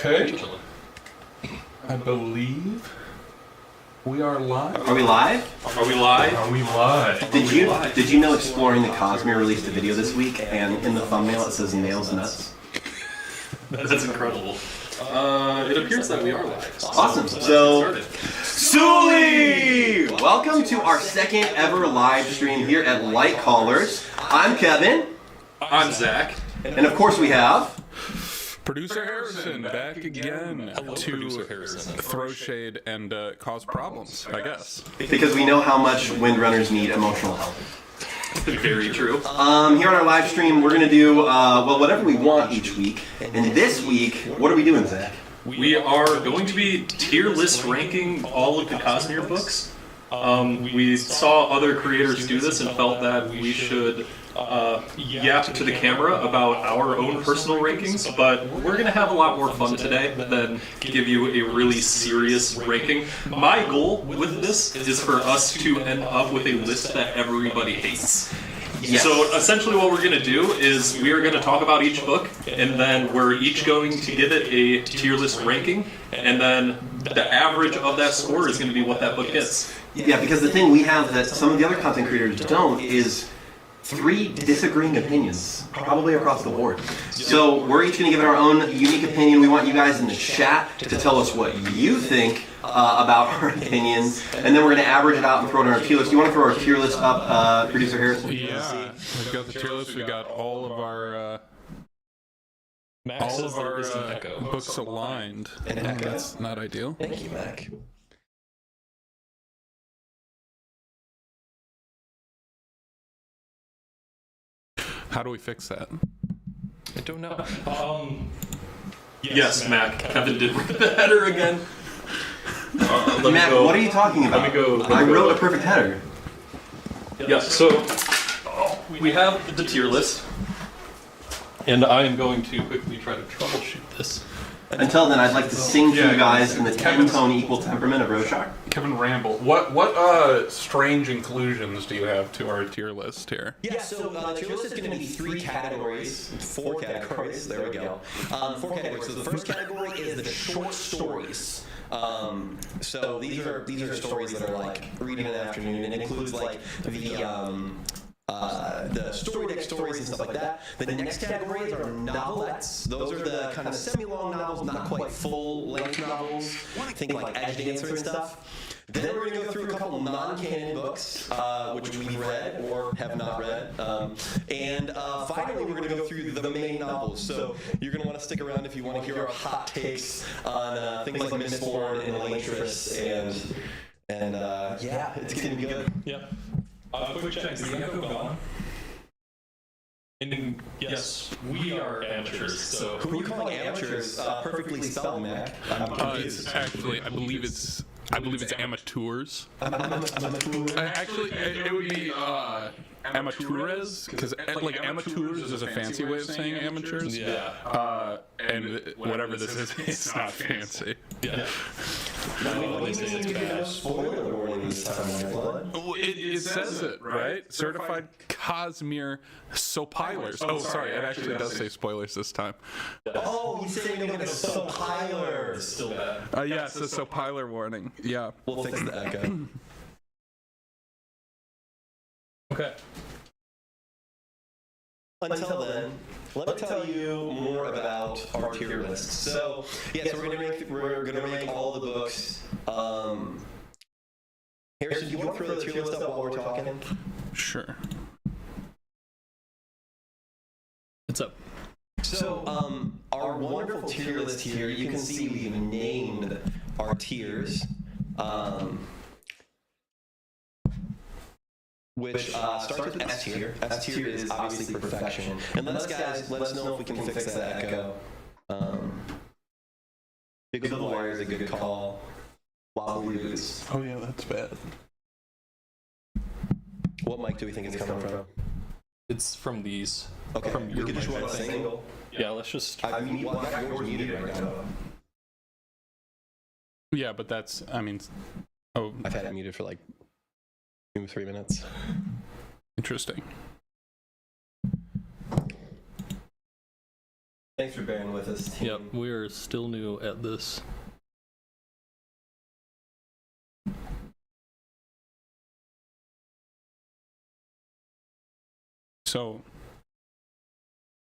Okay. I believe we are live. Are we live? Are we live? Are we live? Did you know Exploring the Cosmere released a video this week, and in the thumbnail it says nails nuts? That's incredible. It appears that we are live. Awesome. So, Sully! Welcome to our second ever live stream here at Lightcallers. I'm Kevin. I'm Zach. And of course we have... Producer Harrison back again to throw shade and cause problems, I guess. Because we know how much Windrunners need emotional help. Very true. Here on our live stream, we're going to do, well, whatever we want each week. And this week, what are we doing, Zach? We are going to be tier list ranking all of the Cosmere books. We saw other creators do this and felt that we should yap to the camera about our own personal rankings, but we're going to have a lot more fun today than give you a really serious ranking. My goal with this is for us to end up with a list that everybody hates. Yes. So essentially what we're going to do is we are going to talk about each book, and then we're each going to give it a tier list ranking, and then the average of that score is going to be what that book gets. Yeah, because the thing we have that some of the other content creators don't is 3 disagreeing opinions, probably across the board. So we're each going to give it our own unique opinion. We want you guys in the chat to tell us what you think about our opinions, and then we're going to average it out and throw it on our tier list. Do you want to throw our tier list up, Producer Harrison? Yeah, we've got the tier list. We got all of our books aligned. And echo. That's not ideal. Thank you, Mac. How do we fix that? I don't know. Yes, Mac. Kevin did rip the header again. Mac, what are you talking about? Let me go. I wrote a perfect header. Yeah, so we have the tier list, and I am going to quickly try to troubleshoot this. Until then, I'd like to sing to you guys in the 10-tone equal temperament of Roshar. Kevin Ramble. What strange inclusions do you have to our tier list here? Yeah, so the tier list is going to be 4 categories. There we go. 4 categories. So the first category is the short stories. So these are stories that are like read in an afternoon, and it includes like the story deck stories and stuff like that. The next categories are novelettes. Those are the kind of semi-long novels, not quite full-length novels. Think like Edgedancer and stuff. Then we're going to go through a couple non-canon books, which we've read or have not read. And finally, we're going to go through the main novels. So you're going to want to stick around if you want to hear our hot takes on things like Mistborn and Elantris and yeah, it's going to be good. Yeah. Quick check, is the echo gone? And yes, we are amateurs, so... Who are you calling amateurs? Perfectly spelled, Mac. I'm confused. Actually, I believe it's amateurs. Amateurs. Actually, it would be amateurs, because like amateurs is a fancy way of saying amateurs. Yeah. And whatever this is, it's not fancy. Yeah. Spoiler warning this time, blood. It says it, right? Certified Cosmere Sopilers. Oh, sorry, it actually does say spoilers this time. Oh, he's saying they're going to Sopilers. Still bad. Yeah, it says Sopiler warning. Yeah. We'll fix the echo. Okay. Until then, let me tell you more about our tier list. So, yeah, so we're gonna rank all the books. Harrison, do you want to throw the tier list up while we're talking? Sure. What's up? So, our wonderful tier list here, you can see we've named our tiers. Which starts with S tier. S tier is obviously perfection. And let us know if we can fix that echo. Big of the Wire is a good call. Wobbly Boots. Oh yeah, that's bad. What mic do we think it's coming from? It's from these. Okay, From we your could just mic. run a single. Yeah, let's just... I've got yours muted right now. Yeah, but that's, I mean, oh, I've had it muted for like 2-3 minutes. interesting. Thanks for bearing with us, team. Yep, we're still new at this. So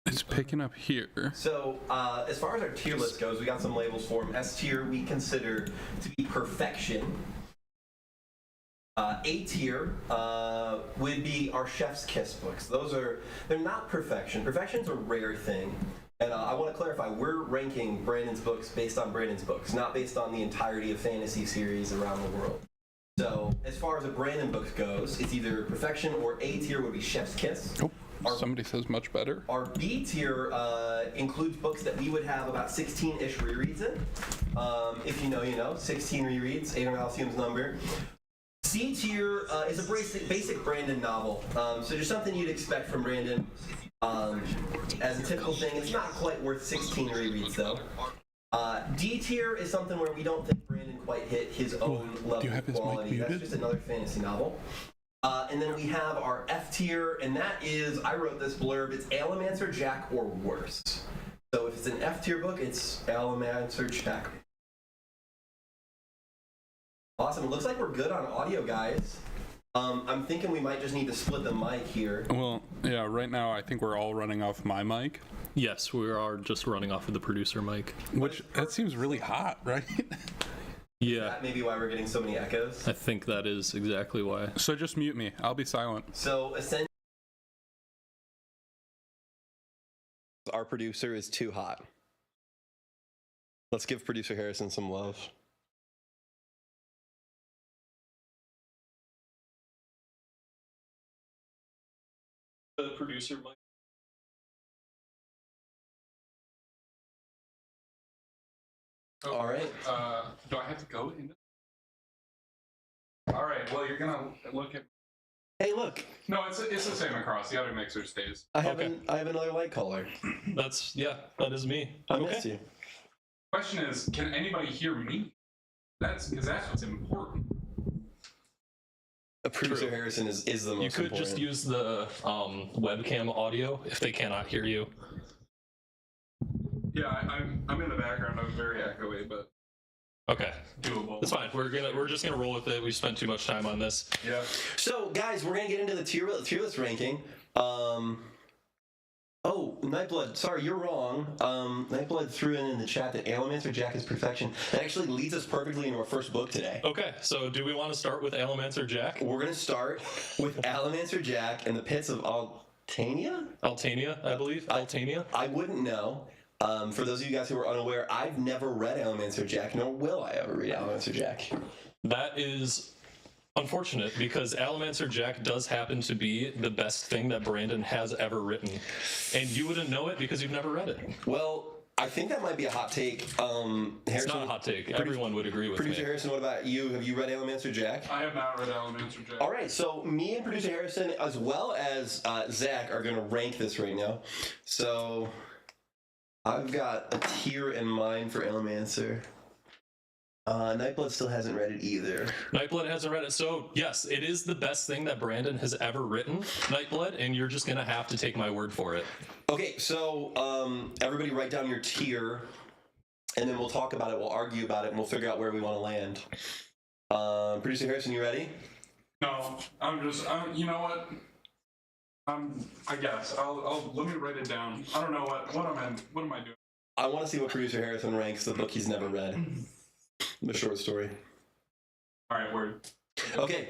it's picking up here. So, as far as our tier list goes, we got some labels for them. S tier we consider to be perfection. A tier would be our chef's kiss books. They're not perfection. Perfection's a rare thing. And I want to clarify, we're ranking Brandon's books based on Brandon's books, not based on the entirety of fantasy series around the world. So, as far as a Brandon book goes, it's either perfection or A tier would be chef's kiss. Oh, somebody says much better. Our B tier includes books that we would have about 16-ish rereads in. If you know, 16 rereads, Adrian Alcium's number. C tier is a basic Brandon novel. So just something you'd expect from Brandon. As a typical thing, it's not quite worth 16 rereads though. D tier is something where we don't think Brandon quite hit his own level of quality. That's just another fantasy novel. And then we have our F tier, and that is, I wrote this blurb, it's Allomancer, Jack, or worse. So if it's an F tier book, it's Allomancer, Jack. Awesome, it looks like we're good on audio, guys. I'm thinking we might just need to split the mic here. Well, yeah, right now I think we're all running off my mic. Yes, we are just running off of the producer mic. Which, that seems really hot, right? Yeah. That may be why we're getting so many echoes. I think that is exactly why. So just mute me. I'll be silent. So essentially, our producer is too hot. Let's give producer Harrison some love. The producer mic. Oh, All right. Do I have to go in? All right. Well, you're gonna look at. Hey, look. No, it's the same across. The other mixer stays. I have another light color. That is me. I missed you. Question is, can anybody hear me? That's what's important. Producer Harrison is the most important. You could just use the webcam audio if they cannot hear you. Yeah, I'm in the background. I'm very echoey, but Okay, doable. that's fine. We're just gonna roll with it. We spent too much time on this. Yeah. So, guys, we're gonna get into the tier list ranking. Oh, Nightblood, sorry, you're wrong. Nightblood threw in the chat that Allomancer Jack is perfection. That actually leads us perfectly into our first book today. Okay, so do we want to start with Allomancer Jack? We're gonna start with Allomancer Jack in the pits of Altania? Altania, I believe. Altania. I wouldn't know. For those of you guys who are unaware, I've never read Allomancer Jack, nor will I ever read Allomancer Jack. That is unfortunate because Allomancer Jack does happen to be the best thing that Brandon has ever written. And you wouldn't know it because you've never read it. Well, I think that might be a hot take. Harrison, It's not a hot take. Everyone would agree with Producer me. Harrison, what about you? Have you read Allomancer Jack? I have not read Allomancer Jack. All right, so me and Producer Harrison, as well as Zach, are going to rank this right now. So I've got a tier in mind for Allomancer. Nightblood still hasn't read it either. Nightblood hasn't read it. So, yes, it is the best thing that Brandon has ever written, Nightblood, and you're just going to have to take my word for it. Okay, so everybody write down your tier, and then we'll talk about it, we'll argue about it, and we'll figure out where we want to land. Producer Harrison, you ready? No, I'm just. You know what? I guess I'll let me write it down. I don't know what am I doing? I want to see what Producer Harrison ranks the book he's never read. The short story. All right, word. Okay,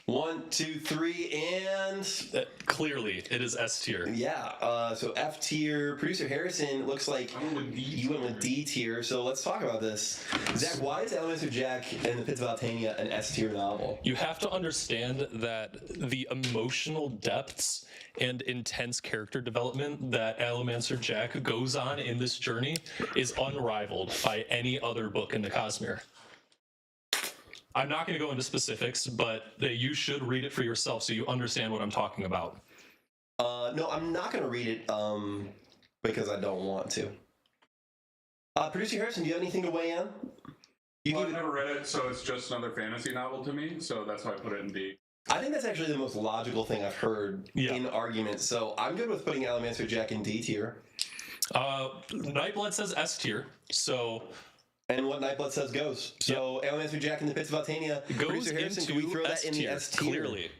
1, 2, 3, and Clearly, it is S tier. yeah. So F tier. Producer Harrison, looks like I went with D you went with D tier. So let's talk about this. Zach, why is Allomancer Jack and the Pits of Altania an S tier novel? You have to understand that the emotional depths and intense character development that Allomancer Jack goes on in this journey is unrivaled by any other book in the Cosmere. I'm not going to go into specifics, but you should read it for yourself so you understand what I'm talking about. No, I'm not going to read it because I don't want to. Producer Harrison, do you have anything to weigh in? Well, I've never read it, so it's just another fantasy novel to me. So that's why I put it in D. I think that's actually the most logical thing I've heard in arguments. So I'm good with putting Allomancer Jack in D tier. Nightblood says S tier, so And what Nightblood says goes. So, Allomancer Jack in the Pits of Altania. it goes Producer Harrison, into can we throw that in the S-tier, S tier? clearly.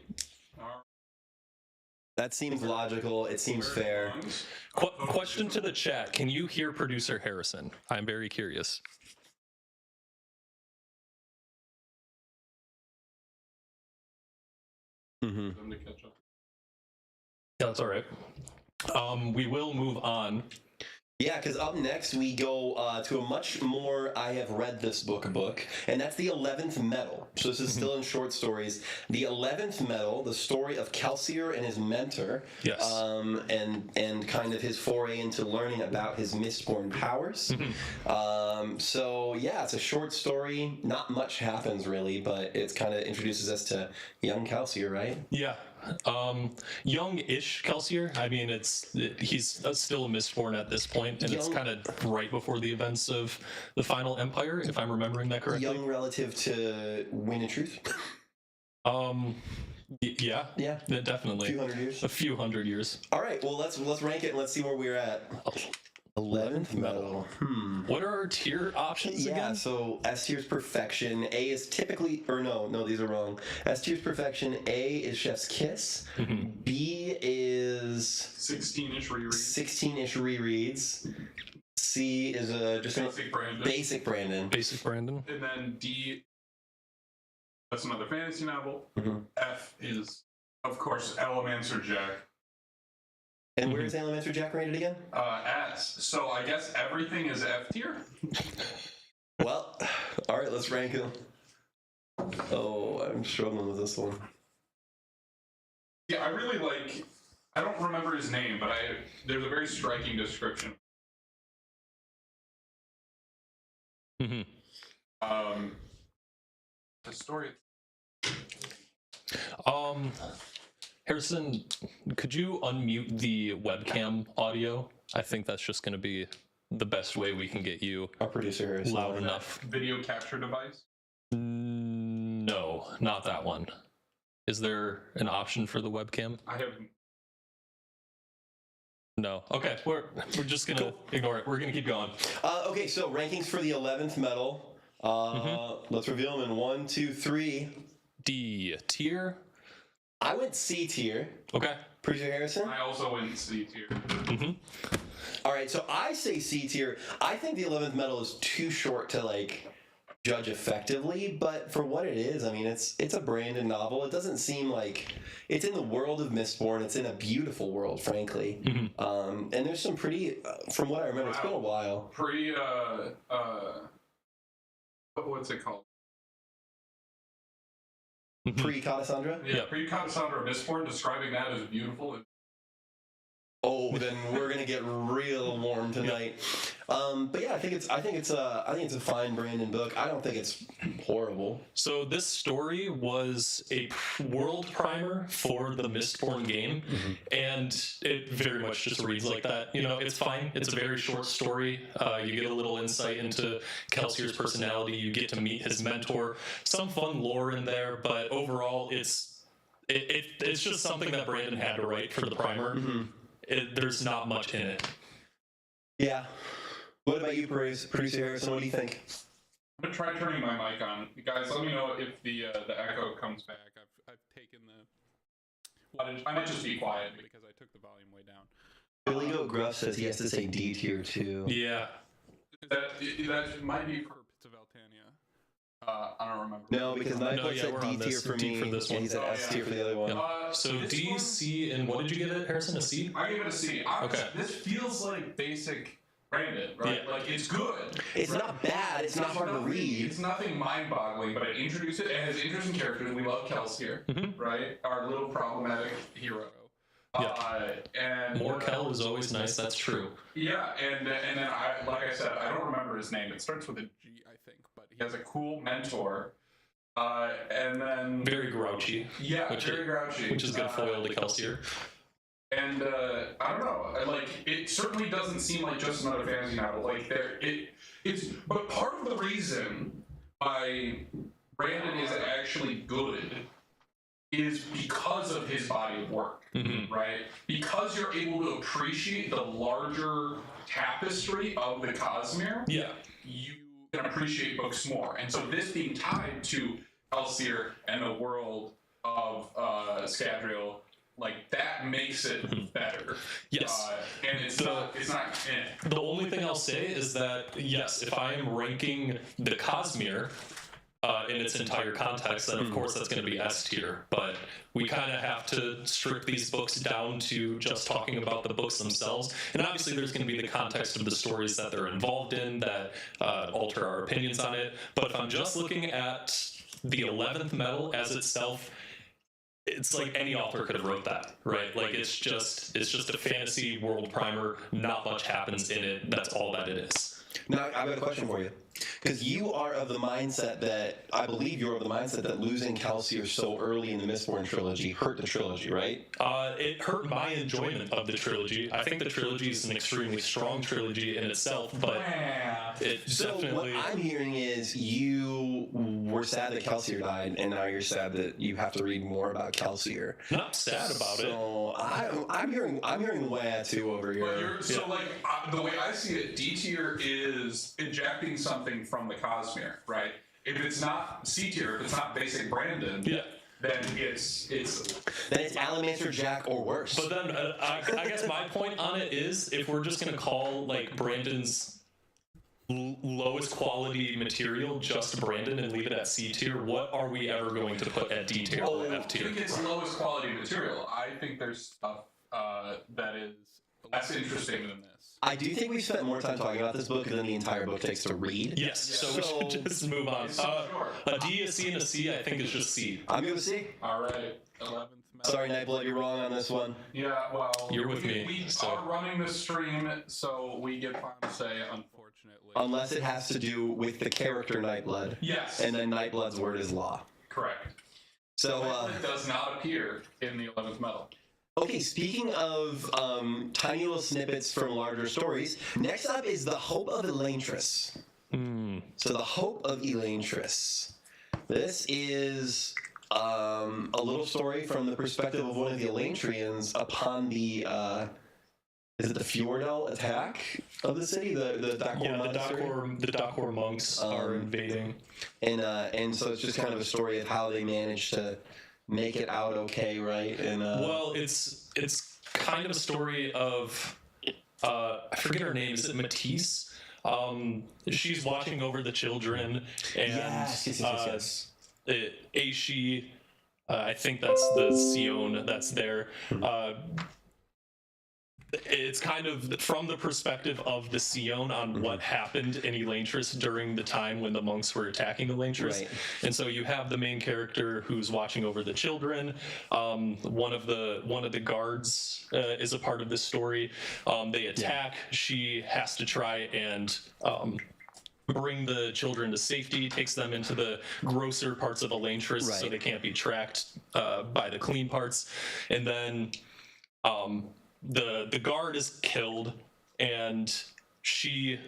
That seems logical. It seems fair. Question to the chat: can you hear producer Harrison? I'm very curious. Mm-hmm. Them to catch up. That's all right. We will move on. Yeah, because up next we go to a much more I have read this book, and that's the 11th Metal. So this is still in short stories. The 11th Metal, the story of Kelsier and his mentor, Yes. and kind of his foray into learning about his Mistborn powers. So yeah, it's a short story. Not much happens really, but it kind of introduces us to young Kelsier, right? Yeah. Young-ish Kelsier. I mean, he's still a Mistborn at this point, and it's Young- kind of right before the events of the Final Empire, if I'm remembering that correctly. Young relative to Wind and Truth. Yeah, Yeah. definitely. A few hundred years. A few hundred years. All right, well let's rank it and let's see where we're at. 11th Metal. What are our tier options Yeah, again? so S tier's perfection. A is typically, or no, these are wrong. S tier's perfection. A is Chef's Kiss. B is 16-ish reread. 16-ish rereads. C is just Basic Brandon. basic Brandon. Basic Brandon. And then D, that's another fantasy novel. F is, of course, Allomancer Jack. And where is Allomancer Jack rated again? S. So I guess everything is F tier? Well, all right, let's rank them. Oh, I'm struggling with this one. Yeah, I really like, I don't remember his name, but there's a very striking description. Mhm. The story. Harrison, could you unmute the webcam audio? I think that's just going to be the best way we can get you Our producer here is loud enough. Video capture device. No, not that one. Is there an option for the webcam? I have. No. Okay, we're just gonna ignore it. We're gonna keep going. Okay, so rankings for the 11th Metal. Let's reveal them in 1, 2, 3. D tier. I went C tier. Okay. Producer Harrison? I also went C tier. All right, so I say C tier. I think the 11th Metal is too short to, like, judge effectively, but for what it is, I mean, it's a Brandon novel. It doesn't seem like... It's in the world of Mistborn. It's in a beautiful world, frankly. And there's some pretty... from what I remember, it's been a while. What's it called? Pre-Cassandra? Yeah, pre-Cassandra Mistborn, describing that as beautiful. Oh, then we're gonna get real warm tonight. But yeah, I think it's a fine Brandon book. I don't think it's horrible. So this story was a world primer for the Mistborn game, and it very much just reads like that. You know, it's fine. It's a very short story. You get a little insight into Kelsier's personality. You get to meet his mentor. Some fun lore in there, but overall, it's just something that Brandon had to write for the primer. There's not much in it. Yeah. What about you, Producer Harrison? What do you think? I'm gonna try turning my mic on. You guys, let me know if the echo comes back. I've taken the. I might just be quiet because I took the volume way down. Billy Goat Gruff says he has to say D tier too. Yeah. That might be for Pits of Altania. I don't remember. No, because Nightblood said we're D on tier this. for D me. for this one. And he said S tier for the other one. So this D, one- C, and what did you give it, Harrison? A C? I give it a C. Okay. This feels like basic Brandon, right? Yeah. Like it's good. It's right? not bad. It's not hard to nothing- read. It's nothing mind-boggling, but it introduces it. It has interesting characters. We love Kelsier, right? Our little problematic hero. And More Kel is always nice. That's true. Yeah, and then like I said, I don't remember his name. It starts with a G, I think, but he has a cool mentor. And then Very grouchy. yeah, which very is, grouchy, which is good foil to Kelsier. And I don't know, like it certainly doesn't seem like just another fantasy novel. Like but part of the reason why Brandon is actually good is because of his body of work, right? Because you're able to appreciate the larger tapestry of the Cosmere, you can appreciate books more. And so this being tied to Elsecaller and the world of Scadrial, like that makes it better. Yes. And it's not. The only thing I'll say is that, yes, if I am ranking the Cosmere in its entire context, then of course that's going to be S tier. But we kind of have to strip these books down to just talking about the books themselves. And obviously there's going to be the context of the stories that they're involved in that alter our opinions on it. But if I'm just looking at the 11th Metal as itself, it's like any author could have wrote that, right? Like it's just a fantasy world primer. Not much happens in it. That's all that it is. Now, I've got a question for you. Because you are of the mindset that, I believe you're of the mindset that losing Kelsier so early in the Mistborn trilogy hurt the trilogy, right? It hurt my enjoyment of the trilogy. I think the trilogy is an extremely strong trilogy in itself, but it definitely... What I'm hearing is you were sad that Kelsier died, and now you're sad that you have to read more about Kelsier. Not sad about it. So I'm hearing wah too over here. So like the way I see it, D tier is injecting something from the Cosmere, right? If it's not C tier, if it's not basic Brandon, then it's Allomancer, Jack, or worse. But then I guess my point on it is, if we're just gonna call like Brandon's lowest quality material just Brandon and leave it at C tier, what are we ever going to put at D tier or F tier? I think it's lowest quality material. I think there's stuff that is less interesting than this. I do think we spent more time talking about this book than the entire book takes to read. Yes, so we should just move on. A D, a C, and a C, I think is just C. I'm going to C. All right, 11th Metal. Sorry, Nightblood, you're wrong on this one. Yeah, well, you're with me. We are running the stream, so we get final say, unfortunately. Unless it has to do with the character Nightblood. Yes. And then Nightblood's word is law. Correct. So it does not appear in the 11th Metal. Okay, speaking of tiny little snippets from larger stories, next up is The Hope of Elantris. So The Hope of Elantris. This is a little story from the perspective of one of the Elantrians upon the, is it the Fjordell attack of the city? The Dakor monastery? The Dakor monks are invading. And so it's just kind of a story of how they managed to make it out okay, right? And well, it's kind of a story of I forget her name. Is it Matisse? She's watching over the children, and yes. Aishi, I think that's the Sion that's there. It's kind of from the perspective of the Sion on what happened in Elantris during the time when the monks were attacking Elantris. Right. And so you have the main character who's watching over the children. One of the guards is a part of this story. They attack. She has to try and bring the children to safety, takes them into the grosser parts of Elantris so they can't be tracked by the clean parts. And then the guard is killed, and she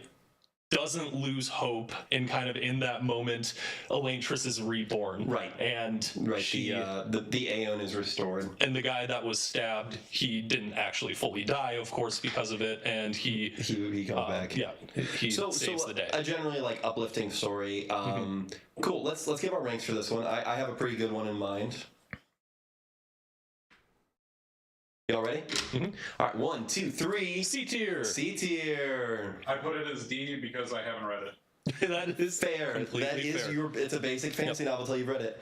doesn't lose hope, and kind of in that moment Elantris is reborn, and she the Aeon is restored, and the guy that was stabbed, he didn't actually fully die, of course, because of it, and he comes back. He saves the day. A generally uplifting story. Cool. Let's give our ranks for this one. I have a pretty good one in mind. Y'all ready? All right, 1, 2, 3. C tier. C tier. I put it as D because I haven't read it. That is fair. Completely fair. It's a basic fantasy novel until you've read it.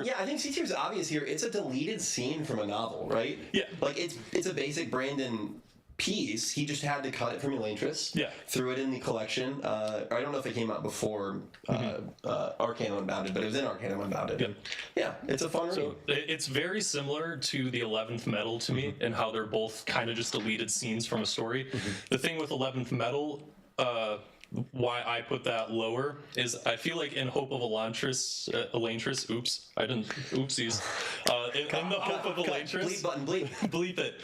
Yeah, I think C tier is obvious here. It's a deleted scene from a novel, right? Yeah. Like it's a basic Brandon piece. He just had to cut it from Elantris. Yeah. Threw it in the collection. I don't know if it came out before Arcanum Unbounded, but it was in Arcanum Unbounded. Yeah, it's a fun read. So it's very similar to the 11th Metal to me, and how they're both kind of just deleted scenes from a story. The thing with 11th Metal, why I put that lower is I feel like in Hope of Elantris, oops, I didn't, oopsies. In the Hope of Elantris, bleep button, bleep. bleep it.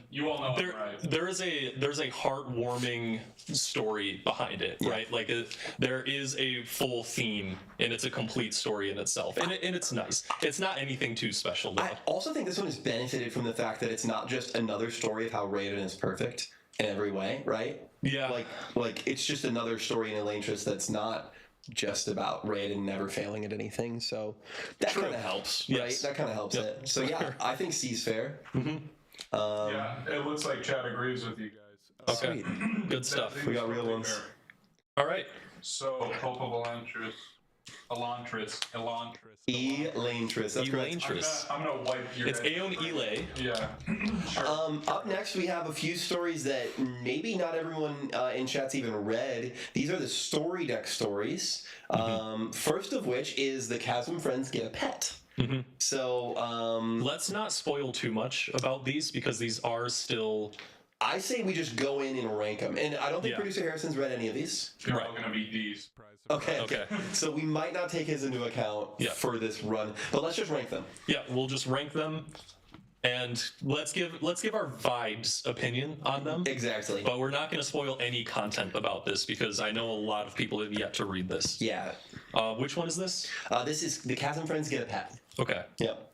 You all know There, I'm right. there's a heartwarming story behind it, right? Like there is a full theme, and it's a complete story in itself, and it's nice. It's not anything too special, though. I also think this one has benefited from the fact that it's not just another story of how Raiden is perfect in every way, right? Yeah. Like it's just another story in Elantris that's not just about Raiden never failing at anything. So that kind of helps, right? Yes. That kind of helps it. So yeah, I think C's fair. Yeah, it looks like Chad agrees with you guys. Okay. Good stuff. We got real ones. Fair. All right. So, Hope of Elantris. Elantris. Elantris. That's correct. Elantris. I'm gonna wipe your It's head. Aeon Elay. Yeah. Sure. Up next, we have a few stories that maybe not everyone in chat's even read. These are the story deck stories. First of which is the Chasm Friends Get a Pet. So Let's not spoil too much about these because these are still. I say we just go in and rank them. And I don't think Yeah. Producer Harrison's read any of these. They're all gonna be D's. Okay. So we might not take his into account for this run, but let's just rank them. Yeah, we'll just rank them, and let's give our vibes opinion on them. Exactly. But we're not going to spoil any content about this because I know a lot of people have yet to read this. Yeah. Which one is this? This is the Chasm Friends Get a Pet. Okay. Yep.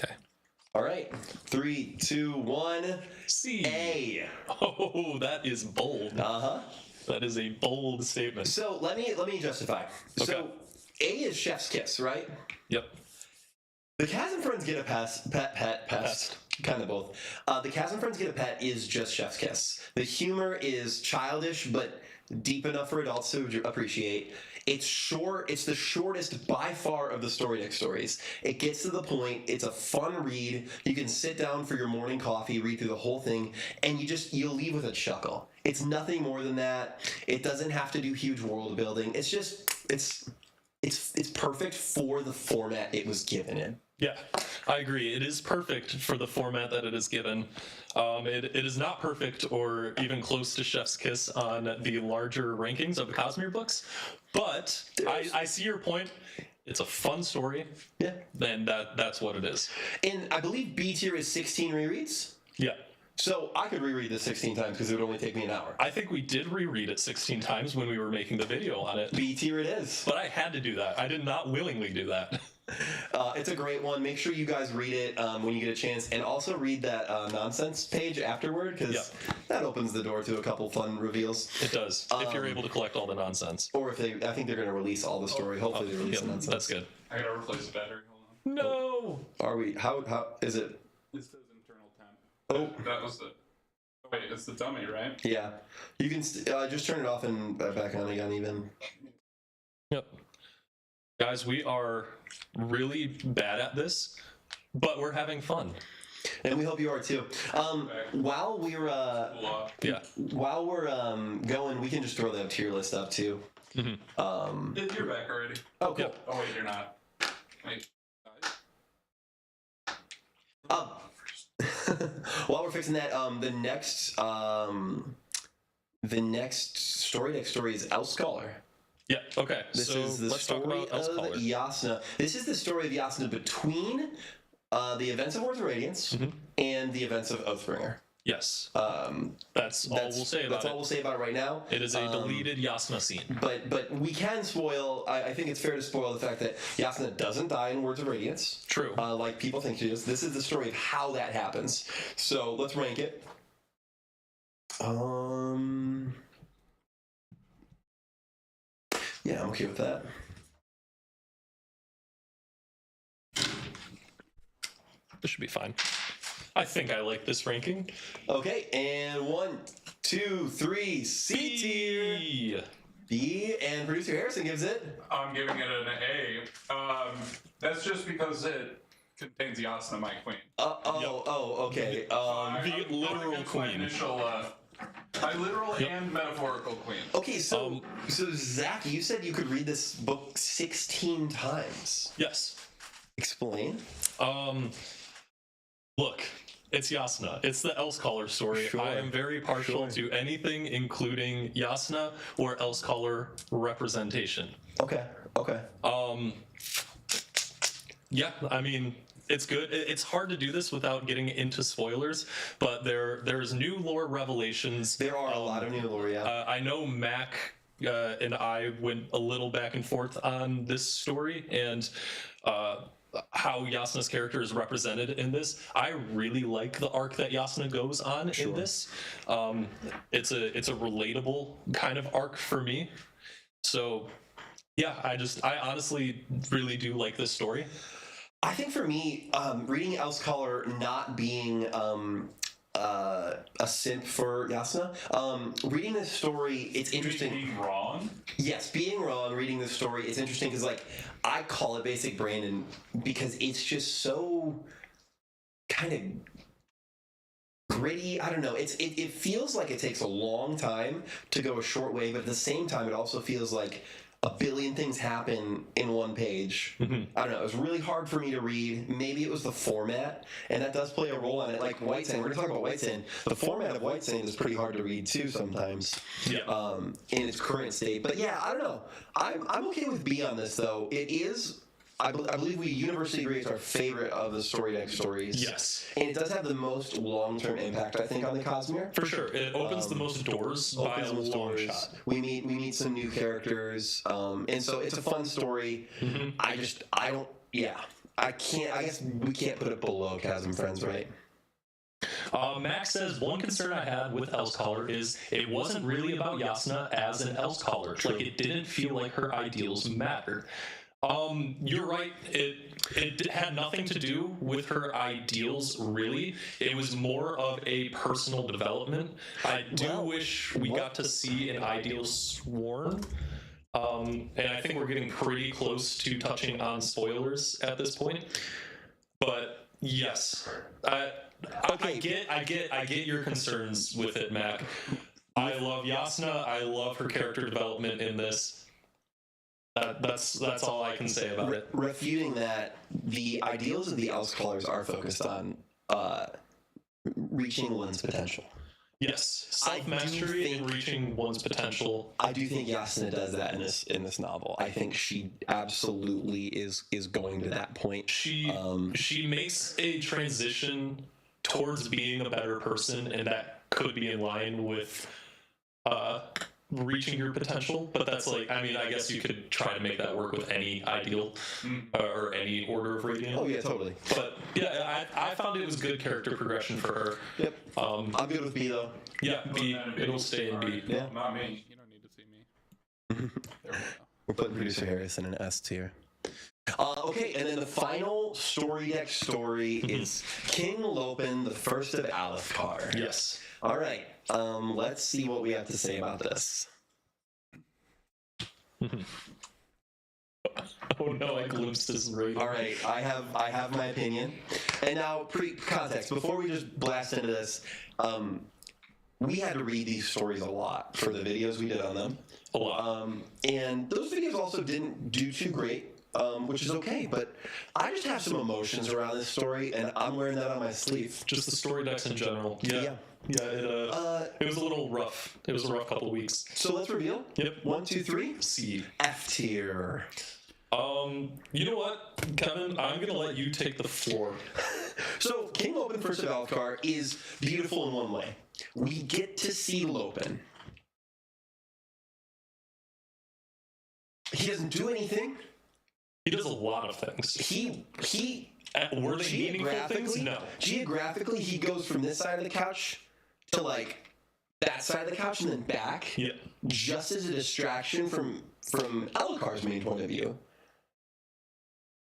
Okay. All right. 3, 2, 1. C. A. Oh, that is bold. That is a bold statement. So let me justify. Okay. So A is Chef's Kiss, right? Yep. The Chasm Friends Get a Pest. Kind of both. The Chasm Friends Get a Pet is just Chef's Kiss. The humor is childish, but deep enough for adults to appreciate. It's short. It's the shortest by far of the story deck stories. It gets to the point. It's a fun read. You can sit down for your morning coffee, read through the whole thing, and you'll leave with a chuckle. It's nothing more than that. It doesn't have to do huge world building. It's just it's perfect for the format it was given in. Yeah, I agree. It is perfect for the format that it is given. It is not perfect or even close to Chef's Kiss on the larger rankings of the Cosmere books, but I see your point. It's a fun story. Yeah. Then that's what it is. And I believe B tier is 16 rereads. Yeah. So I could reread this 16 times because it would only take me an hour. I think we did reread it 16 times when we were making the video on it. B tier it is. But I had to do that. I did not willingly do that. It's a great one. Make sure you guys read it when you get a chance, and also read that nonsense page afterward because that opens the door to a couple fun reveals. It does, if you're able to collect all the nonsense. Or if I think they're going to release all the story. Hopefully they release the nonsense. That's good. I gotta replace the battery. Hold on. No. Are we? How is it? It says internal temp. Oh, That was the. Wait, it's the dummy, right? yeah. You can just turn it off and back on again. Even. Yep. Guys, we are really bad at this, but we're having fun. And we hope you are too. While we're while we're going, we can just throw the tier list up too. You're back already. Oh, cool. Yep. Oh wait, you're not. Wait. While we're fixing that, the next story deck story is Elsecaller. Yeah, okay. This so is the let's talk story about of Elsecaller. Yasna. This is the story of Yasna between the events of Wars of Radiance and the events of Oathbringer. Yes. That's all we'll say about That's all we'll say about it right now. it. It is a deleted Yasna scene. But we can spoil. I think it's fair to spoil the fact that Yasna doesn't die in Words of Radiance. True. Like people think she does. This is the story of how that happens. So let's rank it. Yeah, I'm okay with that. This should be fine. I think I like this ranking. Okay, and 1, 2, 3, C tier. B. B, and producer Harrison gives it. I'm giving it an A. That's just because it contains Yasna, my queen. Okay. The literal queen. My literal and metaphorical queen. Okay, so Zach, you said you could read this book 16 times. Yes. Explain. Look, It's Yasna. It's the Elsecaller story. Sure. I am very partial to anything including Yasna or Elsecaller representation. Okay. Yeah, I mean, it's good. It's hard to do this without getting into spoilers, but there's new lore revelations. There are a lot of new lore, yeah. I know Mac and I went a little back and forth on this story and how Yasna's character is represented in this. I really like the arc that Yasna goes on in this. It's a relatable kind of arc for me. So yeah, I honestly really do like this story. I think for me, reading Elsecaller not being a simp for Yasna, reading this story, it's interesting. Being wrong? Yes, being wrong, reading this story, it's interesting because, like, I call it basic Brandon because it's just so kind of gritty. I don't know. It feels like it takes a long time to go a short way, but at the same time, it also feels like a billion things happen in one page. I don't know. It was really hard for me to read. Maybe it was the format, and that does play a role on it. Like White Sand, we're going to talk about White Sand. The format of White Sand is pretty hard to read too sometimes. Yeah. In its current state. But yeah, I don't know. I'm okay with B on this though. It is. I believe we universally agree it's our favorite of the story deck stories. Yes. And it does have the most long-term impact, I think, on the Cosmere. For sure. It opens the most doors by a long shot. We meet some new characters, and so it's a fun story. I guess we can't put it below Chasm Friends, right? Max says, one concern I had with Elsecaller is it wasn't really about Yasna as an Elsecaller. Like, it didn't feel like her ideals mattered. You're right. It had nothing to do with her ideals, really. It was more of a personal development. I do wish we got to see an ideal sworn. And I think we're getting pretty close to touching on spoilers at this point. But yes, I get your concerns with it, Mac. I love Yasna. I love her character development in this. That's all I can say about it. Refuting that, the ideals of the Elsecolors are focused on reaching one's potential. Yes, self-mastery and reaching one's potential. I do think Yasna does that in this novel. I think she absolutely is going to that point. She makes a transition towards being a better person, and that could be in line with reaching your potential, but that's like, I mean, I guess you could try to make that work with any ideal or any order of rating. Oh yeah, totally. But yeah, I found it was good character progression for her. Yep. I'm good with B though. Yeah, B. It'll stay in B. Yeah. Not me. You don't need to see me. There we go. We're putting producer Harris in an S tier. Okay, and then the final story deck story is King Lopen, the First of Alethkar. Yes. All right. Let's see what we have to say about this. Oh no, I glimpsed his rating. All right, I have my opinion. And now, context, before we just blast into this, we had to read these stories a lot for the videos we did on them. A lot. And those videos also didn't do too great, which is okay. But I just have some emotions around this story, and I'm wearing that on my sleeve. Just the story decks in general. Yeah. It was a little rough. It was a rough couple weeks. So let's reveal. Yep. 1, 2, 3. C. F tier. You know what, Kevin? I'm gonna let you take the floor. So King Lopen, First of Alethkar, is beautiful in one way. We get to see Lopen. He doesn't do anything. He does a lot of things. Were they meaningful things? No. Geographically, he goes from this side of the couch to like that side of the couch and then back. Yeah. Just as a distraction from Alethkar's main point of view.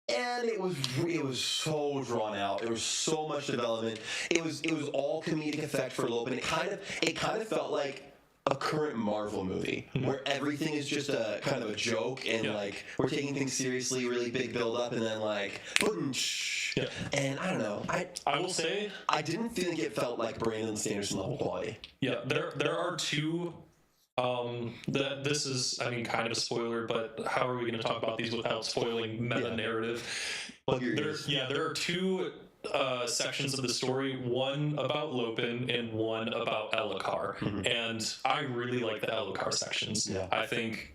And it was so drawn out. There was so much development. It was all comedic effect for Lopen. It kind of felt like a current Marvel movie where everything is just a kind of a joke and like we're taking things seriously, really big build up, and then like boom-sh. And I don't know. I will say I didn't think it felt like Brandon Sanderson level quality. Yeah, there are two. This is, I mean, kind of a spoiler, but how are we going to talk about these without spoiling meta narrative? There are two sections of the story, one about Lopen and one about Ellecar. And I really like the Ellecar sections. Yeah. I think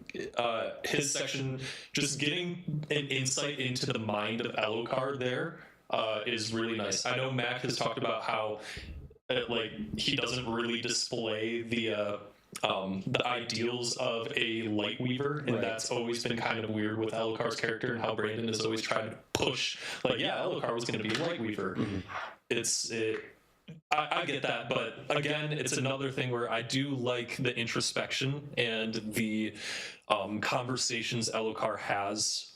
his section, just getting an insight into the mind of Ellecar there is really nice. I know Mac has talked about how he doesn't really display the ideals of a light weaver, and that's always been kind of weird with Ellecar's character, and how Brandon has always tried to push, Ellecar was going to be a light weaver. I get that, but again, it's another thing where I do like the introspection and the conversations Ellecar has.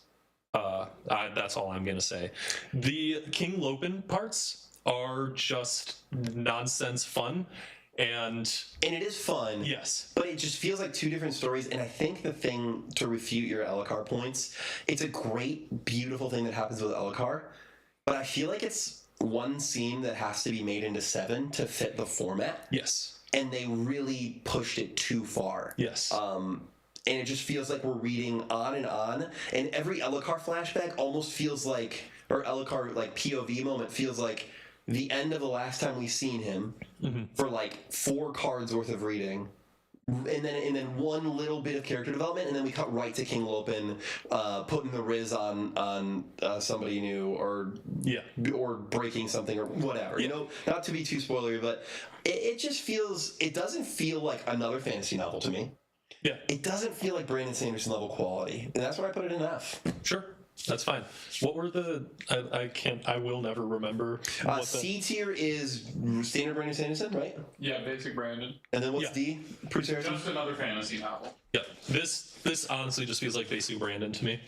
That's all I'm going to say. The King Lopen parts are just nonsense fun. And it is fun. Yes. But it just feels like two different stories. And I think the thing to refute your Ellecar points, it's a great, beautiful thing that happens with Ellecar. But I feel like it's one scene that has to be made into 7 to fit the format. Yes. And they really pushed it too far. Yes. And it just feels like we're reading on. And every Ellecar flashback almost feels like, or Ellecar POV moment feels like the end of the last time we seen him for 4 cards worth of reading, and then one little bit of character development, and then we cut right to King Lopen putting the Riz on somebody new, or breaking something or whatever. You know, not to be too spoilery, but it just feels, it doesn't feel like another fantasy novel to me. Yeah. It doesn't feel like Brandon Sanderson level quality, and that's why I put it in F. Sure. That's fine. What were the? I will never remember. C tier is standard Brandon Sanderson, right? Yeah, basic Brandon. And then what's D? Bruce Harrison? Just another fantasy novel. Yeah. This honestly just feels like basic Brandon to me,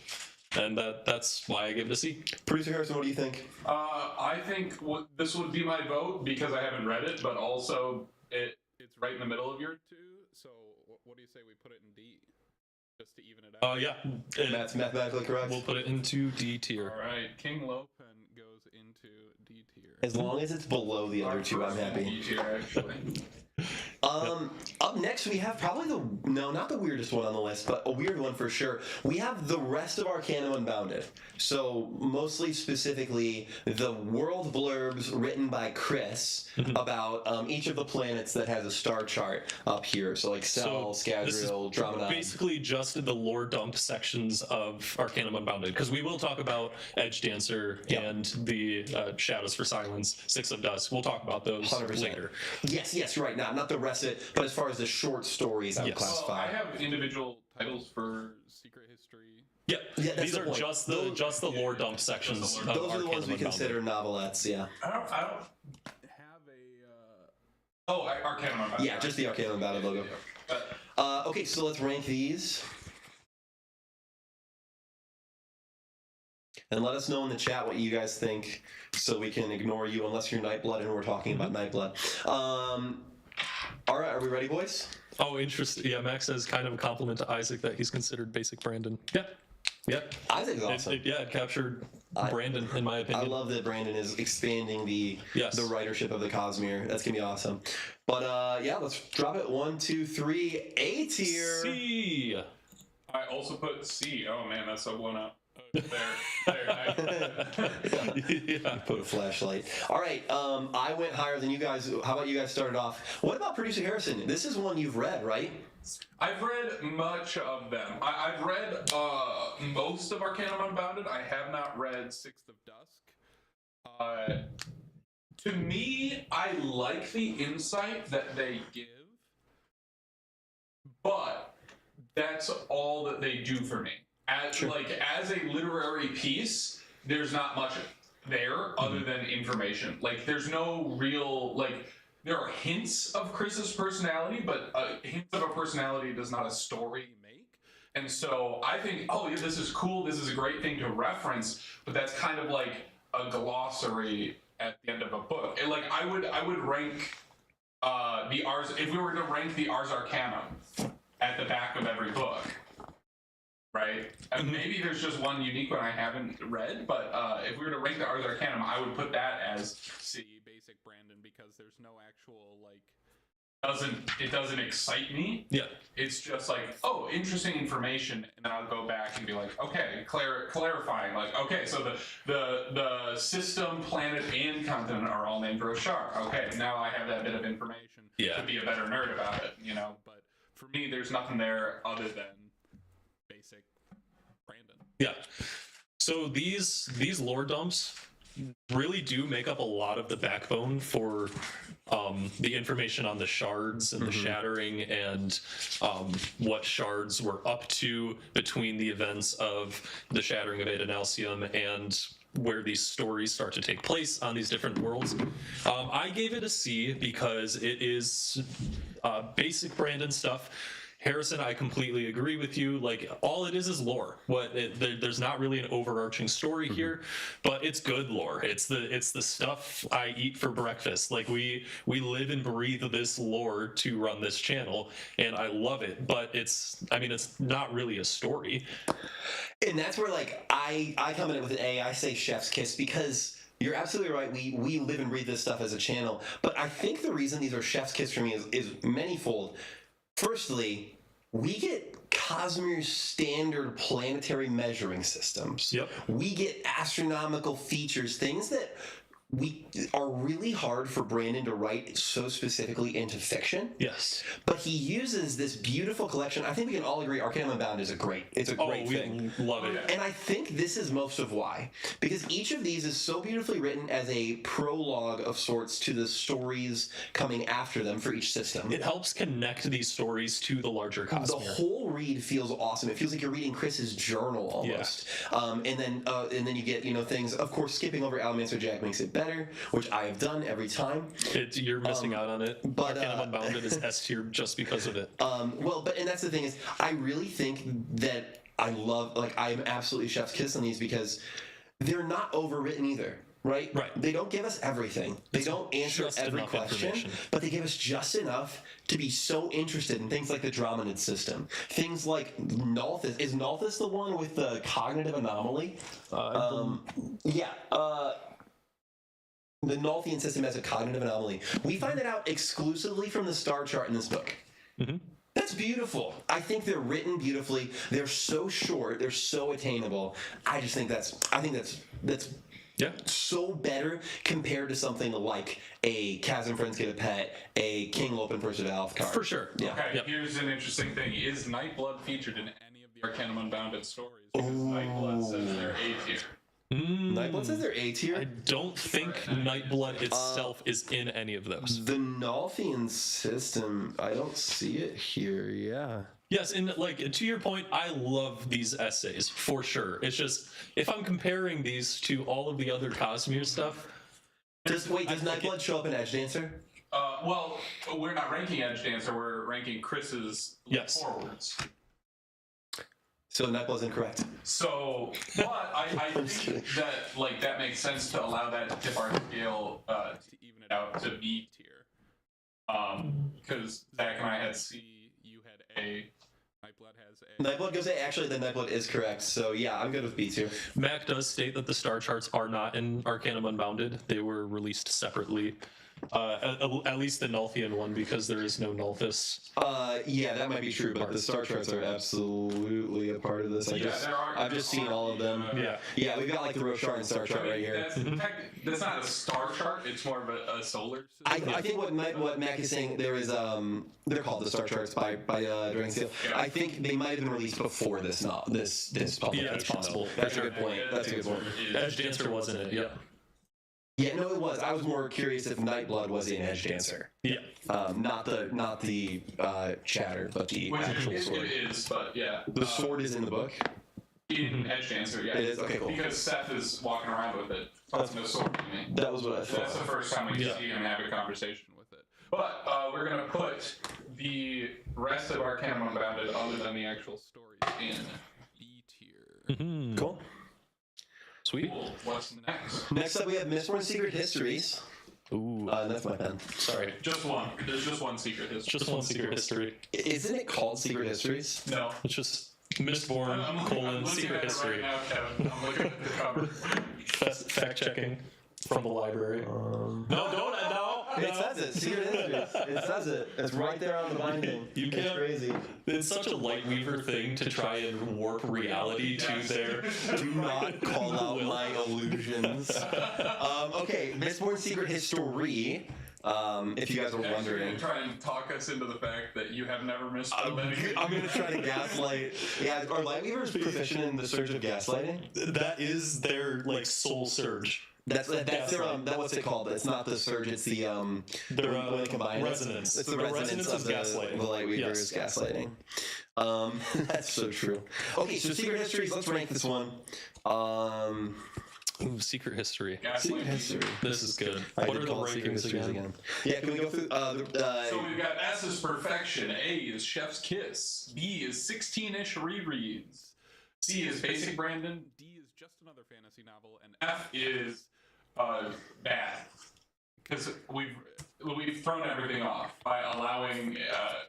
and that's why I give it a C. Producer Harrison, what do you think? I think this would be my vote because I haven't read it, but also it's right in the middle of your two. So what do you say we put it in D? Just to even it out. Yeah. That's mathematically correct. We'll put it into D tier. All right, King Lopen goes into D tier. As long as it's below the other two, I'm happy. D tier, actually. Up next, we have probably not the weirdest one on the list, but a weird one for sure. We have the rest of Arcanum Unbounded. So, mostly specifically, the world blurbs written by Chris about each of the planets that has a star chart up here. So, like Cell, Scadrial, Dromonod. Basically, just the lore dump sections of Arcanum Unbounded, because we will talk about Edgedancer and the Shadows for Silence, Six of Dusk. We'll talk about those 100%. later. Yes, right. Not the rest of it, but as far as the short stories, I would classify. I have individual titles for Secret History. Yeah, that's these the are point. just the lore dump sections. Those of Those are the ones we Arcanum consider novelettes, yeah. I don't have a. Arcanum Unbounded. Yeah, just the Arcanum Unbounded logo. Okay, so let's rank these. And let us know in the chat what you guys think, so we can ignore you unless you're Nightblood and we're talking about Nightblood. All right, are we ready, boys? Oh, interesting. Yeah, Max says kind of a compliment to Isaac that he's considered basic Brandon. Yeah. Isaac's awesome. It captured Brandon, in my opinion. I love that Brandon is expanding the writership of the Cosmere. That's gonna be awesome. But let's drop it. 1, 2, 3. A tier. C. I also put C. Oh man, that's so blown up. There. Put a flashlight. All right, I went higher than you guys. How about you guys started off? What about Producer Harrison? This is one you've read, right? I've read much of them. I've read most of Arcanum Unbounded. I have not read Sixth of Dusk. To me, I like the insight that they give, but that's all that they do for me. As a literary piece, there's not much there other than information. There's no real there are hints of Chris's personality, but hints of a personality does not a story make. And so I think, this is cool. This is a great thing to reference, but that's kind of like a glossary at the end of a book. And I would rank the Ars, if we were to rank the Ars Arcanum at the back of every book. Right? And maybe there's just one unique one I haven't read, but if we were to rank the Ars Arcanum, I would put that as C, basic Brandon, because there's no actual doesn't excite me. Yeah. It's just like, oh, interesting information, and then I'll go back and be like, okay, clarifying, like, okay, so the system, planet, and continent are all named Roshar. Okay, now I have that bit of information to be a better nerd about it, you know. But for me, there's nothing there other than basic Brandon. Yeah. So these lore dumps really do make up a lot of the backbone for the information on the shards and the shattering and what shards were up to between the events of the shattering of Adonalsium and where these stories start to take place on these different worlds. I gave it a C because it is basic Brandon stuff. Harrison, I completely agree with you. Like, all it is lore. There's not really an overarching story here, but it's good lore. It's the stuff I eat for breakfast. Like, we live and breathe this lore to run this channel, and I love it. But it's not really a story. And that's where, like, I come in with an A. I say chef's kiss because you're absolutely right. We live and breathe this stuff as a channel. But I think the reason these are chef's kiss for me is manifold. Firstly, we get Cosmere's standard planetary measuring systems. Yep. We get astronomical features, things that we are really hard for Brandon to write so specifically into fiction. Yes. But he uses this beautiful collection. I think we can all agree Arcanum Unbounded is a great thing. We love it. And I think this is most of why. Because each of these is so beautifully written as a prologue of sorts to the stories coming after them for each system. It helps connect these stories to the larger Cosmere. The whole read feels awesome. It feels like you're reading Chris's journal almost. Yeah. And then you get, things, of course, skipping over Allomancer Jack makes it better, which I have done every time. You're missing out on it. But Arcanum Unbounded is S tier just because of it. And that's the thing is, I really think that I'm absolutely chef's kiss on these because they're not overwritten either. Right? They don't give us everything. They don't answer every question, but they give us just enough to be so interested in things like the Dromonid system. Things like Nalthis. Is Nalthis the one with the cognitive anomaly? The Nalthian system has a cognitive anomaly. We find that out exclusively from the star chart in this book. Mm-hmm. That's beautiful. I think they're written beautifully. They're so short. They're so attainable. I think that's so better compared to something like a Chasm Friends Get a Pet, a King Lopen First of Alfcar. For sure. Yeah. Okay, here's an interesting thing. Is Nightblood featured in any of the Arcanum Unbounded stories? Because Nightblood says they're A tier. Nightblood says they're A tier? I don't think Nightblood itself is in any of those. The Nalthian system, I don't see it here, yeah. Yes, and to your point, I love these essays, for sure. It's just, if I'm comparing these to all of the other Cosmere stuff... Does Nightblood show up in Edgedancer? Well, we're not ranking Edgedancer, we're ranking Chris's forwards. So Nightblood's incorrect. So, but I think that that makes sense to allow that tip our scale to even it out to B tier. Because Zach and I had C, you had A, Nightblood has A. Nightblood goes A. Actually, the Nightblood is correct. So yeah, I'm good with B tier. Mac does state that the star charts are not in Arcanum Unbounded. They were released separately. At least the Nalthian one, because there is no Nalthis. Yeah, that might be true, but the star charts are absolutely a part of this. I've just seen all of them. Yeah, we've got the Roshar and star chart right here. That's not a star chart. It's more of a solar system. I think what Mac is saying, there is they're called the star charts by Dragon Steel. I think they might have been released before this publication. Yeah, it's possible. That's a good point. That's a good point. Edgedancer wasn't it? Yep. Yeah, no, it was. I was more curious if Nightblood was in Edgedancer. Yeah. Not the chatter, but the actual sword. It is, but yeah. The sword is in the book? In Edgedancer, yeah. It is? Okay, cool. Because Seth is walking around with it. That's no sword to me. That was what I thought. That's the first time we see him have a conversation with it. But we're going to put the rest of Arcanum Unbounded, other than the actual stories, in B tier. Mm-hmm. Cool. Sweet. Cool. What's next? Next up, we have Mistborn Secret Histories. Ooh. That's my pen. Sorry. Just one. There's just one secret history. Just one secret history. Isn't it called Secret Histories? No. It's just Mistborn, secret history. Right now, Kevin. I'm looking at the cover. Fact checking from the library. No, It says it. Secret Histories. It says it. It's right there on the binding. You It's can't. crazy. It's such a Lightweaver thing to try and warp reality to their. Do not call out my illusions. Okay, Mistborn Secret History. If you guys are Actually, wondering. try and talk us into the fact that you have never missed I'm going to try to gaslight. Yeah, are Lightweavers proficient in the surge of gaslighting? That is their like soul surge. That's their what's it called? It's not the surge. It's the Their when they combine it. resonance. It's the The resonance of gaslighting. The Lightweaver is gaslighting. That's so true. Okay, so Secret Histories. Let's rank this one. Ooh, Secret History. Secret History. This is good. I What did are the call it Secret rankings Histories again? Yeah, can we go through? So we've got S is perfection, A is chef's kiss, B is 16-ish rereads, C is basic Brandon, D is just another fantasy novel, and F is bad. Because we've thrown everything off by allowing.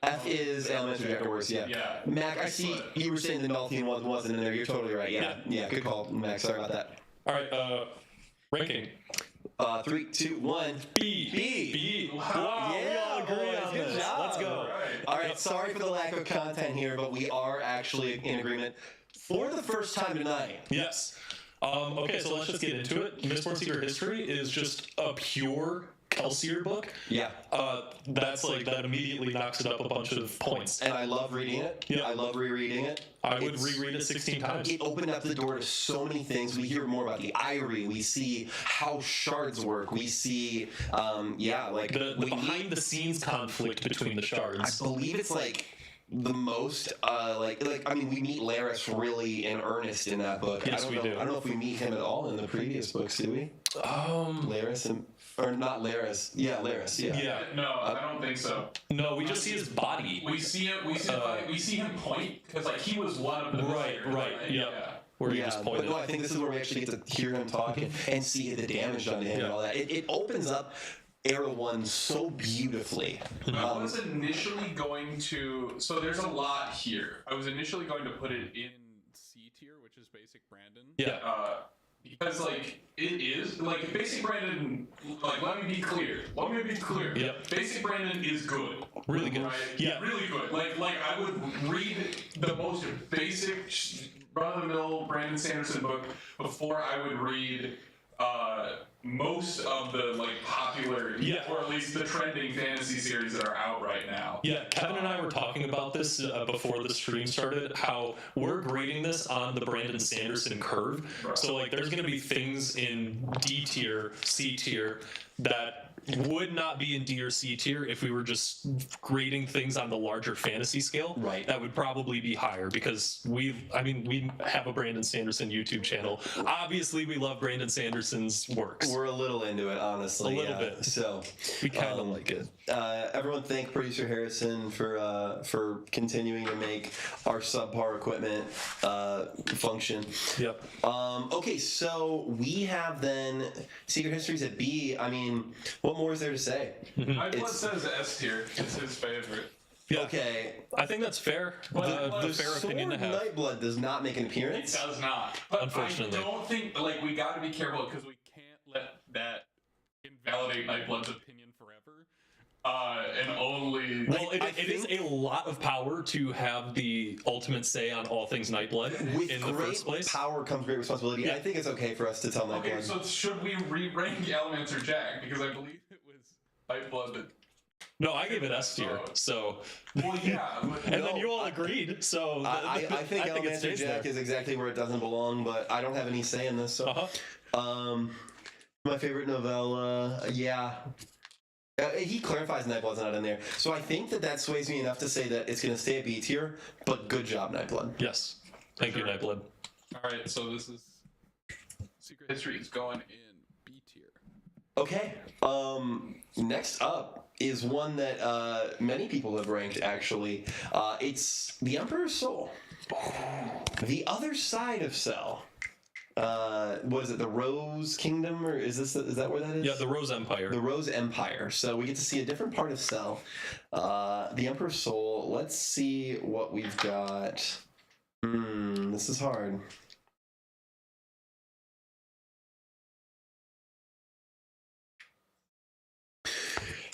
F is Allomancer Jack worse, yeah. Yeah. Mac, I see you were saying the Nalthian one wasn't in there. You're totally right. Yeah, good call, Mac. Sorry about that. All right, ranking. 3, 2, 1. B. B. Wow, we all agree boys, on good this. job. Let's go. All right, sorry for the lack of content here, but we are actually in agreement for the first time tonight. Yes. Okay, so let's just get into it. Mistborn Secret History is just a pure Kelsier book. Yeah. That's like that immediately knocks it up a bunch of points. And I love reading it. Yeah. I love rereading it. I would reread it 16 times. It opened up the door to so many things. We hear more about the Eyrie. We see how shards work. We see, like The behind the scenes conflict between the I shards. believe it's like the most I mean we meet Laris really in earnest in that book. Yes, we do. I don't know if we meet him at all in the previous books, do we? Laris or not Laris? Yeah, Laris. Yeah. Yeah. No, I don't think so. No, we just see his body. We see him. We see him point because like he was one of the Right, visitors, yeah. Where he Yeah, just but pointed. no, I think this is where we actually get to hear him talk and see the damage done to him and all that. It opens up Era 1 so beautifully. I was initially going to. So there's a lot here. I was initially going to put it in C tier, which is basic Brandon. Yeah. Because like it is like basic Brandon. Like let me be clear. Yep. Basic Brandon is good. Really good. Right? Yeah. Really good. Like I would read the most basic run-of-the-mill Brandon Sanderson book before I would read most of the like popular, or at least the trending fantasy series that are out right now. Yeah, Kevin and I were talking about this before the stream started, how we're grading this on the Brandon Sanderson curve. So, like, there's going to be things in D tier, C tier, that would not be in D or C tier if we were just grading things on the larger fantasy scale. Right. That would probably be higher because we have a Brandon Sanderson YouTube channel. Obviously, we love Brandon Sanderson's works. We're a little into it, honestly. A little bit. So We kind of like it. everyone thank producer Harrison for continuing to make our subpar equipment function. Yep. Okay, so we have then Secret Histories at B. I mean, what more is there to say? My blood says S tier. It's his favorite. Yeah. Okay, I think that's fair. The fair opinion to Sword have. Nightblood does not make an It appearance. does not. But Unfortunately. I don't think like we got to be careful because we can't let that invalidate Nightblood's opinion forever. And only. Well, it is a lot of power to have the ultimate say on all things Nightblood With in the great first place. power comes great responsibility. Yeah. I think it's okay for us to tell Nightblood. Okay, so should we re-rank Allomancer Jack? Because I believe it was Nightblood that. No, I gave it S tier. So, Well, yeah. But and then you all agreed. So I think it Elantris stays Jack there. is exactly where it doesn't belong, but I don't have any say in this. So, my favorite novella, he clarifies Nightblood's not in there, so I think that sways me enough to say that it's going to stay at B tier. But good job, Nightblood. Yes. Thank you, Nightblood. All right, so this is Secret History is going in B tier. Okay. Next up is one that many people have ranked. Actually, it's The Emperor's Soul. The other side of Cell. What is it? The Rose Kingdom, or is that where that is? Yeah, the Rose Empire. The Rose Empire. So we get to see a different part of Cell. The Emperor's Soul. Let's see what we've got. This is hard.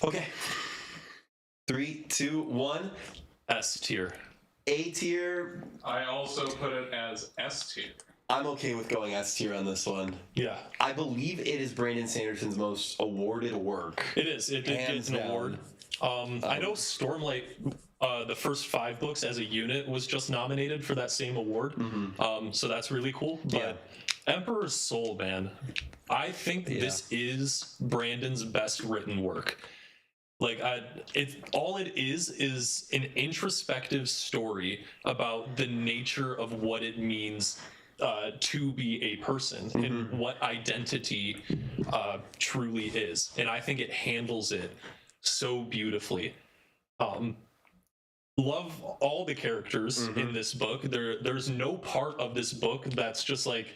Okay. 3, 2, 1. S tier. A tier. I also put it as S tier. I'm okay with going S tier on this one. Yeah. I believe it is Brandon Sanderson's most awarded work. It is. It did Hands get an down. award. I know Stormlight, the first 5 books as a unit was just nominated for that same award. So that's really cool. But Emperor's Soul, man, I think this is Brandon's best written work. Like, all it is an introspective story about the nature of what it means to be a person and what identity truly is. And I think it handles it so beautifully. Love all the characters in this book. There's no part of this book that's just like,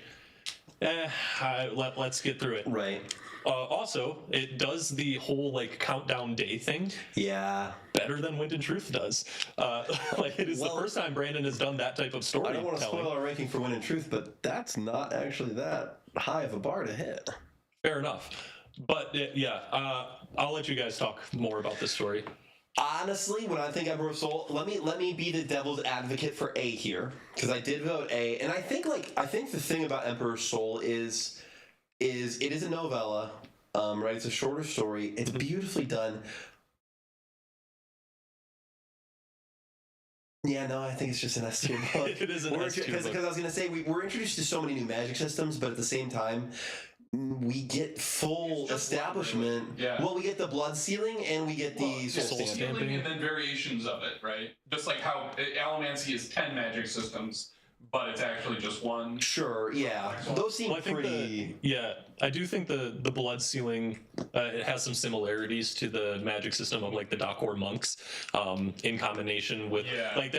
let's get through it. Right. Also, it does the whole like countdown day thing Yeah. better than Wind and Truth does. Like, it is the first time Brandon has done that type of I storytelling. don't want to spoil our ranking for Wind and Truth, but that's not actually that high of a bar to hit. Fair enough. But I'll let you guys talk more about this story. Honestly, when I think Emperor of Soul, let me be the devil's advocate for A here, because I did vote A, and I think the thing about Emperor of Soul is it is a novella, right? It's a shorter story. It's beautifully done. Yeah, no, I think it's just an S tier book. It is an S tier book. Because I was gonna say we're introduced to so many new magic systems, but at the same time, we get full establishment. Yeah. Well, we get the blood sealing and we get the soul soul stamping. stamping. And then variations of it, right? Just like how Allomancer is 10 magic systems, but it's actually just one. Sure, yeah. Those seem Well, I think pretty... I do think the blood sealing it has some similarities to the magic system of like the Dakor monks, in combination with like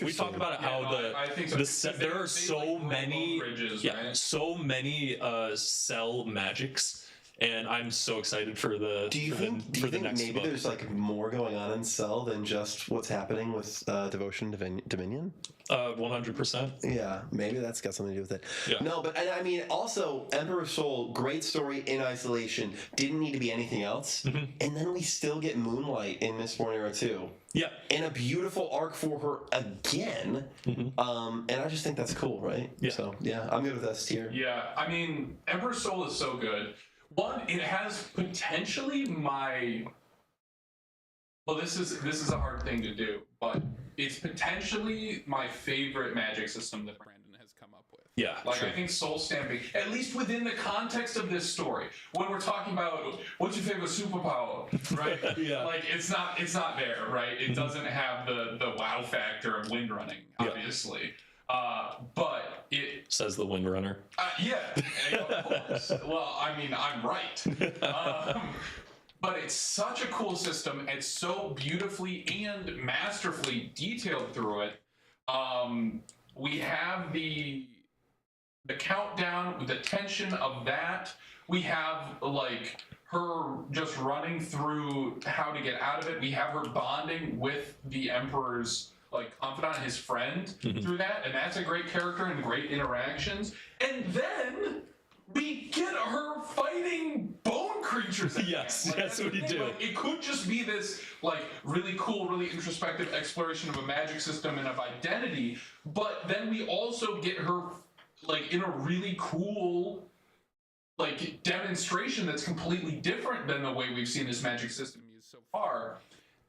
we talk about it how I think so. there are so many bridges, right? so many cell magics. And I'm so excited for the Do you for think the next maybe book. there's like more going on in Cell than just what's happening with Devotion Dominion? 100%. Yeah, maybe that's got something to do with it. Yeah. No, but I mean, also Emperor of Soul, great story in isolation. Didn't need to be anything else. And then we still get Moonlight in Mistborn Era 2. Yeah. And a beautiful arc for her again. And I just think that's cool, right? Yeah. So yeah, I'm good with S tier. Yeah, I mean, Emperor's Soul is so good. One, it has potentially this is a hard thing to do, but it's potentially my favorite magic system that Brandon has come up with. Yeah. Like, I think soul stamping, at least within the context of this story, when we're talking about what's your favorite superpower, right? Yeah. Like, it's not there, right? It doesn't have the wow factor of wind running, obviously. But it Says the Windrunner. of course. Well, I mean, I'm right. But it's such a cool system. It's so beautifully and masterfully detailed through it. We have the countdown, the tension of that. We have like her just running through how to get out of it. We have her bonding with the Emperor's like confidant, his friend, through that, and that's a great character and great interactions. And then we get her fighting bone creatures again. Yes, Like, yes, that's the we thing. do. Like, it could just be this like really cool, really introspective exploration of a magic system and of identity, but then we also get her like in a really cool like demonstration that's completely different than the way we've seen this magic system used so far.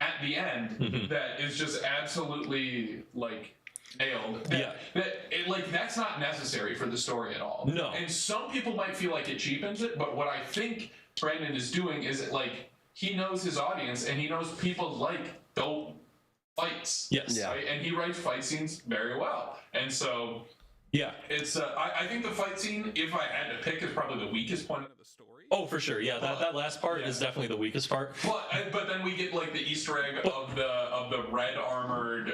At the end, that is just absolutely like nailed. That's not necessary for the story at all. No. And some people might feel like it cheapens it, but what I think Brandon is doing is like he knows his audience and he knows people like dope fights. Yes. Yeah. Right? And he writes fight scenes very well. And so it's I think the fight scene, if I had to pick, is probably the weakest point of the story. Oh, for sure. Yeah, that last part is definitely the weakest part. But then we get like the Easter egg of the red armored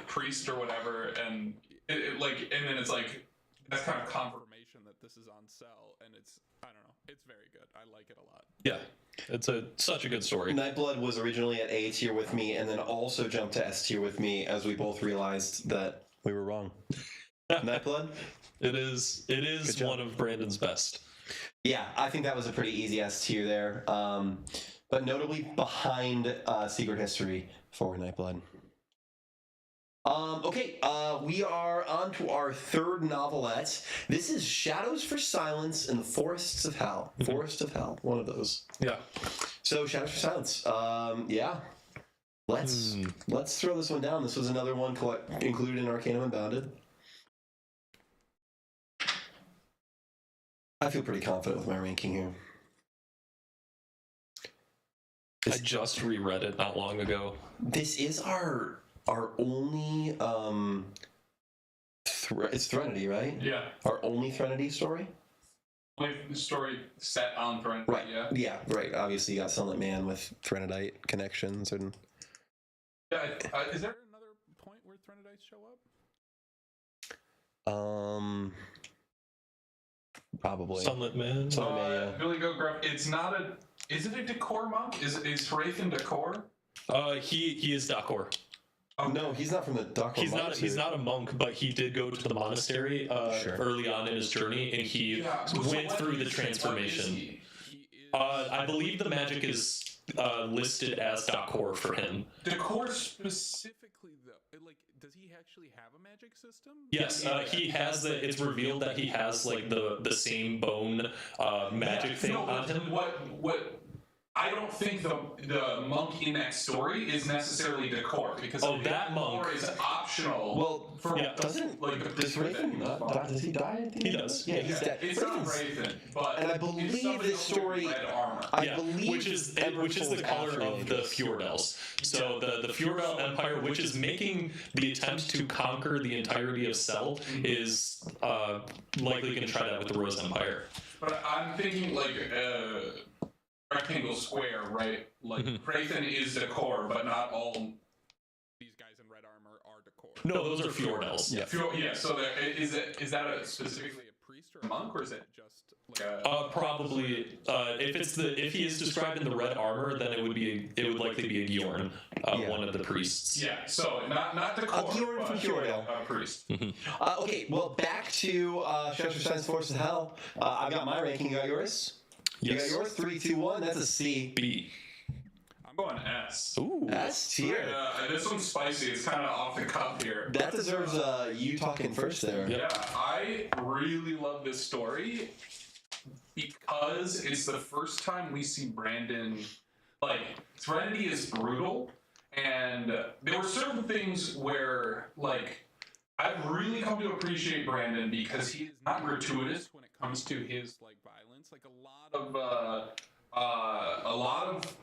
priest or whatever, and and then it's like that's kind of confirmation that this is on Cell, and it's I don't know, it's very good. I like it a lot. Yeah, it's such a good story. Nightblood was originally at A tier with me, and then also jumped to S tier with me as we both realized that we were wrong. Nightblood? It is one of Brandon's best. Yeah, I think that was a pretty easy S tier there. but notably behind Secret History for Nightblood. Okay, we are on to our third novelette. This is Shadows for Silence in the Forests of Hell. Forest of Hell, one of those. Yeah. So Shadows for Silence. Yeah. Let's throw this one down. This was another one included in Arcanum Unbounded. I feel pretty confident with my ranking here. I just reread it not long ago. This is our only it's Threnody, right? Yeah. Our only Threnody story? Only story set on Threnody, Right. yeah. Yeah, right. Obviously you got Sunlit Man with Threnodite connections and Yeah, is there another point where Threnodites show up? Probably. Sunlit Man. Sunlit Man, yeah. Billy Goat Gruff, it's not a... Is it a Decor monk? Is Hrathen Decor? He is Dakor. Oh, no, he's not from the Dark World. He's not a monk, but he did go to the monastery early on in his journey, and he went through the transformation. I believe the magic is listed as Dakor for him. Decor specifically, though, like, does he actually have a magic system? Yes, he has the. It's revealed that he has like the same bone magic thing on him. What I don't think the monk in that story is necessarily Decor, because that monk is optional. Well, doesn't like does Hrathen not? Does he die at the end? He does. Yeah, he's dead. It's not Hrathen, but and I believe this story. Red armor. I believe which is the color of the Fjordels. So the Fjordel Empire, which is making the attempt to conquer the entirety of Sel, is likely going to try that with the Rose Empire. But I'm thinking like rectangle square, right? Like Hrathen is Decor, but not all these guys in red armor are Decor. No, those are Fjordels. Yeah. So is that specifically a priest or a monk, or is it just like a? Probably. If he is described in the red armor, then it would likely be a Gjorn, one of the priests. Yeah. So not Decor. A Gjorn from Fjordel. A priest. Okay. Well, back to Shadows for Silence, Force of Hell. I've got my ranking. You got yours? Yes. You got yours? 3, 2, 1. That's a C. B. I'm going S. Ooh. S tier. This one's spicy. It's kind of off the cuff here. That deserves you talking first there. Yeah, I really love this story because it's the first time we see Brandon. Like, Threnody is brutal, and there were certain things where, like, I've really come to appreciate Brandon because he is not gratuitous when it comes to his like violence. Like a lot of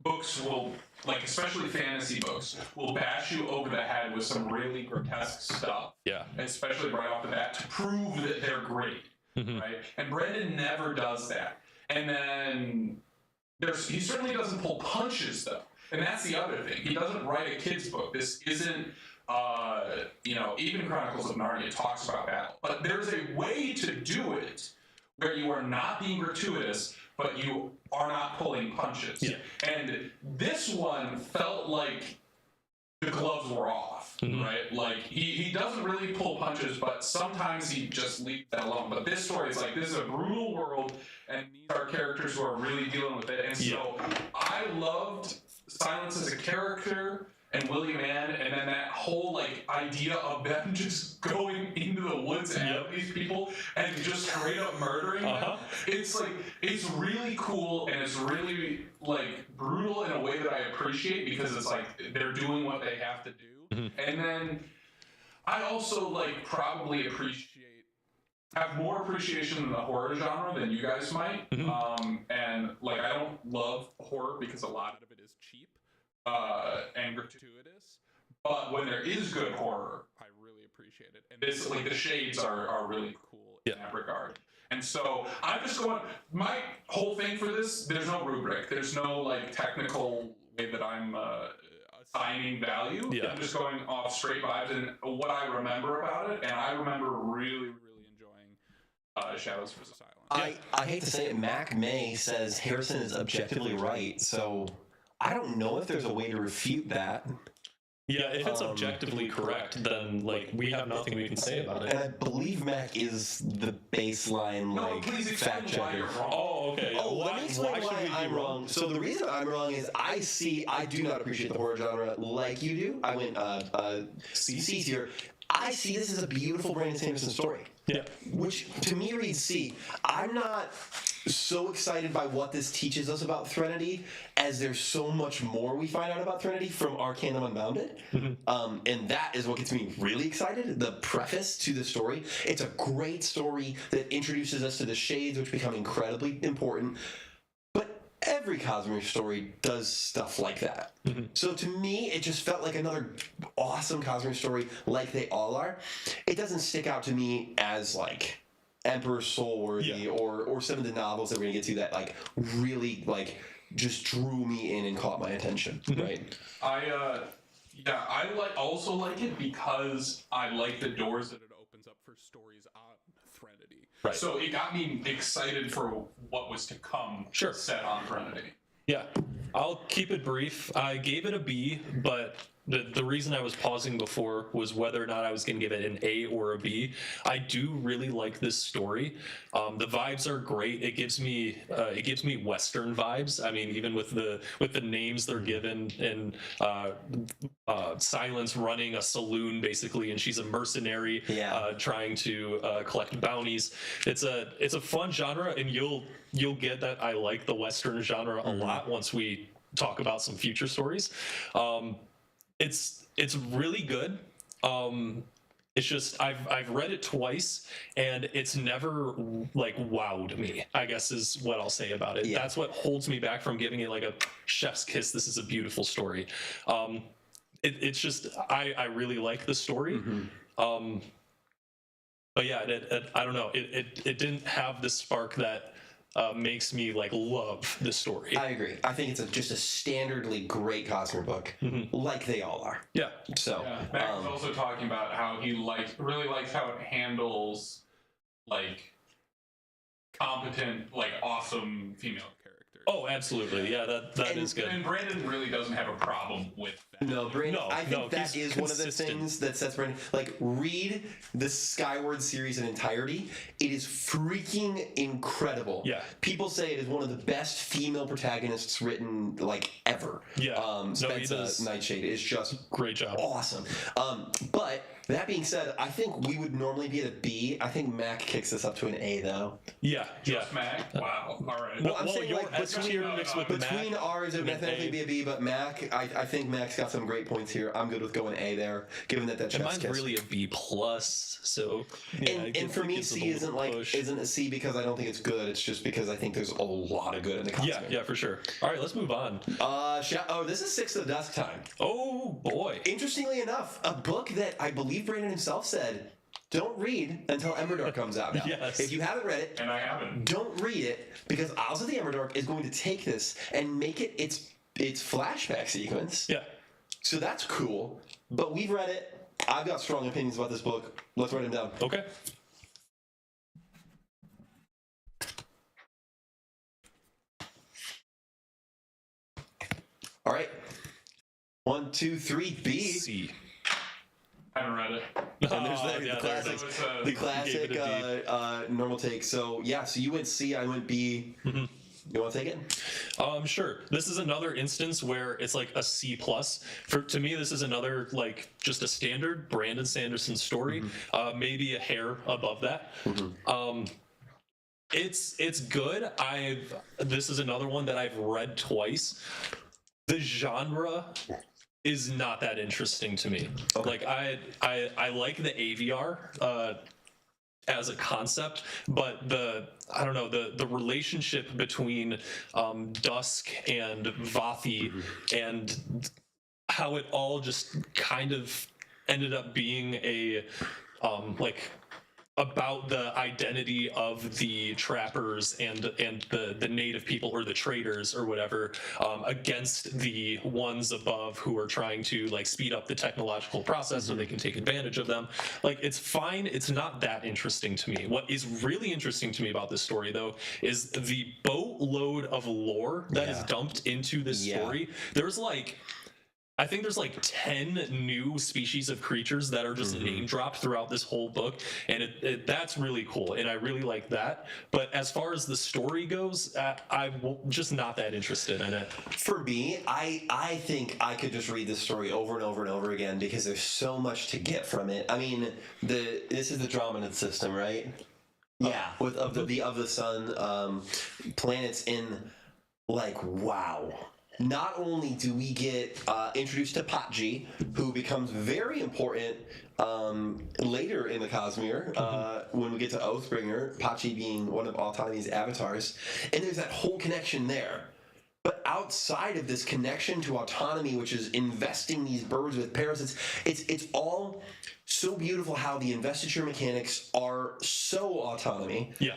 books will, like especially fantasy books, will bash you over the head with some really grotesque stuff. Yeah. Especially right off the bat to prove that they're great, right? And Brandon never does that. And then he certainly doesn't pull punches though, and that's the other thing. He doesn't write a kid's book. This isn't. Even Chronicles of Narnia talks about battle, but there's a way to do it where you are not being gratuitous, but you are not pulling punches. Yeah. And this one felt like the gloves were off, right? Like he doesn't really pull punches, but sometimes he just leaves that alone. But this story is like, this is a brutal world, and these are characters who are really dealing with it. And so I loved Silence as a character, and William Ann, and then that whole like idea of them just going into the woods and these people and just straight up murdering them. It's like, it's really cool, and it's really like brutal in a way that I appreciate, because it's like they're doing what they have to do. And then I also like probably have more appreciation in the horror genre than you guys might. And like, I don't love horror because a lot of it is cheap and gratuitous, but when there is good horror, I really appreciate it. And this, like, the shades are really cool in that regard. And so I'm just going, my whole thing for this, there's no rubric, there's no like technical way that I'm assigning value. I'm just going off straight vibes and what I remember about it, and I remember really enjoying Shadows for Silence. I hate to say it, Mac May says Harrison is objectively right, so I don't know if there's a way to refute that. Yeah, if it's objectively correct, then like we have nothing we can say about And it. I believe Mac is the baseline No, please explain fact why checker. you're wrong. Oh, okay. Oh, let me explain should why we be I'm wrong. So the reason I'm wrong is I do not appreciate the horror genre like you do. I went C tier. I see this as a beautiful Brandon Sanderson story. Yeah. Which to me reads C. I'm not so excited by what this teaches us about Threnody, as there's so much more we find out about Threnody from Arcanum Unbounded. And that is what gets me really excited. The preface to the story. It's a great story that introduces us to the Shades, which become incredibly important. But every Cosmere story does stuff like that. So to me, it just felt like another awesome Cosmere story, like they all are. It doesn't stick out to me as like Emperor Soulworthy or some of the novels that we're gonna get to that like really like just drew me in and caught my attention. Right. I also like it because I like the doors that it opens up for stories on Threnody. Right. So it got me excited for what was to come. Sure. Set on Threnody. Yeah, I'll keep it brief. I gave it a B, but the reason I was pausing before was whether or not I was going to give it an A or a B. I do really like this story. The vibes are great. It gives me Western vibes. I mean, even with the names they're given, and Silence running a saloon basically, and she's a mercenary trying to collect bounties. It's a fun genre, and you'll get that I like the Western genre a lot once we talk about some future stories. It's really good. It's just I've read it twice, and it's never like wowed me, I guess is what I'll say about it. That's what holds me back from giving it like a chef's kiss. This is a beautiful story. It's just I really like the story. But yeah, I don't know. It didn't have the spark that makes me like love the story. I agree. I think it's just a standardly great Cosmere book, like they all are. Yeah. So Mac was also talking about how he really likes how it handles like competent, like awesome female characters. Oh, absolutely. Yeah, that is good. And Brandon really doesn't have a problem with that. no, Brandon. I think that he's is one of the consistent. things that sets Brandon. Like, read the Skyward series in entirety. It is freaking incredible. Yeah. People say it is one of the best female protagonists written like ever. Yeah. No, he Spencer does. Nightshade is just Great job. awesome. But that being said, I think we would normally be at a B. I think Mac kicks us up to an A, though. Yeah. Just Mac? Wow. All right. Well, I'm saying your like S tier mixed with between Mac, ours, it would and definitely A. be a B. But Mac, I think Mac's got some great points here. I'm good with going A there, given that And chef's mine's kiss. really a B plus. So yeah, And for me, C isn't a C because I don't think it's good. It's just because I think there's a lot of good in the Cosmere. Yeah, for sure. All right, let's move on. This is Six of Dusk time. Oh boy. Interestingly enough, a book that I believe Brandon himself said, don't read until Emberdark comes out now. Yes. If you haven't read it, And I haven't. don't read it, because Isles of the Emberdark is going to take this and make it its flashback sequence. Yeah. So that's cool. But we've read it. I've got strong opinions about this book. Let's write them down. Okay. All right. 1, 2, 3, B. C. I haven't read it. And there's Oh, yeah, the there it classic, is. So the it's, classic gave it a normal take. So yeah, so you went C, I went B. You want to take it? Sure. This is another instance where it's like a C plus. To me, this is another like just a standard Brandon Sanderson story, maybe a hair above that. It's good. This is another one that I've read twice. The genre is not that interesting to me. Like I like the AVR as a concept, but the relationship between Dusk and Vathi and how it all just kind of ended up being a about the identity of the trappers and the native people or the traders or whatever against the ones above who are trying to like speed up the technological process so they can take advantage of them. Like, it's fine. It's not that interesting to me. What is really interesting to me about this story, though, is the boatload of lore that is dumped into this story. There's like, I think there's like 10 new species of creatures that are just name dropped throughout this whole book, and that's really cool, and I really like that. But as far as the story goes, I'm just not that interested in it. For me, I think I could just read this story over and over and over again because there's so much to get from it. I mean, this is the Andromeda system, right? Yeah, with of the sun planets in, like, wow. Not only do we get introduced to Patji, who becomes very important later in the Cosmere, when we get to Oathbringer, Patji being one of Autonomy's avatars, and there's that whole connection there. But outside of this connection to autonomy, which is investing these birds with parasites, it's all so beautiful how the investiture mechanics are so autonomy. Yeah.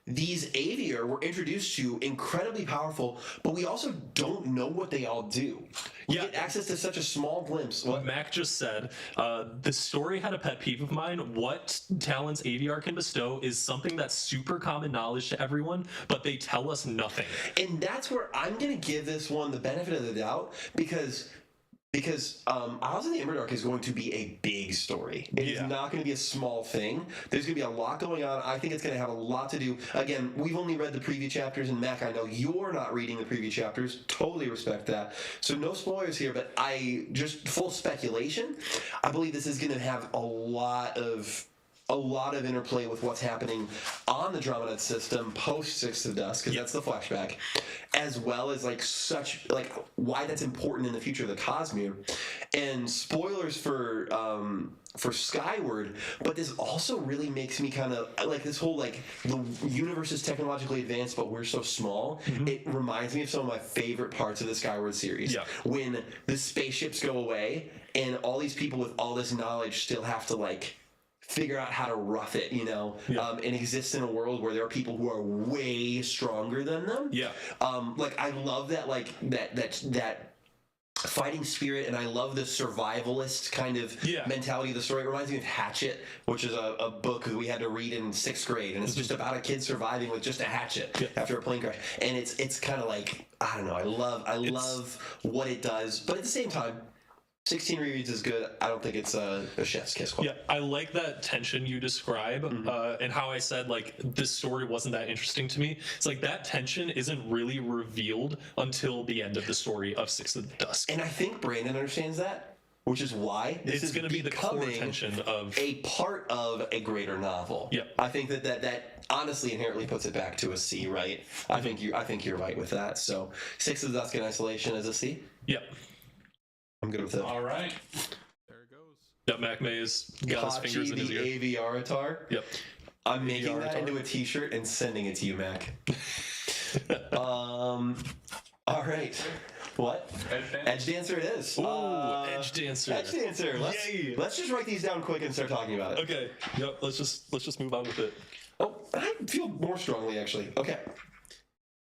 These Aviar we're introduced to, incredibly powerful, but we also don't know what they all do. We get access to such a small glimpse. What Mac just said, the story had a pet peeve of mine. What talents Aviar can bestow is something that's super common knowledge to everyone, but they tell us nothing. And that's where I'm going to give this one the benefit of the doubt, because Isles of the Emberdark is going to be a big story. It is not going to be a small thing. There's going to be a lot going on. I think it's going to have a lot to do. Again, we've only read the preview chapters, and Mac, I know you're not reading the preview chapters. Totally respect that. So no spoilers here, but just full speculation. I believe this is going to have a lot of interplay with what's happening on the Andromeda system post Six of Dusk, because that's the flashback, as well as why that's important in the future of the Cosmere. And spoilers for Skyward, but this also really makes me kind of like this whole the universe is technologically advanced, but we're so small. It reminds me of some of my favorite parts of the Skyward series. When the spaceships go away and all these people with all this knowledge still have to figure out how to rough it, and exist in a world where there are people who are way stronger than them. I love that, that fighting spirit, and I love the survivalist kind of mentality of the story. It reminds me of Hatchet, which is a book that we had to read in 6th grade, and it's just about a kid surviving with just a hatchet after a plane crash. And it's kind of I don't know, I love what it does, but at the same time, 16 rereads is good. I don't think it's a chef's kiss quote. Yeah, I like that tension you describe, and how I said this story wasn't that interesting to me. It's that tension isn't really revealed until the end of the story of Six of Dusk. And I think Brandon understands that, which is why this is going to be the core tension of a part of a greater novel. Yeah, I think that honestly inherently puts it back to a C, right? I think you're right with that. So Six of Dusk in isolation is a C. Yep. I'm good with it. All right. There it goes. Yep, Mac May's got his fingers in his ear. the Aviaratar. Yep. I'm making that into a t-shirt and sending it to you, Mac. All right. What? Edgedancer it is. Ooh, Edgedancer. Edgedancer. Let's just write these down quick and start talking about it. Okay. Yep. Let's just move on with it. Oh, I feel more strongly actually. Okay.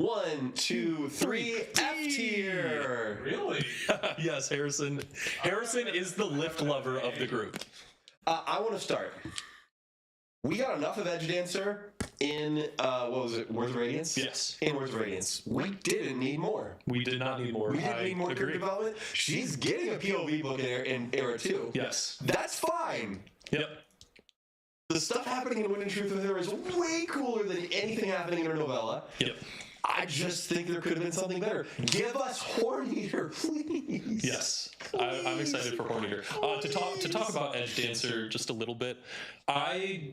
1, 2, 3, F tier. Really? Yes, Harrison. Harrison is the lift lover of the group. I want to start. We got enough of Edgedancer in what was it? Words of Radiance. Yes. In Words of Radiance, we didn't need more. We did not need more. We didn't need more character development. She's getting a POV book in Era 2. Yes. That's fine. Yep. The stuff happening in Wind and Truth with her is way cooler than anything happening in her novella. Yep. I just think there could have been something better. Give us Horn Eater, please. Yes, I'm excited for Horn Eater. To talk about Edgedancer just a little bit, I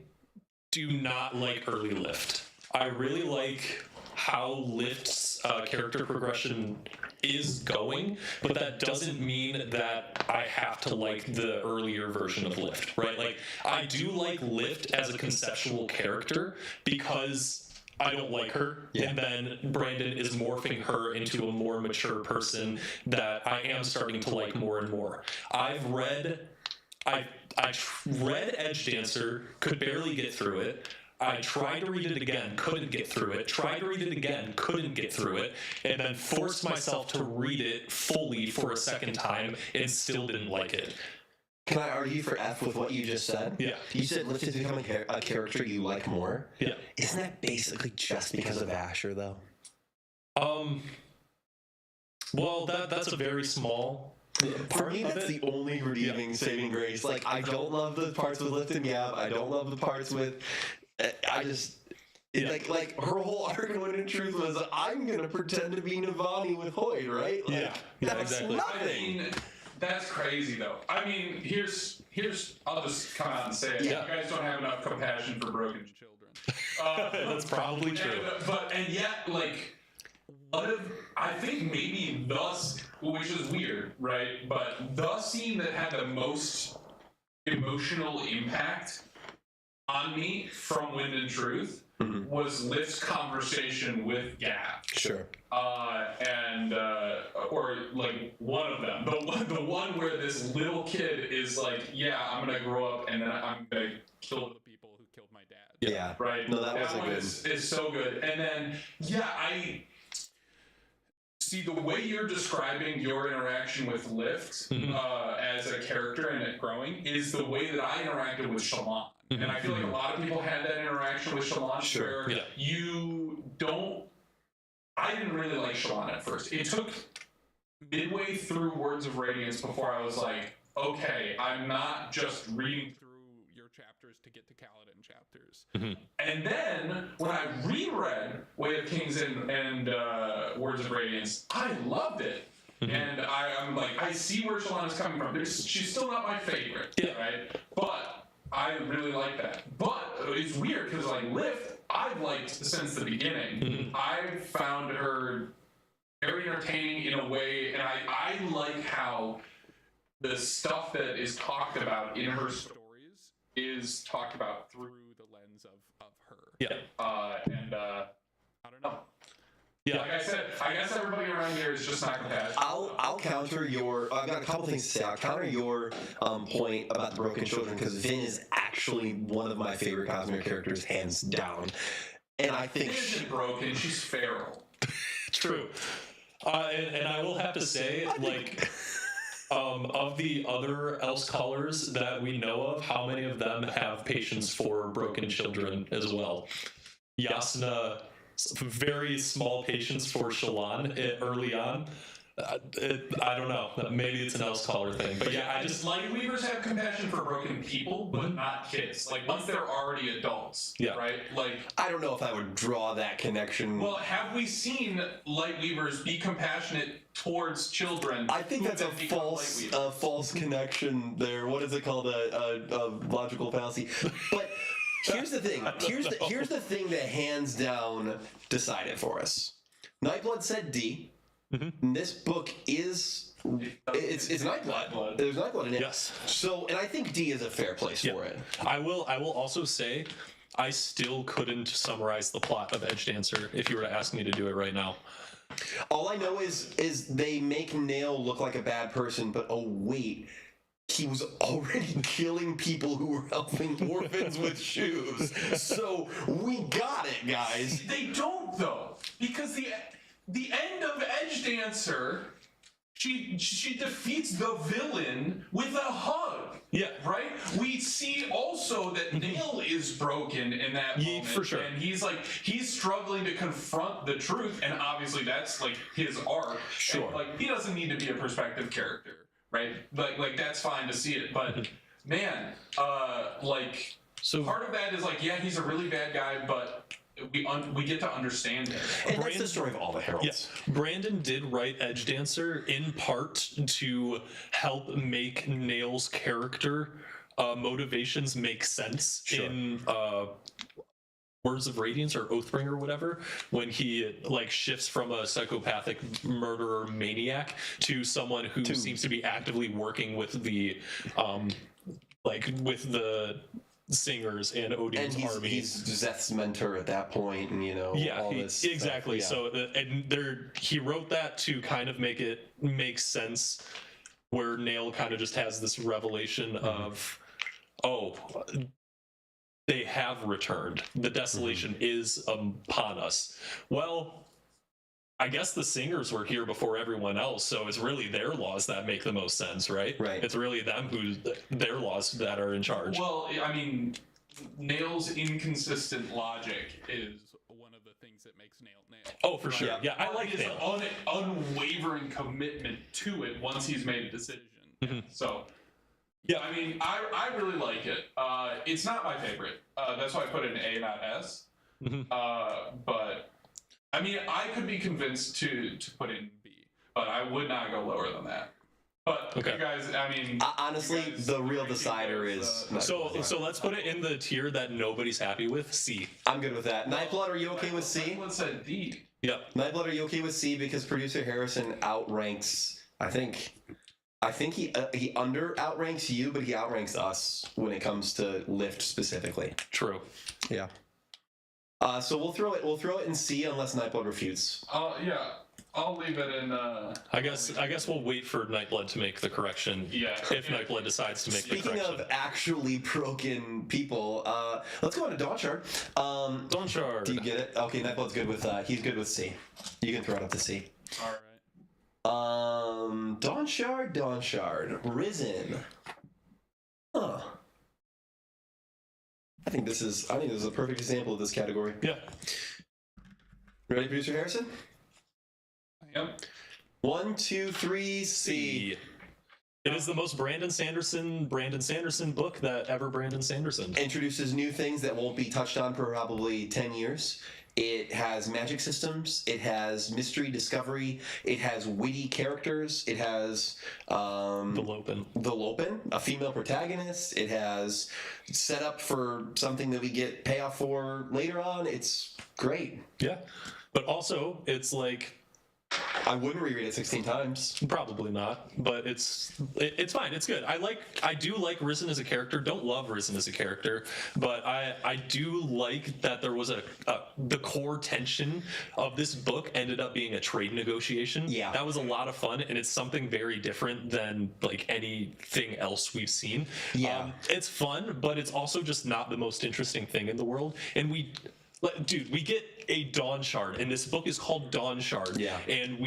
do not like early Lift. I really like how Lift's character progression is going, but that doesn't mean that I have to like the earlier version of Lift, right? I do like Lift as a conceptual character because I don't like her, and then Brandon is morphing her into a more mature person that I am starting to like more and more. I read Edgedancer, could barely get through it. I tried to read it again, couldn't get through it. Tried to read it again, couldn't get through it. And then forced myself to read it fully for a second time and still didn't like it. Can I argue for F with what you just said? Yeah. You said Lift is becoming a character you like more. Yeah. Isn't that basically just because of Asher, though? Well, that's a very small For me, that's the only redeeming saving grace. Like, I don't love the parts with Lift and Gab. I don't love the parts with. I just. Like her whole arc in Wind and Truth was, I'm gonna pretend to be Navani with Hoyd, right? Like, that's exactly. nothing. I mean, that's crazy though. I mean, here's I'll just come out and say it. Yeah. You guys don't have enough compassion for broken children. That's probably true. And yet, like, I think maybe Dusk, which is weird, right? But the scene that had the most emotional impact on me from Wind and Truth was Lift's conversation with Gab. Sure. Or like one of them, the one where this little kid is like, yeah, I'm gonna grow up and then I'm gonna kill the people who killed my dad. Yeah. Right. No, that was one good. is so good. And then I see the way you're describing your interaction with Lift as a character and it growing is the way that I interacted with Shallan. And I feel like a lot of people had that interaction with Shallan where you don't. I didn't really like Shallan at first. It took midway through Words of Radiance before I was like, okay, I'm not just reading through your chapters to get to Kaladin chapters. And then when I reread Way of Kings and Words of Radiance, I loved it. And I'm like, I see where Shallan is coming from. She's still not my favorite, right? But I really like that. But it's weird because like Lift, I've liked since the beginning. I've found her very entertaining in a way, and I like how the stuff that is talked about in her stories is talked about through the lens of her. Yeah. I don't know. Yeah. Like I said, I guess everybody around here is just not compassionate. I'll counter your. I've got a couple things to say. I'll counter your point about the broken children because Vin is actually one of my favorite Cosmere characters, hands down. And I think Vin isn't broken. She's feral. True. And I will have to say, like, of the other Elsecallers that we know of, how many of them have patience for broken children as well? Yasna, very small patience for Shallan early on. I don't know. Maybe it's an Elsecaller thing. But yeah, I just Light Weavers have compassion for broken people, but not kids. Like, once they're already adults, right? Like, I don't know if I would draw that connection. well, have we seen Light Weavers be compassionate towards children? I think who that's a then become false Light Weavers? false connection there. What is it called? A logical fallacy. But here's the thing. Here's the thing that hands down decided for us. Nightblood said D. This book is it's Nightblood. There's Nightblood in it. Yes. So, and I think D is a fair place for it. I will also say I still couldn't summarize the plot of Edgedancer if you were to ask me to do it right now. All I know is they make Nail look like a bad person, but oh wait, he was already killing people who were helping orphans with shoes. So we got it, guys. They don't, though, because the end of Edgedancer, she defeats the villain with a hug. Yeah. Right? We see also that Nail is broken in that moment. For sure. And he's struggling to confront the truth, and obviously that's like his arc. Sure. And, like, he doesn't need to be a perspective character, right? Like that's fine to see it. But man, so part of that is like, yeah, he's a really bad guy, but we get to understand him. And that's the story of all the heralds. Yes. Brandon did write Edgedancer in part to help make Nail's character motivations make sense in Words of Radiance or Oathbringer or whatever, when he like shifts from a psychopathic murderer maniac to someone who seems to be actively working with the with the singers and Odin's army. He's Zeth's mentor at that point, and all this exactly. Stuff, yeah. So he wrote that to kind of make it make sense, where Nail kind of just has this revelation of, they have returned. The desolation is upon us. Well, I guess the singers were here before everyone else, so it's really their laws that make the most sense, right? Right. It's really them their laws that are in charge. Well, I mean, Nail's inconsistent logic is one of the things it makes nail. Oh, for sure. Yeah, I like his Nail. unwavering commitment to it once he's made a decision. So, Yeah, I mean, I really like it. It's not my favorite. That's why I put it in A, not S. But I mean, I could be convinced to put it in B, but I would not go lower than that. But you guys, I mean, honestly, the real decider is. So let's put it in the tier that nobody's happy with, C. I'm good with that. Nightblood, are you okay with C? Let's say D. Yep. Nightblood, are you okay with C because producer Harrison outranks? I think he under outranks you, but he outranks us when it comes to lift specifically. True. Yeah. So we'll throw it in C unless Nightblood refutes. Yeah. I'll leave it in. I guess we'll wait for Nightblood to make the correction. Yeah. If Nightblood decides to make the correction. Speaking of actually broken people, let's go on to Dawnshard. Dawnshard. Do you get it? Okay, Nightblood's good with. He's good with C. You can throw it up to C. All right. Dawnshard, Risen. Huh. I think this is a perfect example of this category. Yeah. Ready, producer Harrison? Yep. 1, 2, 3, C. It is the most Brandon Sanderson book that ever Brandon Sanderson. Introduces new things that won't be touched on for probably 10 years. It has magic systems. It has mystery discovery. It has witty characters. It has The Lopen, a female protagonist. It has setup for something that we get payoff for later on. It's great. Yeah. But also, it's like, I wouldn't reread it 16 times. probably not, but it's fine. It's good. I do like Risen as a character. Don't love Risen as a character, but I do like that there was the core tension of this book ended up being a trade negotiation. Yeah. That was a lot of fun, and it's something very different than like anything else we've seen. Yeah. It's fun, but it's also just not the most interesting thing in the world. And we get a Dawnshard, and this book is called Dawnshard. Yeah. And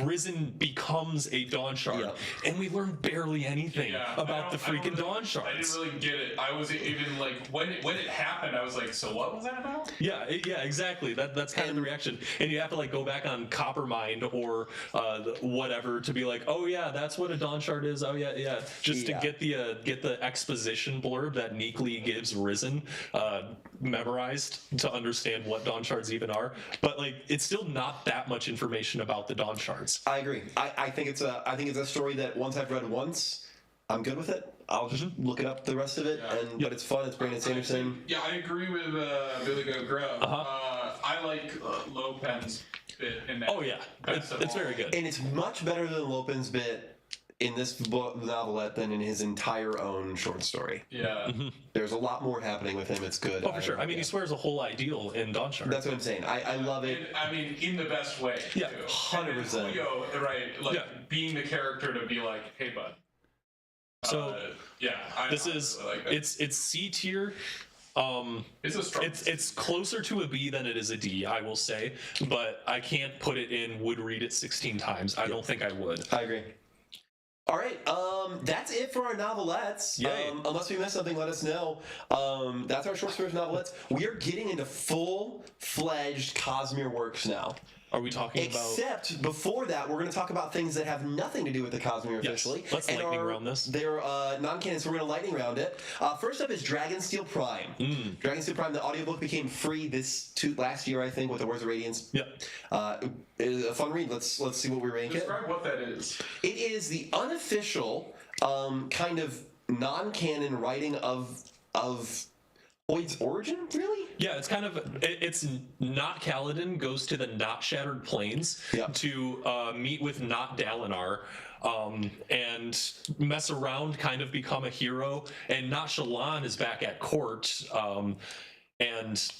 Risen becomes a Dawnshard, Yeah. and we learn barely anything about the freaking Dawnshards. I didn't really get it. I was even like, when it happened, I was like, so what was that about? Yeah, exactly. That's kind of the reaction, and you have to like go back on Coppermind or whatever to be like, oh yeah, that's what a Dawnshard is. Oh yeah, just to get the exposition blurb that Neekly gives Risen memorized to understand what Dawnshards even are. But like, it's still not that much information about the Dawnshards. I agree. I think it's a story that once I've read once, I'm good with it. I'll just look it up the rest of it, but it's fun. It's Brandon Sanderson. Yeah, I agree with Billy Go Grow. I like Lopen's bit in that. Oh yeah, it's very good. And it's much better than Lopen's bit in this book novelette than in his entire own short story. Yeah. There's a lot more happening with him. It's good. Oh, for sure. I mean, he swears a whole ideal in Dawnshard. That's what I'm saying. I love it. And, I mean, in the best way. Yeah, too. 100%. And Julio, right? Like being the character to be like, hey, bud. So I is really like that. it's C tier. It's a strong. It's closer to a B than it is a D, I will say, but I can't put it in would read it 16 times. I don't think I would. I agree. All right, that's it for our novelettes. Unless we missed something, let us know. That's our short stories novelettes. We are getting into full-fledged Cosmere works now. Are we talking Except before that, we're going to talk about things that have nothing to do with the Cosmere officially. Let's lightning round this. They're non-canon, so we're going to lightning round it. First up is Dragonsteel Prime. Dragonsteel Prime, the audiobook became free last year, I think, with the Words of Radiance. Yep. It is a fun read. Let's see what we rank it. Describe what that is. It is the unofficial kind of non-canon writing of Oid's origin, really? Yeah, it's kind of it's Not Kaladin goes to the Not Shattered Plains to meet with Not Dalinar and mess around, kind of become a hero. And Not Shallan is back at court and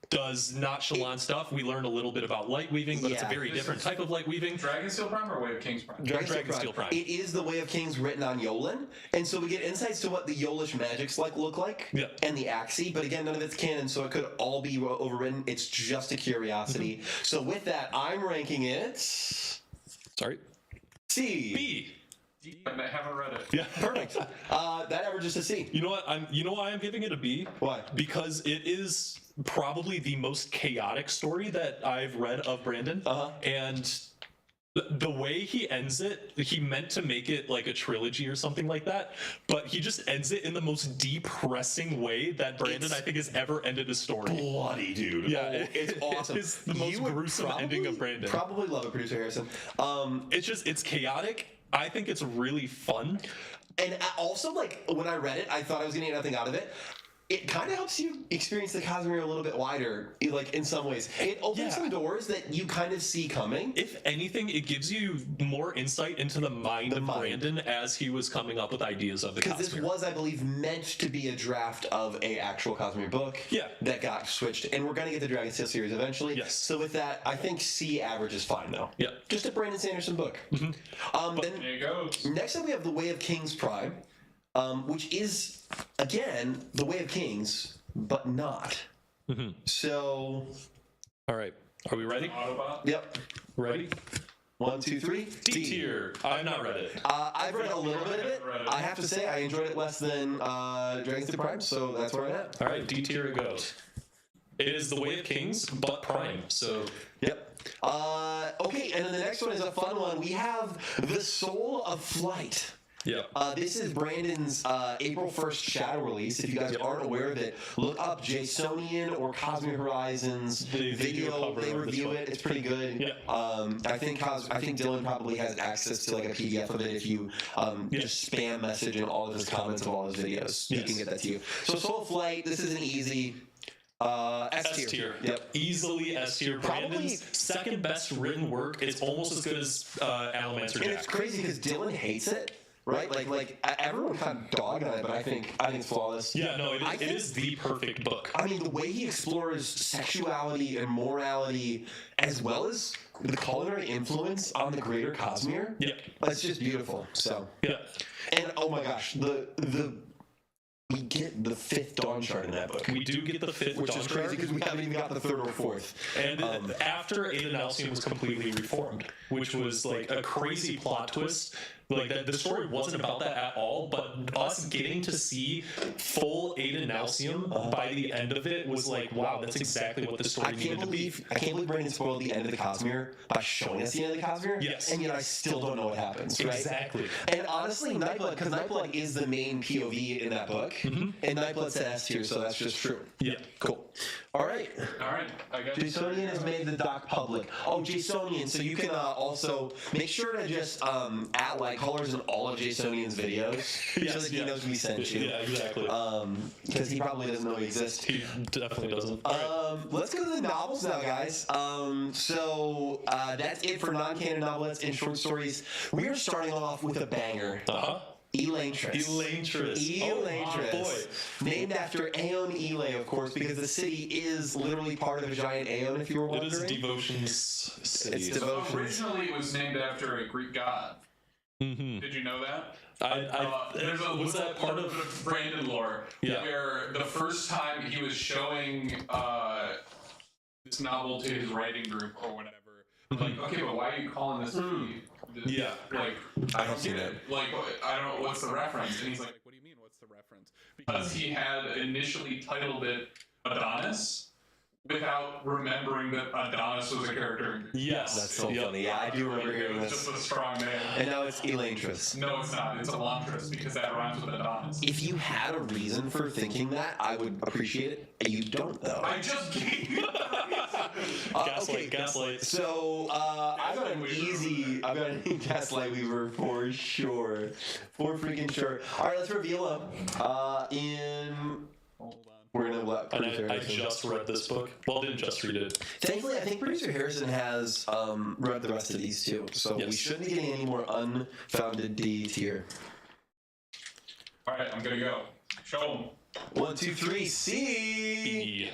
does Not Shallan stuff. We learn a little bit about light weaving, but it's a very different type of light weaving. Dragonsteel Prime or Way of Kings Prime? Dragonsteel Prime. It is the Way of Kings written on Yolan, and so we get insights to what the Yolish magics look like, and the Axii, but again, none of it's canon, so it could all be overwritten. It's just a curiosity. So with that, I'm ranking it... Sorry? C. B. I haven't read it. Yeah, perfect. That averages to C. You know what? You know why I'm giving it a B? Why? Because it is probably the most chaotic story that I've read of Brandon. And the way he ends it, he meant to make it like a trilogy or something like that, but he just ends it in the most depressing way that Brandon, I think, has ever ended a story. Bloody, dude. Yeah, it's awesome. It's the most gruesome ending of Brandon. Probably love it, Producer Harrison. It's chaotic. I think it's really fun. And also, like, when I read it, I thought I was going to get nothing out of it. It kind of helps you experience the Cosmere a little bit wider, like, in some ways. It opens some doors that you kind of see coming. If anything, it gives you more insight into the mind of Brandon as he was coming up with ideas of the Cosmere. Because this was, I believe, meant to be a draft of a actual Cosmere book that got switched. And we're going to get the Dragonsteel series eventually. Yes. So with that, I think C average is fine, though. Yeah. Just a Brandon Sanderson book. There you go. Next up, we have The Way of Kings Prime, which is, again, The Way of Kings, but not. So... All right. Are we ready? Autobot? Yep. Ready? 1, 2, 3. D tier. I've not read it. I've read a little bit of it. I have to say, I enjoyed it less than Dragonsteel Prime, so that's where I'm at. All right, D tier it goes. It is The Way of Kings, but Prime. So. Yep. Okay, and then the next one is a fun one. We have The Soul of Flight. Yeah. This is Brandon's April 1st shadow release. If you guys aren't aware of it, look up Jasonian or Cosmere Horizons video. They review it. It's pretty good. Yeah. I think Dylan probably has access to like a PDF of it if you just spam message in all of his comments of all his videos. He can get that to you. So Soul of Flight, this is an easy S tier. Yep. Easily S tier. Brandon's second best written work. It's almost as good as Allomancer And it's Jack. crazy because Dylan hates it. Right, like everyone kind of dogged on it, but I think it's flawless. Yeah, no, it is the perfect book. I mean, the way he explores sexuality and morality, as well as the culinary influence on the greater Cosmere, that's just beautiful. So, and oh my gosh, we get the 5th Dawnshard in that book. We do get the 5th which is crazy because we haven't even got the 3rd or 4th. And after Edgedancer was completely reformed, which was like a crazy plot twist. Like that, the story wasn't about that at all, but us getting to see full Edgedancer by the end of it was like, wow, that's exactly what the story needed to be. I can't believe Brandon spoiled the end of the Cosmere by showing us the end of the Cosmere. Yes. And yet I still don't know what happens. Right? Exactly. And honestly, Nightblood, because Nightblood is the main POV in that book, and Nightblood's an S tier, so that's just true. Yeah. Cool. All right. I got Jasonian has made the doc public. Oh, Jasonian. So you can also make sure to just add like colors in all of Jasonian's videos so that he knows we sent you. Yeah, exactly. Because he probably doesn't know we exist. He definitely doesn't. Let's go to the novels now, guys. So that's it for non-canon novelettes and short stories. We are starting off with a banger. Elantris. Oh, boy. Named after Aeon Ele, of course, because the city is literally part of a giant Aeon, if you were wondering. It is Devotion's city. It's Devotion's. Originally, it was named after a Greek god. Did you know that? Was that part of Brandon lore? Yeah. Where the first time he was showing this novel to his writing group or whatever, like, okay, but why are you calling this movie? Yeah. Like, I don't get it. Like, I don't know, what's the reference? And he's like, what do you mean, what's the reference? Because he had initially titled it Adonis without remembering that Adonis was a character. Yes. That's so funny. Yeah, I do remember hearing It's this. just a strong name. And now it's Elantris. No, it's not. It's Elantris because that rhymes with Adonis. If you had a reason for thinking that, I would appreciate it. You don't, though. I just gave you Gaslight. So I've got an Gaslight Weaver for sure, for freaking sure. All right, let's reveal them. We're gonna let producer I just read this book. Well, didn't just read it. Thankfully, I think producer Harrison has read the rest of these too, so we shouldn't be getting any more unfounded D tier. All right, I'm gonna go. Show them. 1, 2, 3, C. B.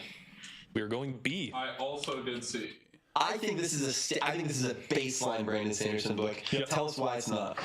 We're going B. I also did C. I think this is a baseline Brandon Sanderson book. Yep. Tell us why it's not.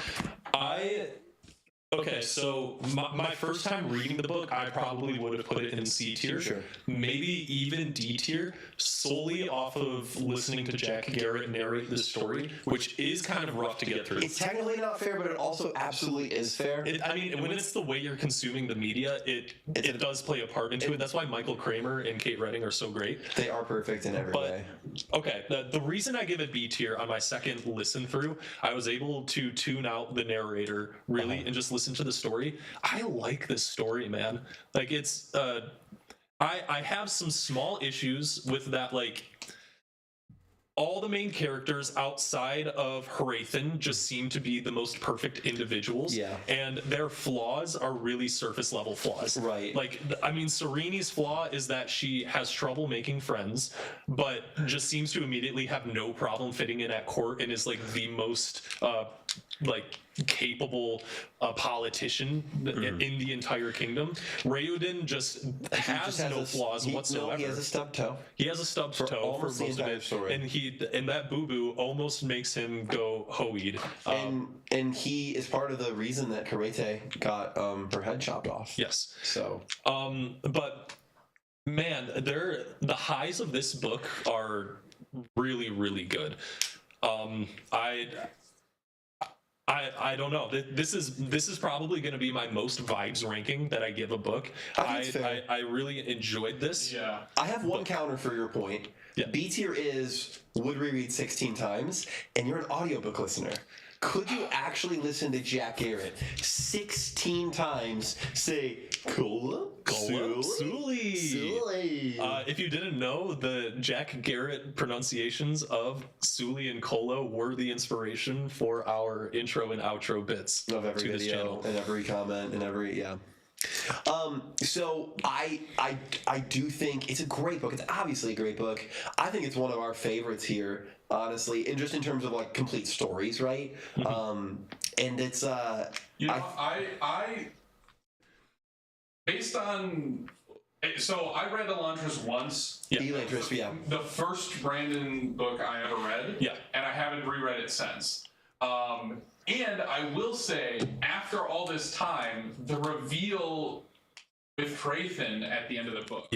Okay, so my first time reading the book, I probably would have put it in C tier, maybe even D tier, solely off of listening to Jack Garrett narrate the story, which is kind of rough to get through. It's technically not fair, but it also absolutely is fair. I mean, when it's the way you're consuming the media, it does play a part into it. That's why Michael Kramer and Kate Redding are so great. They are perfect in every way. Okay, the reason I give it B tier on my second listen through, I was able to tune out the narrator really and just listen to the story. I like this story, man. Like it's I have some small issues with that, like all the main characters outside of Hrathen just seem to be the most perfect individuals. Yeah. And their flaws are really surface level flaws. Right. Like, I mean, Serene's flaw is that she has trouble making friends, but just seems to immediately have no problem fitting in at court and is like the most like capable politician in the entire kingdom. Raoden just has no flaws whatsoever. No, he has a stub toe. He has a stubbed toe for most of it, story. and that boo boo almost makes him go Hoed. And he is part of the reason that Karete got her head chopped off. Yes. So. But man, the highs of this book are really, really good. I don't know. This is probably going to be my most vibes ranking that I give a book. I really enjoyed this. Yeah. I have one counter for your point. Yeah. B tier is would reread 16 times, and you're an audiobook listener. Could you actually listen to Jack Garrett 16 times say Cola? Sully. If you didn't know, the Jack Garrett pronunciations of Sully and Cola were the inspiration for our intro and outro bits Of every to this video channel. and every comment and every, yeah. So I do think it's a great book. It's obviously a great book. I think it's one of our favorites here, honestly, and just in terms of like complete stories, right? And it's You know, I based on so I read Elantris once. Elantris, yeah. The first Brandon book I ever read. Yeah. And I haven't reread it since. And I will say, after all this time, the reveal with Hrathen at the end of the book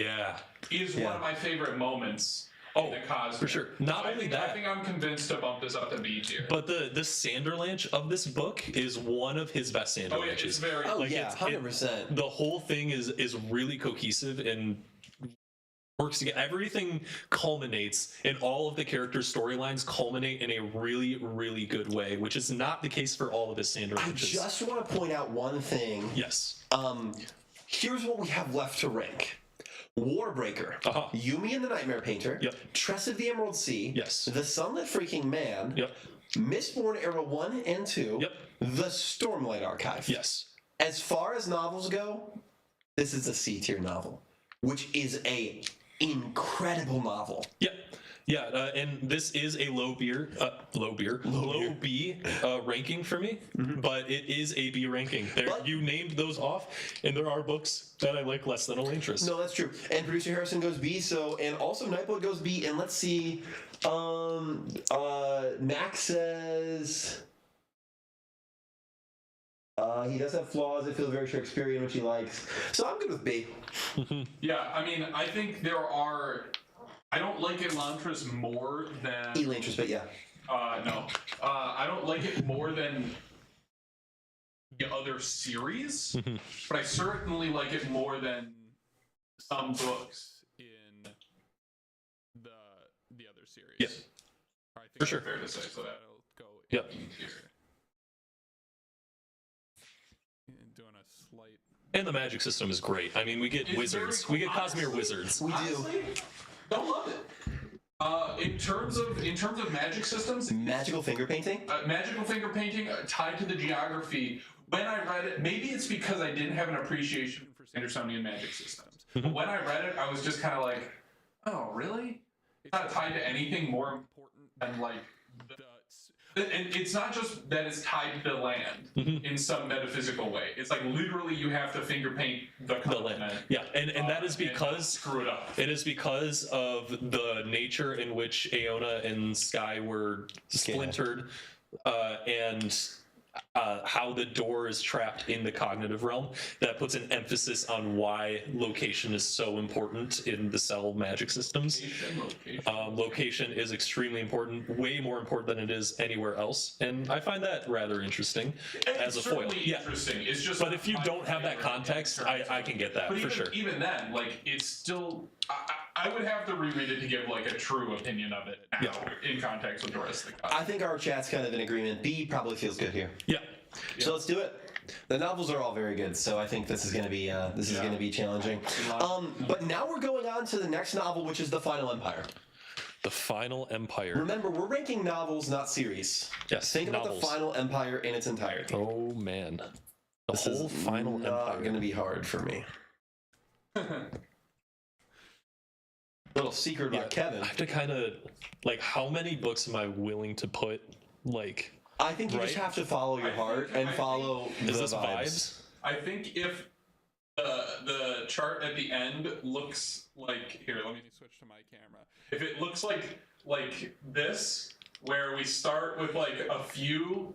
is one of my favorite moments in the Cosmere. For sure. Not only that, I think I'm convinced to bump this up to B tier. but the Sanderlanche of this book is one of his best Sanderlanches. Oh, yeah, it's very... Oh, yeah, 100%. The whole thing is really cohesive and works together. Everything culminates, and all of the characters' storylines culminate in a really, really good way, which is not the case for all of his Sanderlanches. I just want to point out one thing. Yes. Here's what we have left to rank. Warbreaker, Yumi and the Nightmare Painter, Tress of the Emerald Sea, The Sunlit Freaking Man, Mistborn Era 1 and 2, The Stormlight Archive. Yes. As far as novels go, this is a C tier novel, which is a incredible novel. Yeah, and this is a low B ranking for me, but it is a B ranking. You named those off, and there are books that I like less than Elantris. No, that's true. And producer Harrison goes B, and also Nightblood goes B, and let's see, Max says... he does have flaws. It feels very Shakespearean, which he likes. So I'm good with B. Yeah, I mean, I think there are... I don't like Elantris more than... Elantris, but yeah. No. I don't like it more than the other series, but I certainly like it more than some books in the other series. Yeah. I think For sure. fair to say, so that'll go Yep. in here. Doing a slight... And the magic system is great. I mean, we get wizards. We get Cosmere wizards. We do. Honestly, don't love it. In terms of magic systems, Magical finger painting? magical finger painting tied to the geography. When I read it, maybe it's because I didn't have an appreciation for Sandersonian magic systems. But when I read it, I was just kind of like, oh, really? It's not tied to anything more important than like and it's not just that it's tied to the land in some metaphysical way. It's like literally you have to finger paint the continent. Yeah, and that is because screw it up. It is because of the nature in which Aona and Sky were splintered, and how the door is trapped in the cognitive realm. That puts an emphasis on why location is so important in the cell magic systems. Location is extremely important, way more important than it is anywhere else, and I find that rather interesting as a foil. Interesting. It's just. But if you don't have that context, I can get that but for sure. Even then, like, it's still. I would have to reread it to give like a true opinion of it now in context with the rest of the I think our chat's kind of in agreement. B probably feels good here. Yeah. So let's do it. The novels are all very good, so I think this is going to be going to be challenging. But now we're going on to the next novel, which is The Final Empire. The Final Empire. Remember, we're ranking novels, not series. Yes. Think about novels. The Final Empire in its entirety. Oh man, the This whole is Final not Empire. going to be hard for me. Little secret about Kevin. I have to kind of like, how many books am I willing to put? Like, I think you just have to follow your heart and follow the is this vibes. I think if the chart at the end looks like, here, let me switch to my camera. If it looks like this, where we start with like a few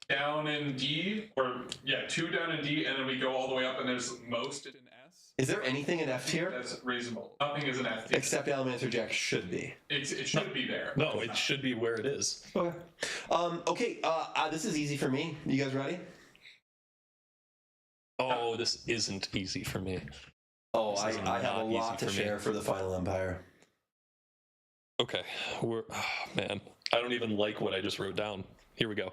down in D, or 2 down in D, and then we go all the way up, and there's most in S. Is there anything in F tier? That's reasonable. Nothing is an F tier. Except Allomancer Jack should be. It should be there. no, it should be where it is. Okay. This is easy for me. You guys ready? Oh, this isn't easy for me. Oh, This is I have a not lot easy to for me. share for the Final Empire. Okay, man, I don't even like what I just wrote down. Here we go.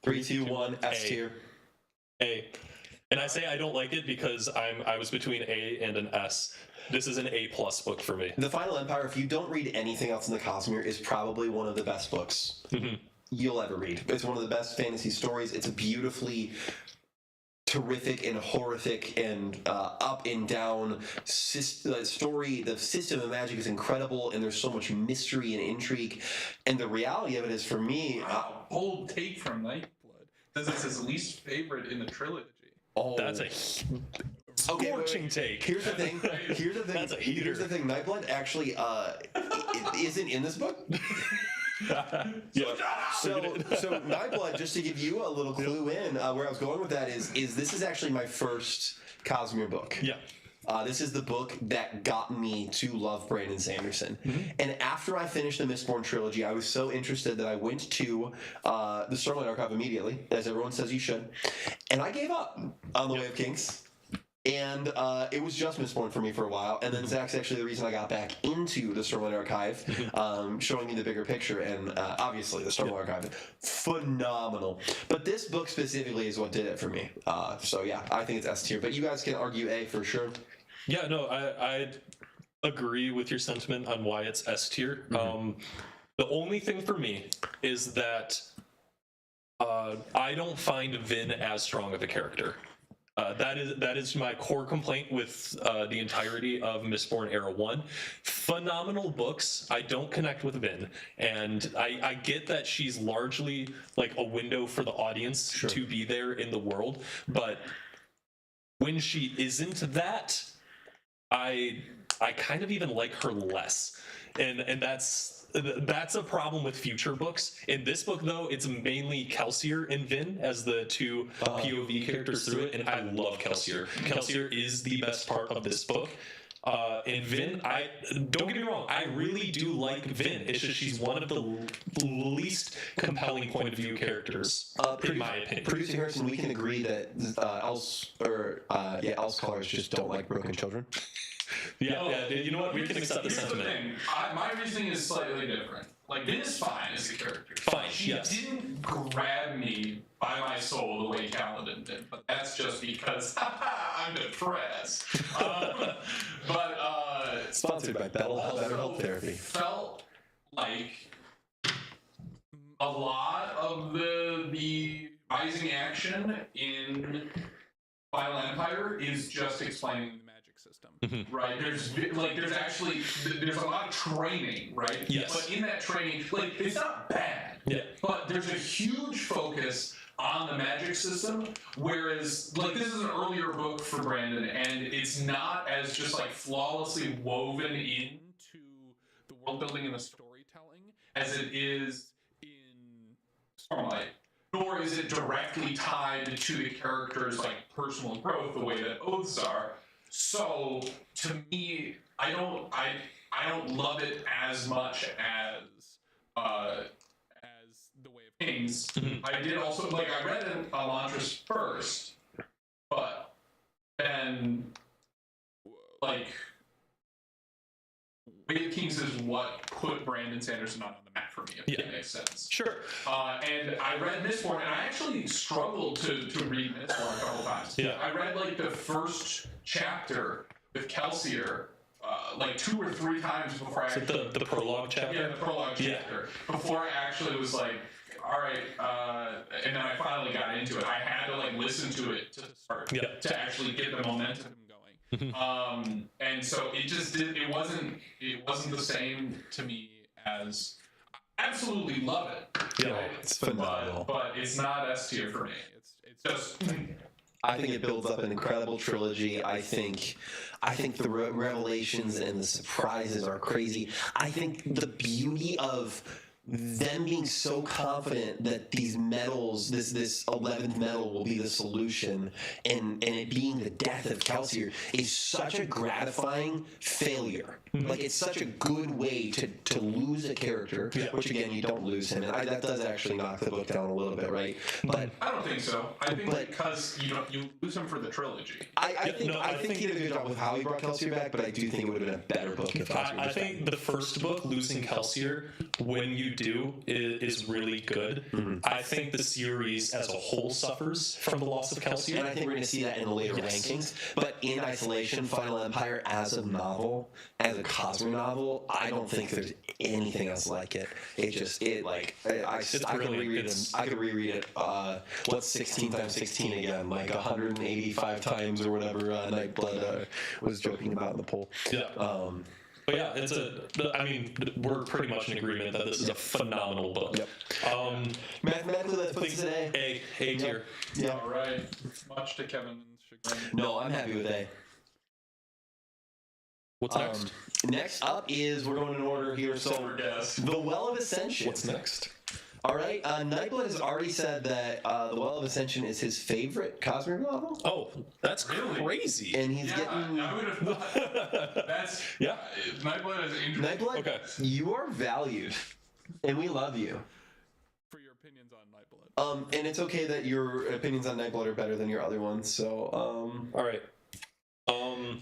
3, 2, 1, S A. tier. A. And I say I don't like it because I was between A and an S. This is an A+ book for me. The Final Empire, if you don't read anything else in the Cosmere, is probably one of the best books you'll ever read. It's one of the best fantasy stories. It's a beautifully terrific and horrific and up and down story. The system of magic is incredible, and there's so much mystery and intrigue. And the reality of it is, for me, Bold take from Nightblood. Says it's his least favorite in the trilogy. That's a scorching take. Here's the thing. That's a heater. Here's the thing. Nightblood actually it isn't in this book. So Nightblood, just to give you a little clue in where I was going with that is this is actually my first Cosmere book. Yeah. This is the book that got me to love Brandon Sanderson. And after I finished the Mistborn trilogy, I was so interested that I went to the Stormlight Archive immediately, as everyone says you should. And I gave up on the Way of Kings. And it was just Mistborn for me for a while. And then Zach's actually the reason I got back into the Stormlight Archive, showing me the bigger picture. And obviously, the Stormlight Archive, phenomenal. But this book specifically is what did it for me. So yeah, I think it's S tier. But you guys can argue A for sure. Yeah, no, I agree with your sentiment on why it's S tier. The only thing for me is that I don't find Vin as strong of a character. That is my core complaint with the entirety of Mistborn Era 1. Phenomenal books. I don't connect with Vin, and I get that she's largely like a window for the audience to be there in the world, but when she isn't that, I kind of even like her less, and that's a problem with future books. In this book, though, it's mainly Kelsier and Vin as the two POV characters through it, and I love Kelsier. Kelsier is the best part of this book. And Vin, don't get me wrong, I really do like Vin. It's just she's one of the least compelling point of view characters, in my opinion. Producer Harrison, we can agree that Elsecaller just don't like broken children. Yeah, you know what? We can accept the Here's sentiment. The thing. My reasoning is slightly different. Like, Vin is fine as a character. Fine, She yes. didn't grab me by my soul the way Kaladin did, but that's just because I'm depressed. Sponsored by Better Help Therapy. Felt like a lot of the rising action in Final Empire is just explaining the magic system, right? There's a lot of training, right? Yes. But in that training, like, it's not bad. Yeah. But there's a huge focus on the magic system, whereas, like, this is an earlier book for Brandon, and it's not as just, like, flawlessly woven into the world building and the storytelling as it is in Stormlight. nor is it directly tied to the character's like personal growth the way that oaths are. So to me, I don't love it as much as the Way of Kings. I did also I read Elantris first, but then like Way of Kings is what put Brandon Sanderson on the map for me, if that makes sense. Sure. And I read Mistborn, and I actually struggled to read Mistborn a couple times. Yeah. I read like the first chapter with Kelsier like 2 or 3 times before I actually... The prologue chapter? Yeah, the prologue chapter. Before I actually was like, all right, and then I finally got into it. I had to like listen to it to start, to actually get the momentum going. And so it just it wasn't the same to me as... I absolutely love it. Yeah, right? It's phenomenal. But it's not S tier for me. It's just... I think it builds up an incredible trilogy. I think the revelations and the surprises are crazy. I think the beauty of them being so confident that these metals, this 11th metal will be the solution, and it being the death of Kelsier is such a gratifying failure. Like, it's such a good way to lose a character, which again, you don't lose him, and that does actually knock the book down a little bit, right? But I don't think so. I think because you lose him for the trilogy. I think he did a good job with how he brought Kelsier back, but I do think it would have been a better book if Kelsier was I think back. the first book, Losing Kelsier, when you do, is really good. I think the series as a whole suffers from the loss of Kelsier. And I think we're going to see that in the later rankings. But in isolation, Final Empire as a novel, as a Cosmere novel, I don't think there's anything else like it. I could reread it. What's 16 times 16 again? Like 185 times or whatever Nightblood was joking about in the poll. Yeah. But yeah, we're pretty much in agreement that this is a phenomenal book. Yep. Mathematically, let's put this at A. A tier. Yeah. All right. Much to Kevin's chagrin. No, I'm happy with A. What's next? Next up is, we're going in order here, so The Well of Ascension. What's next? All right, Nightblood has already said that The Well of Ascension is his favorite Cosmere novel. Oh, that's crazy. And he's getting... I would have thought that's... Yeah. Nightblood is interesting. Nightblood, Okay. you are valued, and we love you. For your opinions on Nightblood. And it's okay that your opinions on Nightblood are better than your other ones, so... All right.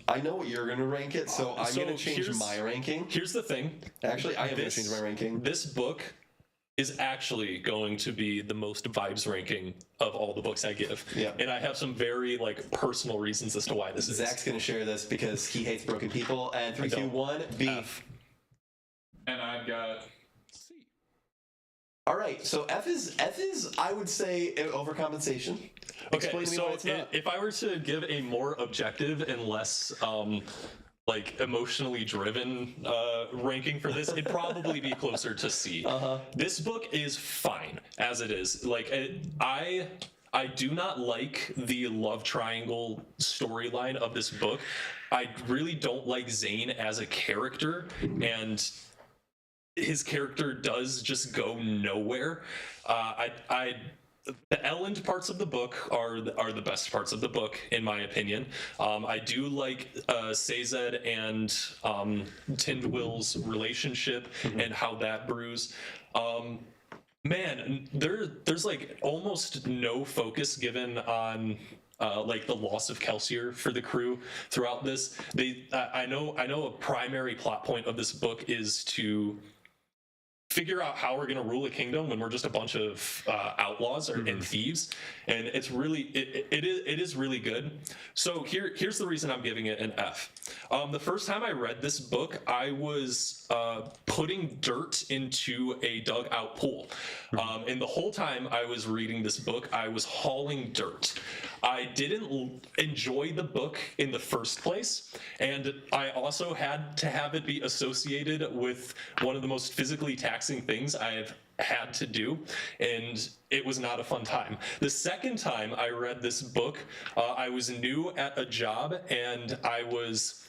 I know what you're going to rank it, so I'm going to change my ranking. Here's the thing. Actually, I am going to change my ranking. This book is actually going to be the most vibes ranking of all the books I give. Yeah. And I have some very personal reasons as to why this is. Zach's going to share this because he hates broken people. And 3, 2, 1, B. F. And I've got C. All right, so F is I would say overcompensation. Okay, Explain to me so why it's not. if I were to give a more objective and less emotionally driven ranking for this, it'd probably be closer to C. This book is fine as it is. I do not like the love triangle storyline of this book. I really don't like Zane as a character, and his character does just go nowhere. The Elend parts of the book are the best parts of the book, in my opinion. I do like Sazed and Tindwill's relationship and how that brews. Man, there's almost no focus given on the loss of Kelsier for the crew throughout this. I know a primary plot point of this book is to figure out how we're going to rule a kingdom when we're just a bunch of outlaws and thieves, and it's really it is really good. So here's the reason I'm giving it an F. The first time I read this book, I was putting dirt into a dug out pool, and the whole time I was reading this book, I was hauling dirt. I didn't enjoy the book in the first place, and I also had to have it be associated with one of the most physically taxing things I've had to do, and it was not a fun time. The second time I read this book, I was new at a job, and I was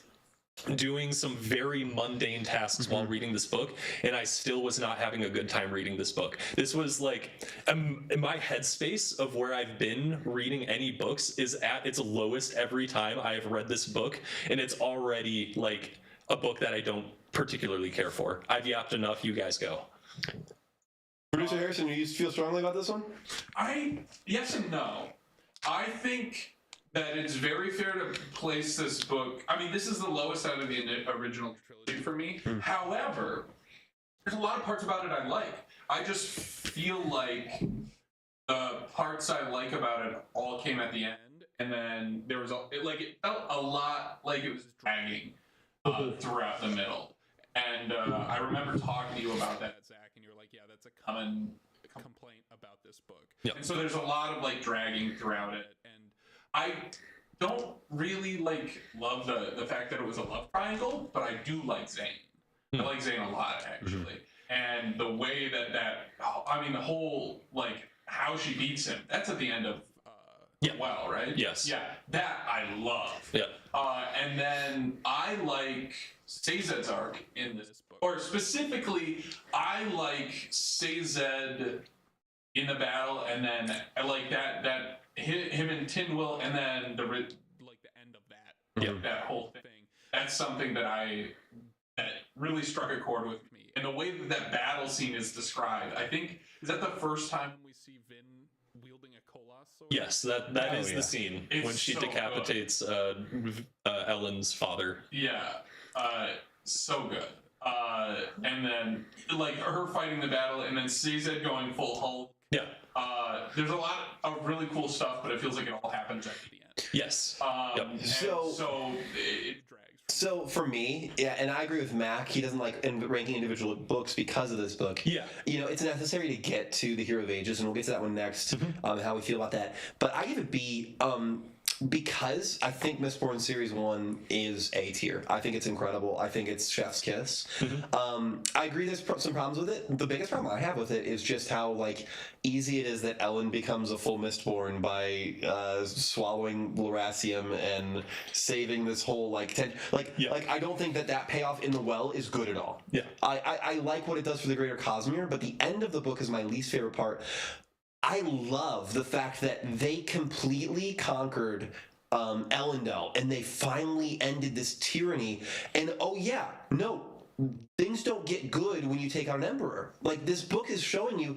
doing some very mundane tasks while reading this book, and I still was not having a good time reading this book. This was like, in my headspace of where I've been reading any books is at its lowest every time I've read this book, and it's already like a book that I don't particularly care for. I've yapped enough, you guys go. Producer Harrison, you feel strongly about this one? Yes and no. I think that it's very fair to place this book. I mean, this is the lowest out of the original trilogy for me. However, there's a lot of parts about it I like. I just feel like the parts I like about it all came at the end, and then there was it felt a lot like it was dragging throughout the middle. And I remember talking to you about that, Zach, and you were like, "Yeah, that's a common complaint about this book." Yep. And so there's a lot of like dragging throughout it, and I don't really love the fact that it was a love triangle, but I do like Zane. I like Zane a lot, actually. And the way that the whole how she beats him, that's at the end of Well, right? Yes. Yeah, that I love. Yeah. And then I like Sazed's arc in this book, or specifically, I like Sazed in the battle, and then I like that him and Tindwyl, and then the end of that, that whole thing. That's something that really struck a chord with me. And the way that battle scene is described, I think, is that the first time we see Vin wielding a Koloss sword? Yes, that is the scene when she so decapitates Ellen's father. Yeah, so good. And then her fighting the battle, and then Sazed going full Hulk. Yeah. There's a lot of really cool stuff, but it feels like it all happens at the end. Yes. So it drags. So for me, and I agree with Mac, he doesn't like ranking individual books because of this book. Yeah. It's necessary to get to the Hero of Ages, and we'll get to that one next, how we feel about that. But I give it B, because I think Mistborn Series 1 is A tier. I think it's incredible. I think it's chef's kiss. I agree there's some problems with it. The biggest problem I have with it is just how easy it is that Ellen becomes a full Mistborn by swallowing Lorasium and saving this whole I don't think that payoff in the well is good at all. Yeah. I like what it does for the greater Cosmere, but the end of the book is my least favorite part. I love the fact that they completely conquered Elendel, and they finally ended this tyranny. And things don't get good when you take out an emperor. This book is showing you,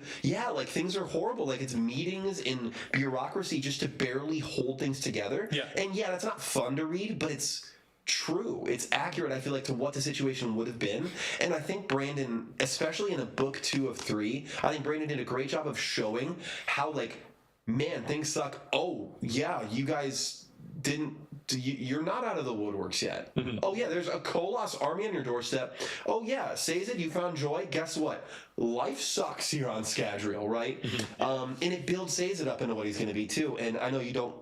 things are horrible. It's meetings in bureaucracy just to barely hold things together. Yeah. And that's not fun to read, but it's true. It's accurate, I feel to what the situation would have been. And I think Brandon, especially in a book 2 of 3, I think Brandon did a great job of showing how man, things suck. Oh yeah, you guys you're not out of the woodworks yet. Oh yeah, there's a Koloss army on your doorstep. Oh yeah, Sazed, you found joy. Guess what? Life sucks here on Scadrial, right? And it builds Sazed up into what he's going to be too. And I know you don't.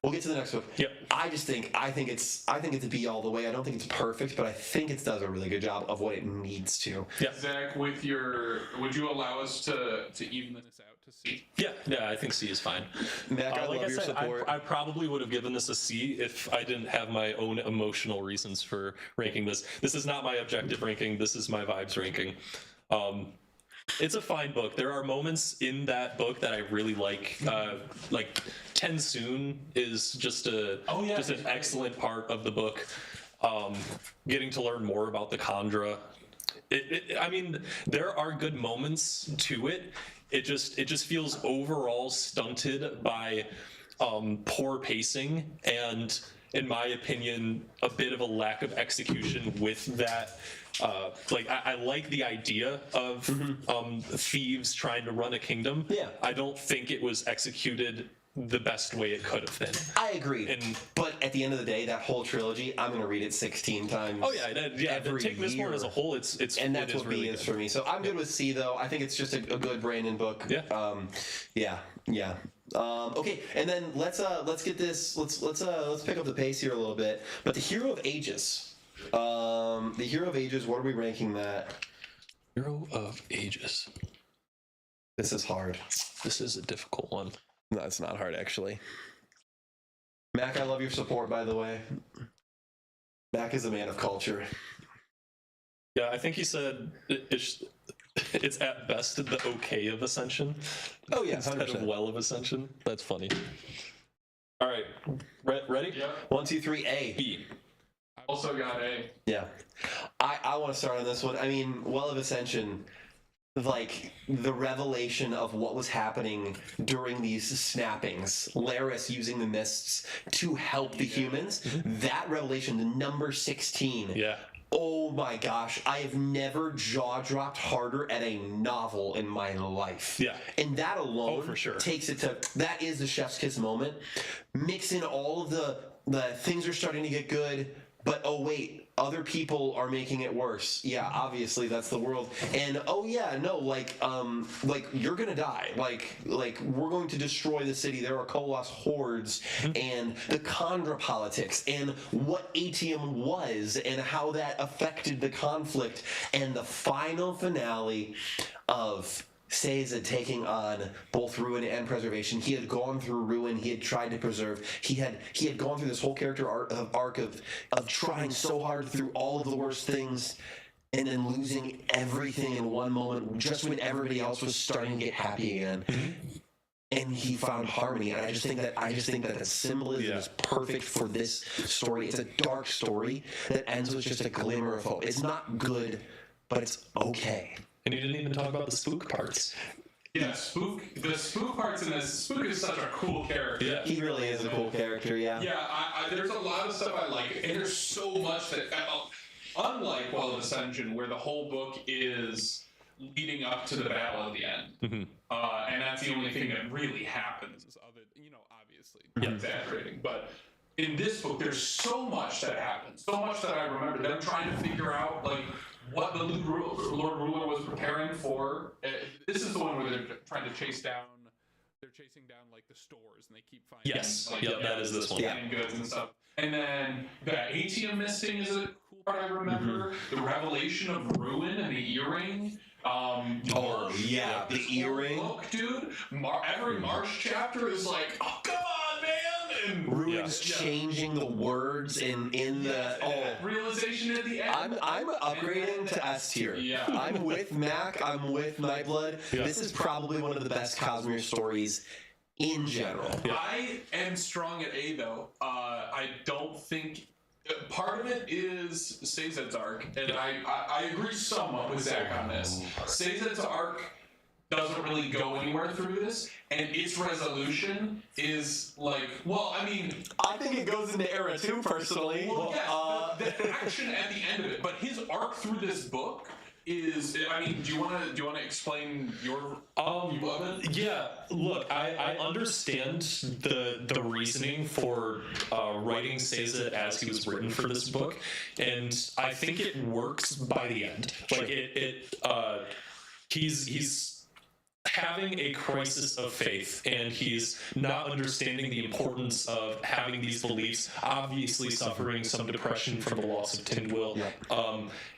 We'll get to the next book. Yep. I think it's a B all the way. I don't think it's perfect, but I think it does a really good job of what it needs to. Yeah. Zach, would you allow us to even this out to C? Yeah, I think C is fine. Mac, I love your support. I probably would have given this a C if I didn't have my own emotional reasons for ranking this. This is not my objective ranking. This is my vibes ranking. It's a fine book. There are moments in that book that I really like. Tensoon is just an excellent part of the book. Getting to learn more about the Khandra. I mean, there are good moments to it. It just feels overall stunted by poor pacing and, in my opinion, a bit of a lack of execution with that. I like the idea of thieves trying to run a kingdom. Yeah. I don't think it was executed the best way it could have been. I agree. But at the end of the day, that whole trilogy, I'm going to read it 16 times. Oh yeah. Take Mistborn as a whole. It's and that's what really B is for me. So I'm good with C though. I think it's just a good Brandon book. Yeah. Yeah. Okay, and then let's get this. Let's pick up the pace here a little bit. But the Hero of Ages. The Hero of Ages. What are we ranking that? Hero of Ages. This is hard. This is a difficult one. No, it's not hard actually. Mac, I love your support, by the way. Mac is a man of culture. Yeah, I think he said it's at best the okay of Ascension. Oh yeah, instead 100%. of well of Ascension. That's funny. All right, ready? Yep. 1, 2, 3, A. B. I also got A. Yeah. I want to start on this one. I mean, Well of Ascension, like, the revelation of what was happening during these snappings, Laris using the mists to help the humans, that revelation, the number 16. Yeah. Oh my gosh, I have never jaw-dropped harder at a novel in my life. Yeah. And that alone Oh, for sure. takes it to, that is the chef's kiss moment. Mix in all of the things are starting to get good, but oh wait, other people are making it worse. Yeah, obviously that's the world. And oh yeah, no, like you're gonna die. Like we're going to destroy the city. There are Koloss hordes, and the Khandra politics, and what ATM was, and how that affected the conflict, and the final finale of Sazed taking on both Ruin and Preservation. He had gone through Ruin. He had tried to preserve. He had gone through this whole character arc of trying so hard through all of the worst things, and then losing everything in one moment, just when everybody else was starting to get happy again. And he found harmony, and I just think that symbolism is perfect for this story. It's a dark story that ends with just a glimmer of hope. It's not good, but it's okay. And you didn't even talk about the spook parts. Yeah, the spook parts in this. Spook is such a cool character. Yeah. He really is a cool character, yeah. Yeah, there's a lot of stuff I like, and there's so much that, unlike Well of Ascension, where the whole book is leading up to the battle at the end, and that's the only thing that really happens. Other, obviously, exaggerating, but in this book, there's so much that happens, so much that I remember. Them trying to figure out what the Lord Ruler was preparing for. This is the one where they're trying to chase down. They're chasing down the stores, and they keep finding. Yes, that is this one. And goods and stuff. And then the ATM misting is a cool part I remember. The revelation of Ruin and the earring. The earring. Look, dude. Every Marsh chapter is like, oh, come on, man. And Ruin's changing the words in the realization at the end. I'm upgrading to S tier. Yeah. I'm with Mac. I'm with Nightblood. Yeah. This is probably one of the best Cosmere stories in general. I am strong at A though. I don't think. Part of it is Sazed's arc, and I agree somewhat with Zach on this. Sazed's arc doesn't really go anywhere through this, and its resolution is I think it goes into Era 2, personally. Well, yes, the action at the end of it, but his arc through this book is. Do you want to explain your view of it? Yeah, look, I understand the reasoning for writing Sazed as he was written for this book, and I think it works by the end. He's having a crisis of faith, and he's not understanding the importance of having these beliefs, obviously suffering some depression from the loss of Tindwyl,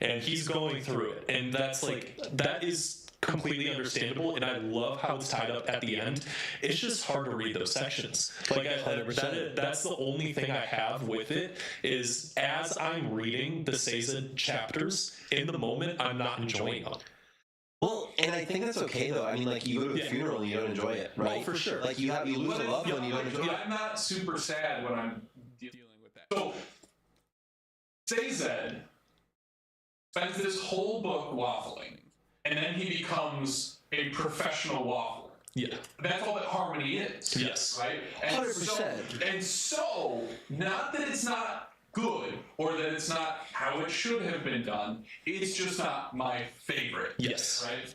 and he's going through it, and that is completely understandable, and I love how it's tied up at the end. It's just hard to read those sections. That's the only thing I have with it, is as I'm reading the Sazed chapters, in the moment, I'm not enjoying them. Well, and I think that's okay though. You go to a funeral and you don't enjoy it, right? Oh, for sure. You lose a loved one, you don't enjoy it. I'm not super sad when I'm dealing with that. So, Sazed spends this whole book waffling, and then he becomes a professional waffler. Yeah. That's all that harmony is. Yes. Right? And 100%. So, not that it's not good or that it's not how it should have been done, it's just not my favorite. Yes. Right?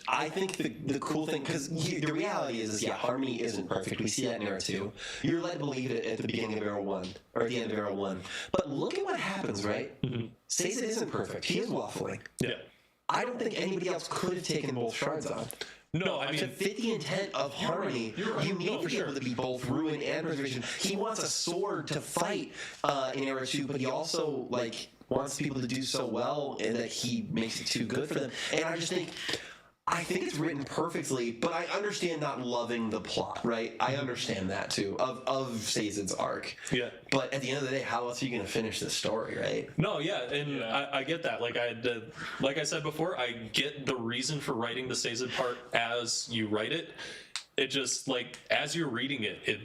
I think the cool thing, because the reality is harmony isn't perfect. We see that in Era 2. You're led to believe it at the beginning of Era 1, or at the end of Era 1. But look at what happens, right? Sazed isn't perfect. He is waffling. Yeah. I don't think anybody else could have taken both shards on. No, to fit the intent of harmony, you need to be able to be both Ruin and Preservation. He wants a sword to fight in Era 2, but he also wants people to do so well and that he makes it too good for them. And I just think I think it's written perfectly, but I understand not loving the plot, right? I understand that too, of Sazed's arc. Yeah. But at the end of the day, how else are you going to finish this story, right? No, yeah, and I get that. Like I said before, I get the reason for writing the Sazed part as you write it. It just, like, as you're reading it,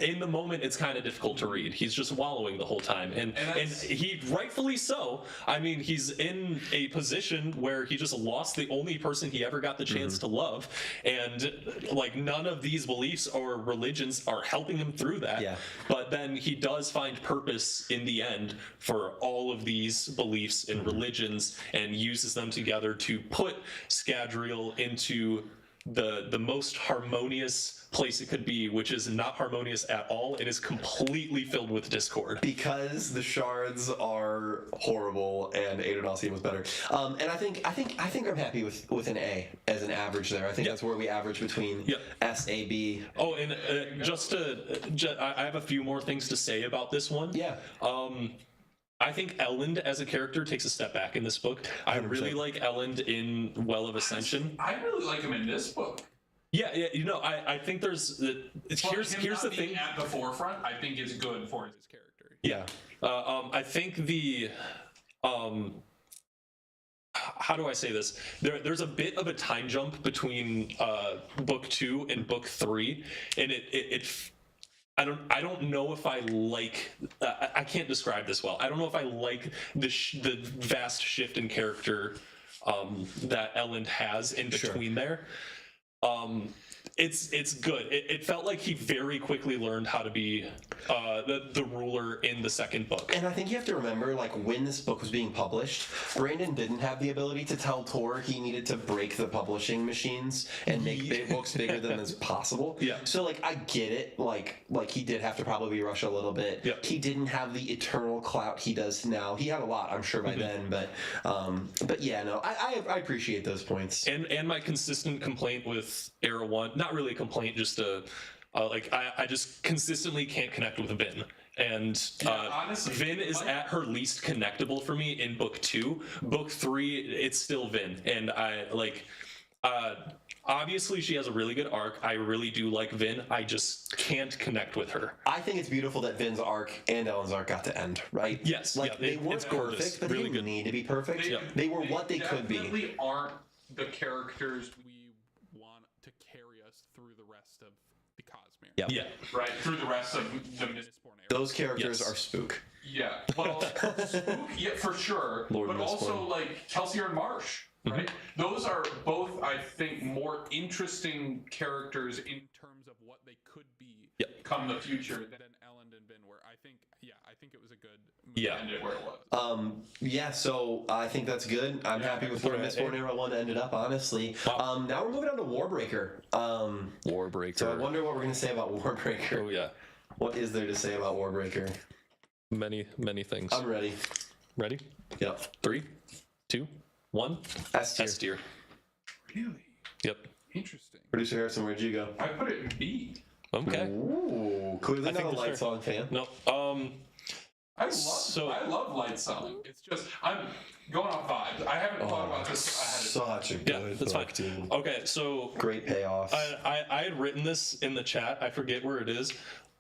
in the moment, it's kind of difficult to read. He's just wallowing the whole time, and he rightfully so. I mean, he's in a position where he just lost the only person he ever got the chance to love, and like none of these beliefs or religions are helping him through that. Yeah. But then he does find purpose in the end for all of these beliefs and religions, and uses them together to put Scadrial into the most harmonious place it could be, which is not harmonious at all. It is completely filled with discord. Because the shards are horrible and Adonalcium was better. And I think I'm happy with an A as an average there. I think that's where we average between S, A, B. Oh, and I have a few more things to say about this one. Yeah. I think Elend as a character takes a step back in this book. I really like Elend in Well of Ascension. I really like him in this book. Yeah, you know, I think there's here's the thing at the forefront. I think is good for his character. Yeah, I think how do I say this? There's a bit of a time jump between book 2 and book 3, and I don't know if I like. I can't describe this well. I don't know if I like the vast shift in character that Elend has in between there. It's good. It felt like he very quickly learned how to be the ruler in the second book. And I think you have to remember, like, when this book was being published, Brandon didn't have the ability to tell Tor he needed to break the publishing machines and make big books bigger than is possible. Yeah. So, like, I get it. Like he did have to probably rush a little bit. Yeah. He didn't have the eternal clout he does now. He had a lot, I'm sure, by then. But yeah, no, I appreciate those points. And my consistent complaint with Era 1, not really a complaint, just I just consistently can't connect with Vin. And honestly, Vin is at her least connectable for me in book 2. Book 3, it's still Vin. And obviously she has a really good arc. I really do like Vin. I just can't connect with her. I think it's beautiful that Vin's arc and Ellen's arc got to end, right? Yes. Like, they weren't perfect, but really they didn't need to be perfect. They were what they could be. They definitely aren't the characters we want to carry us through the rest of the Cosmere. Yeah. Right? Through the rest of the Mistborn Era. Those characters are spook. Yeah. Well, Spook, yeah, for sure. Lord but Mistborn. Also, like, Kelsier and Marsh, right? Those are both, I think, more interesting characters in terms of what they could be come the future than Elend and Vin, where I think it was a good move to end it where it was. Yeah, so I think that's good. I'm happy with where Mistborn Era 1 ended up, honestly. Now we're moving on to Warbreaker. Warbreaker. So I wonder what we're going to say about Warbreaker. Oh, yeah. What is there to say about Warbreaker? Many things. I'm ready. Ready? Yep. 3, 2, 1. S tier. S tier. Really? Yep. Interesting. Producer Harrison, where'd you go? I put it in B. Okay. Ooh, clearly I not think a that's Light fair. Song fan. No. I love Light Song. It's just, I'm going off vibes. I haven't thought about this ahead of time. Such a good that's book, fine. dude. Okay, so Great payoff. I had written this in the chat. I forget where it is.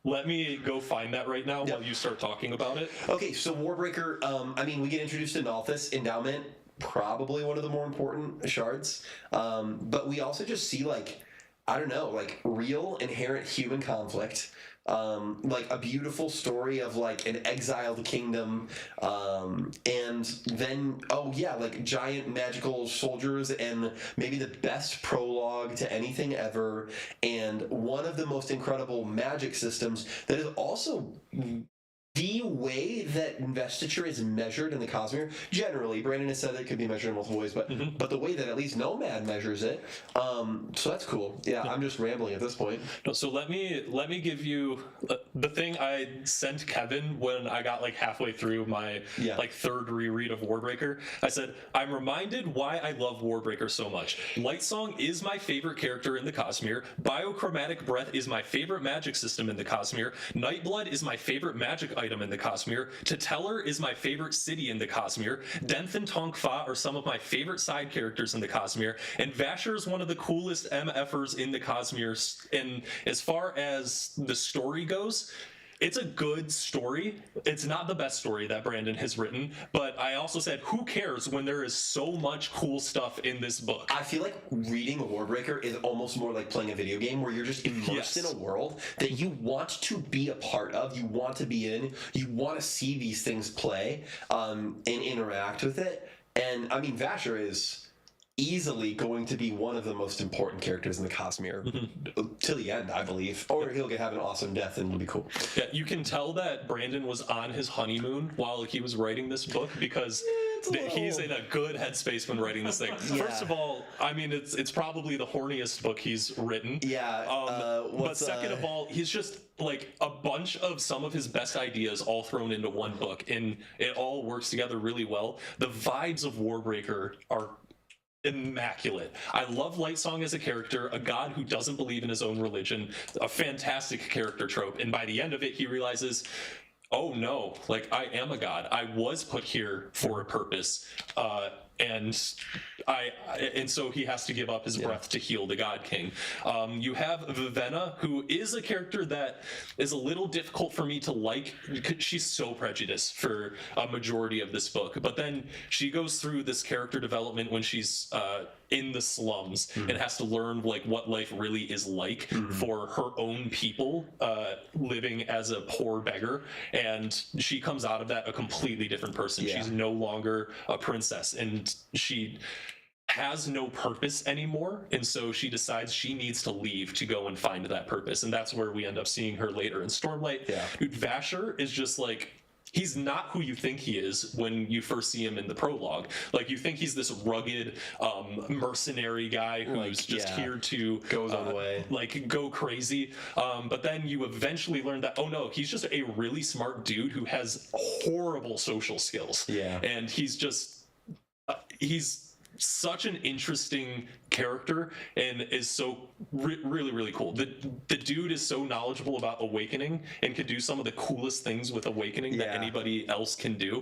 Let me go find that right now while you start talking about it. Okay, so Warbreaker, I mean, we get introduced to Nalthis, Endowment, probably one of the more important shards. But we also just see, like, I don't know, like, real inherent human conflict. Like a beautiful story of like an exiled kingdom, and then like giant magical soldiers, and maybe the best prologue to anything ever, and one of the most incredible magic systems that is also the way that investiture is measured in the Cosmere. Generally, Brandon has said it could be measured in multiple ways, but the way that at least Nomad measures it, so that's cool. Yeah, I'm just rambling at this point. No, so let me give you the thing I sent Kevin when I got like halfway through my like third reread of Warbreaker. I said, I'm reminded why I love Warbreaker so much. Lightsong is my favorite character in the Cosmere. Biochromatic Breath is my favorite magic system in the Cosmere. Nightblood is my favorite magic item in the Cosmere. Cosmere. Teteller is my favorite city in the Cosmere. Denth and Tongfa are some of my favorite side characters in the Cosmere. And Vasher is one of the coolest MFers in the Cosmere. And as far as the story goes, it's a good story. It's not the best story that Brandon has written, but I also said, who cares when there is so much cool stuff in this book? I feel like reading Warbreaker is almost more like playing a video game where you're just immersed in a world that you want to be a part of, you want to be in, you want to see these things play and interact with it. And I mean, Vasher is easily going to be one of the most important characters in the Cosmere till the end, I believe. Or he'll have an awesome death and it'll be cool. Yeah, you can tell that Brandon was on his honeymoon while he was writing this book because he's in a good headspace when writing this thing. Yeah. First of all, I mean, it's probably the horniest book he's written. Yeah. But second of all, he's just like a bunch of some of his best ideas all thrown into one book, and it all works together really well. The vibes of Warbreaker are immaculate. I love Lightsong as a character, a god who doesn't believe in his own religion, a fantastic character trope, and by the end of it he realizes, oh no, like I am a god. I was put here for a purpose, and so he has to give up his breath to heal the God King. You have Vivenna, who is a character that is a little difficult for me to like because she's so prejudiced for a majority of this book. But then she goes through this character development when she's in the slums and has to learn like what life really is like for her own people living as a poor beggar, and she comes out of that a completely different person. She's no longer a princess, and she has no purpose anymore, and so she decides she needs to leave to go and find that purpose, and that's where we end up seeing her later in Stormlight. Dude, Vasher is just like, he's not who you think he is when you first see him in the prologue. Like, you think he's this rugged mercenary guy who's just here to goes on the way, like go crazy. But then you eventually learn that, oh no, he's just a really smart dude who has horrible social skills. And he's just he's such an interesting character and is so really, really cool. The dude is so knowledgeable about Awakening and can do some of the coolest things with Awakening that anybody else can do.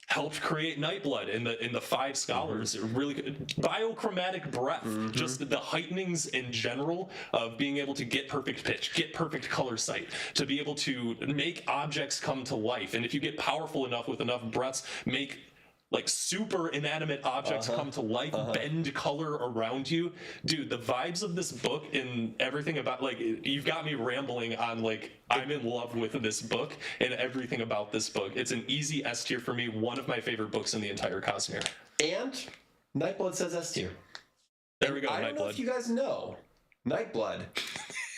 Helped create Nightblood in the Five Scholars. Really good. Biochromatic breath, just the heightenings in general of being able to get perfect pitch, get perfect color sight, to be able to make objects come to life, and if you get powerful enough with enough breaths, make like super inanimate objects come to life, bend color around you. Dude, the vibes of this book and everything about, like, you've got me rambling on, like, I'm in love with this book and everything about this book. It's an easy S tier for me, one of my favorite books in the entire Cosmere. And Nightblood says S tier. There we go, I don't know if you guys know, Nightblood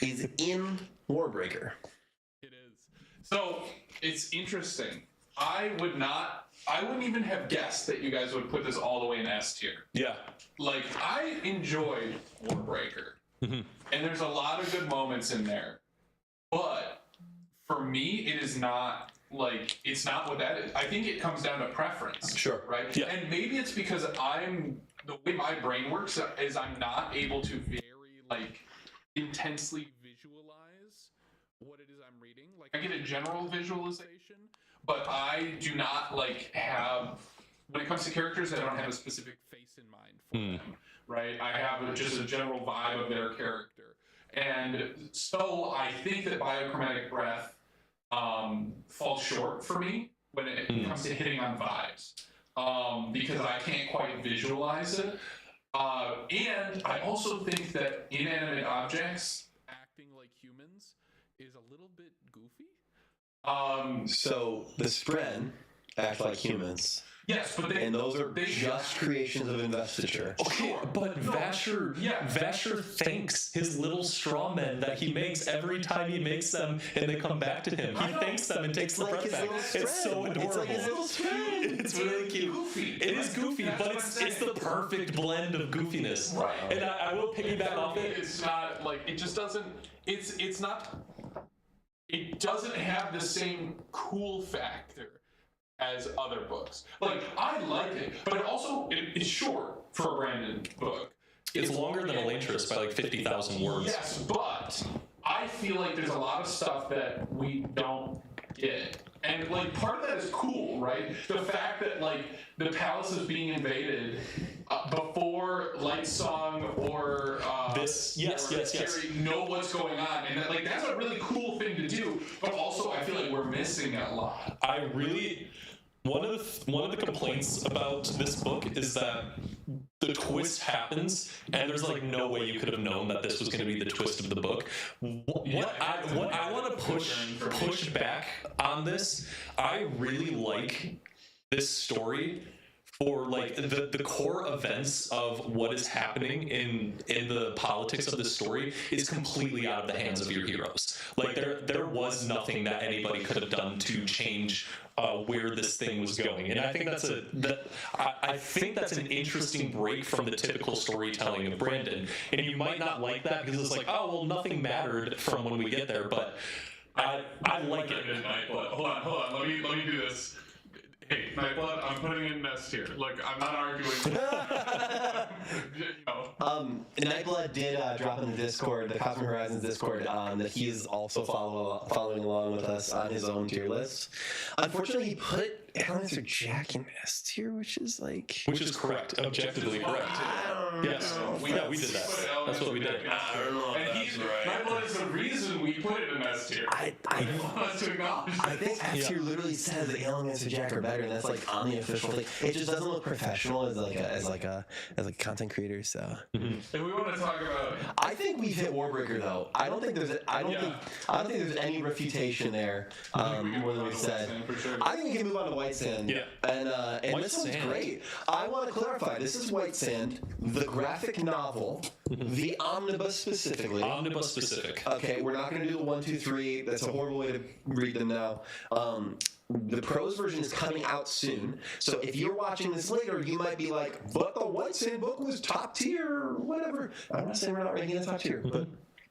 is in Warbreaker. It is. So, it's interesting. I wouldn't even have guessed that you guys would put this all the way in S tier. Yeah. Like, I enjoyed Warbreaker. And there's a lot of good moments in there. But for me, it is not, like, it's not what that is. I think it comes down to preference. Sure. Right? Yeah. And maybe it's because the way my brain works is I'm not able to very, like, intensely visualize what it is I'm reading. Like, I get a general visualization, but I do not, like, have, when it comes to characters, I don't have a specific face in mind for them, right? I have just a general vibe of their character. And so I think that Biochromatic Breath falls short for me when it comes to hitting on vibes, because I can't quite visualize it. And I also think that inanimate objects acting like humans is a little bit goofy. So the spread act like humans. Yes, but and those are just creations of investiture. Okay, but Vasher thanks his little straw men that he makes every time he makes them, and they come back to him. He thanks them and takes the breath back. It's so adorable. It's like his little spread. It's really cute. Goofy. It is goofy, but it's the perfect blend of goofiness. Right. And I will piggyback off it. It's not like, it just doesn't. It's not. It doesn't have the same cool factor as other books. Like, I like it, but it also it's short for a Brandon book. It's longer than Elantris by like 50,000 words. Yes, but I feel like there's a lot of stuff that we don't get. And like part of that is cool, right? The fact that like the palace is being invaded before Lightsong or Terry know what's going on, and that, like that's a really cool thing to do. But also, I feel like we're missing a lot. One of the complaints about this book is that the twist happens, and there's like no way you could have known that this was going to be the twist of the book. What I want to push back on this, I really like this story for like the core events of what is happening in the politics of this story is completely out of the hands of your heroes. Like there was nothing that anybody could have done to change where this thing was going, and I think I think that's an interesting break from the typical storytelling of Brandon. And you might not like that because it's like, oh well, nothing mattered from when we get there, but I like it. Hold on. Let me do this. Hey, Nightblood, I'm putting in Nest here. Like, I'm not arguing. Nightblood did drop in the Discord, the Cosmere Horizons Discord, that he is also following along with us on his own tier list. Unfortunately, he put Elantris Jack in S tier, which is correct, objectively correct. Yes, we did that. That's what we did. I don't know. And Nightblood is the reason we put it in S tier. I want us to acknowledge. I think S tier literally says that Elantris and Jack are better, and that's like on the official thing. It just doesn't look professional as a content creator. So. If we want to talk about, I think we've hit Warbreaker though. I don't think there's any refutation there. More than we said. Sure. I think we can move on to White Sand. Yeah. And White this one's Sand. great. I want to clarify. This is White Sand, the graphic novel, the omnibus specifically. Omnibus specific. Okay, we're not going to do the 1, 2, 3. That's a horrible way to read them now. The prose version is coming out soon, so if you're watching this later, you might be like, but the White Sand book was top tier, or whatever. I'm not saying we're not ranking it top tier, but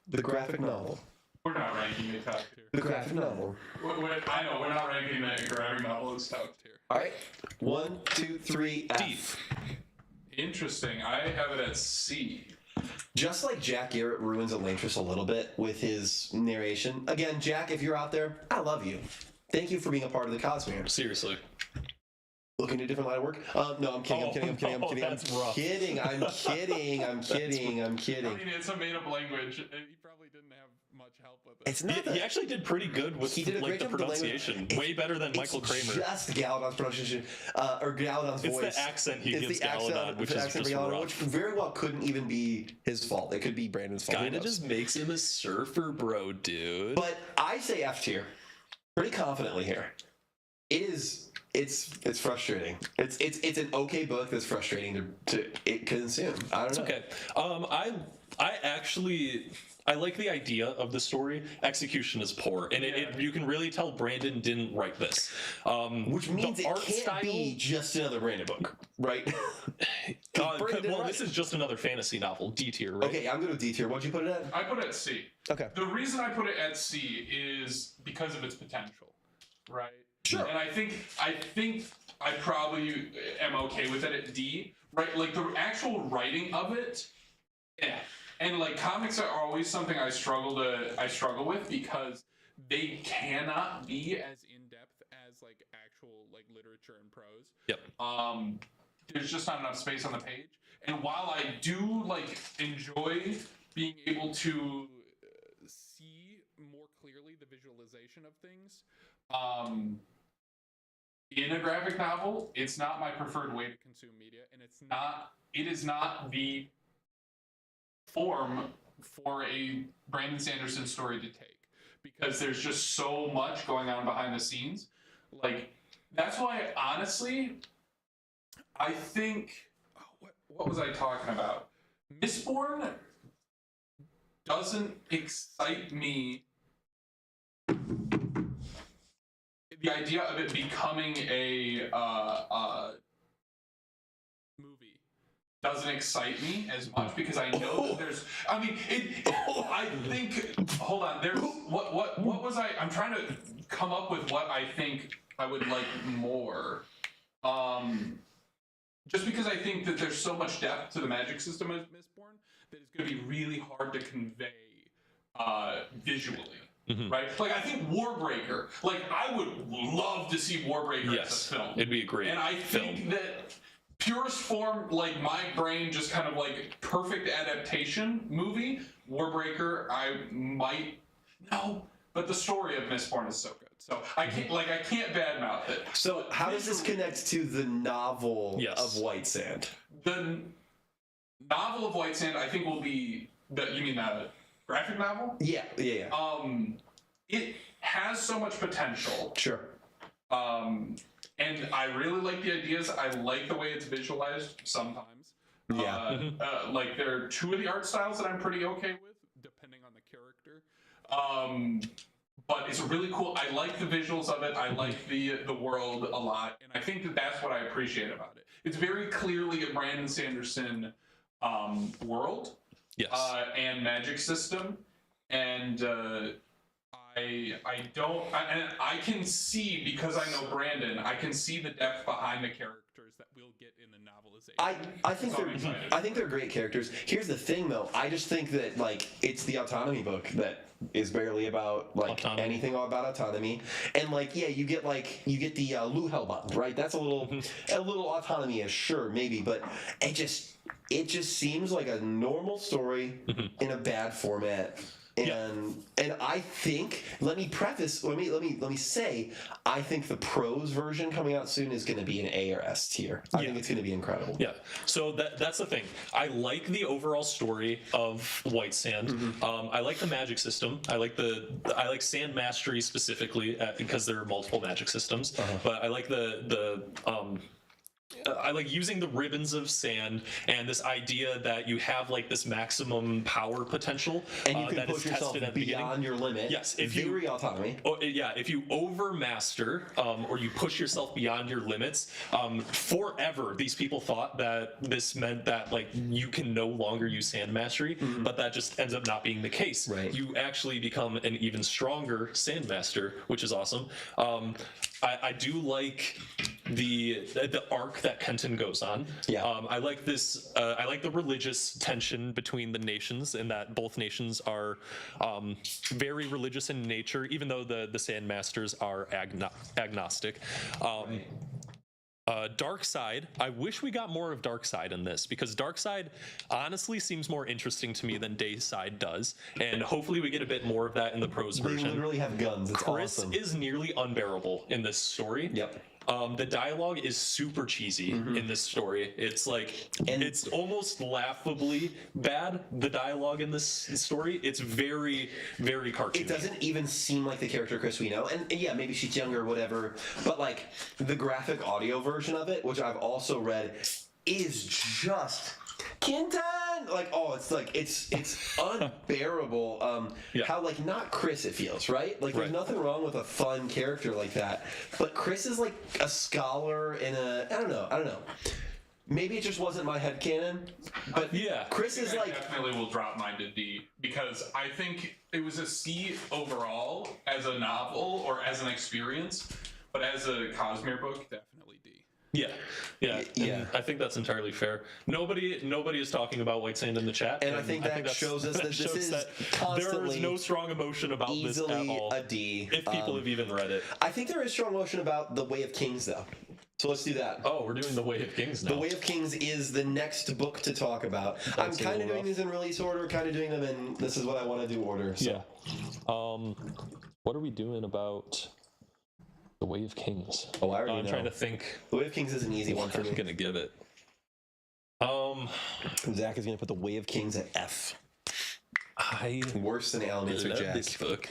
the graphic novel. We're not ranking it top tier. The graphic novel. I know, we're not ranking the graphic novel as top tier. Alright, 1, 2, 3, F. D. Interesting, I have it at C. Just like Jack Garrett ruins Elantris a little bit with his narration. Again, Jack, if you're out there, I love you. Thank you for being a part of the Cosmere. Seriously. Looking at a different line of work? No, I'm kidding. That's rough. I'm kidding. I mean, it's a made-up language. He probably didn't have much help with it. It's not. He actually did pretty good with He did a great the job with the pronunciation. Way better than Michael Kramer. Just Galadon's pronunciation, or Galadon's voice. It's the accent he gives Galadon, which is just rough. Which very well couldn't even be his fault. It could be Brandon's fault. Kinda just makes him a surfer, bro, dude. But I say F tier, pretty confidently here. It's frustrating. It's an okay book that's frustrating to consume. I don't know. Okay. I actually like the idea of the story. Execution is poor, and you can really tell Brandon didn't write this. Which means the art can't be just another Brandon book, right? This is just another fantasy novel, D tier, right? Okay, I'm good with D tier. What'd you put it at? I put it at C. Okay. The reason I put it at C is because of its potential, right? Sure. And I think I probably am okay with it at D, right? Like the actual writing of it, yeah. And like comics are always something I struggle with because they cannot be as in depth as like actual like literature and prose. Yep. There's just not enough space on the page. And while I do like enjoy being able to see more clearly the visualization of things, in a graphic novel, it's not my preferred way to consume media, and it is not the form for a Brandon Sanderson story to take, because there's just so much going on behind the scenes. Like, that's why, honestly, I think, what was I talking about? Mistborn doesn't excite me. The idea of it becoming a movie doesn't excite me as much because I know that there's. I mean, I think. Hold on. There's what was I? I'm trying to come up with what I think I would like more. Just because I think that there's so much depth to the magic system of Mistborn that it's going to be really hard to convey visually. right? Like, I think Warbreaker, like, I would love to see Warbreaker as a film. It'd be a great And I think that purest form, like, my brain just kind of like perfect adaptation movie, Warbreaker, I might, no, but the story of Mistborn is so good. So I can't, like, I can't badmouth it. So how does this connect to the novel of White Sand? The novel of White Sand, I think, will be, you mean the graphic novel? Yeah. It has so much potential. Sure. And I really like the ideas. I like the way it's visualized sometimes. Yeah. Like, there are two of the art styles that I'm pretty okay with, depending on the character. But it's really cool. I like the visuals of it. I like the world a lot, and I think that that's what I appreciate about it. It's very clearly a Brandon Sanderson world, and magic system, and I can see, because I know Brandon, I can see the depth behind the characters that we'll get in the novelization. I think they're great characters. Here's the thing, though. I just think that, like, it's the autonomy book that is barely about, like, anything about autonomy. And, like, yeah, you get the Lou Hellbond, right? That's a little autonomy-ish, sure, maybe, but it just seems like a normal story in a bad format. And I think, let me say, I think the prose version coming out soon is going to be an A or S tier. I think it's going to be incredible. Yeah. So that's the thing. I like the overall story of White Sand. I like the magic system. I like sand mastery specifically because there are multiple magic systems. But I like I like using the ribbons of sand and this idea that you have, like, this maximum power potential, and you can that push is yourself tested at the beginning. beyond your limit. Yes, if you autonomy. If you overmaster or you push yourself beyond your limits, forever these people thought that this meant that, like, you can no longer use sand mastery, but that just ends up not being the case. Right. You actually become an even stronger sand master, which is awesome. I do like the arc that Kenton goes on. Yeah. I like this. I like the religious tension between the nations, and that both nations are very religious in nature, even though the Sand Masters are agnostic. Dark Side. I wish we got more of Dark Side in this, because Dark Side honestly seems more interesting to me than Day Side does, and hopefully we get a bit more of that in the prose version. They literally have guns. It's Chris awesome. is nearly unbearable in this story. Yep. The dialogue is super cheesy in this story. It's like, it's almost laughably bad, the dialogue in this story. It's very, very cartoony. It doesn't even seem like the character Chris we know. And yeah, maybe she's younger or whatever. But, like, the graphic audio version of it, which I've also read, is just... Kenton! Like, oh, it's like, it's unbearable. How, like, not Chris it feels, right? Like, there's nothing wrong with a fun character like that. But Chris is like a scholar in a, I don't know. Maybe it just wasn't my headcanon. But Chris is like... I definitely will drop mine to D, because I think it was a C overall as a novel or as an experience, but as a Cosmere book, definitely D. Yeah. I think that's entirely fair. Nobody is talking about White Sand in the chat, and I think that shows us that this is constantly there is no strong emotion about this at all. A D, if people have even read it. I think there is strong emotion about The Way of Kings, though. So let's do that. Oh, we're doing The Way of Kings now. The Way of Kings is the next book to talk about. I'm kind of doing these in release order, kind of doing them in this is what I want to do order. So. Yeah. What are we doing about The Way of Kings? Oh, I already know. I'm trying to think. The Way of Kings is an easy one for me. I'm gonna give it. Zach is gonna put The Way of Kings at F. Worse than Allomancer Jack. This book.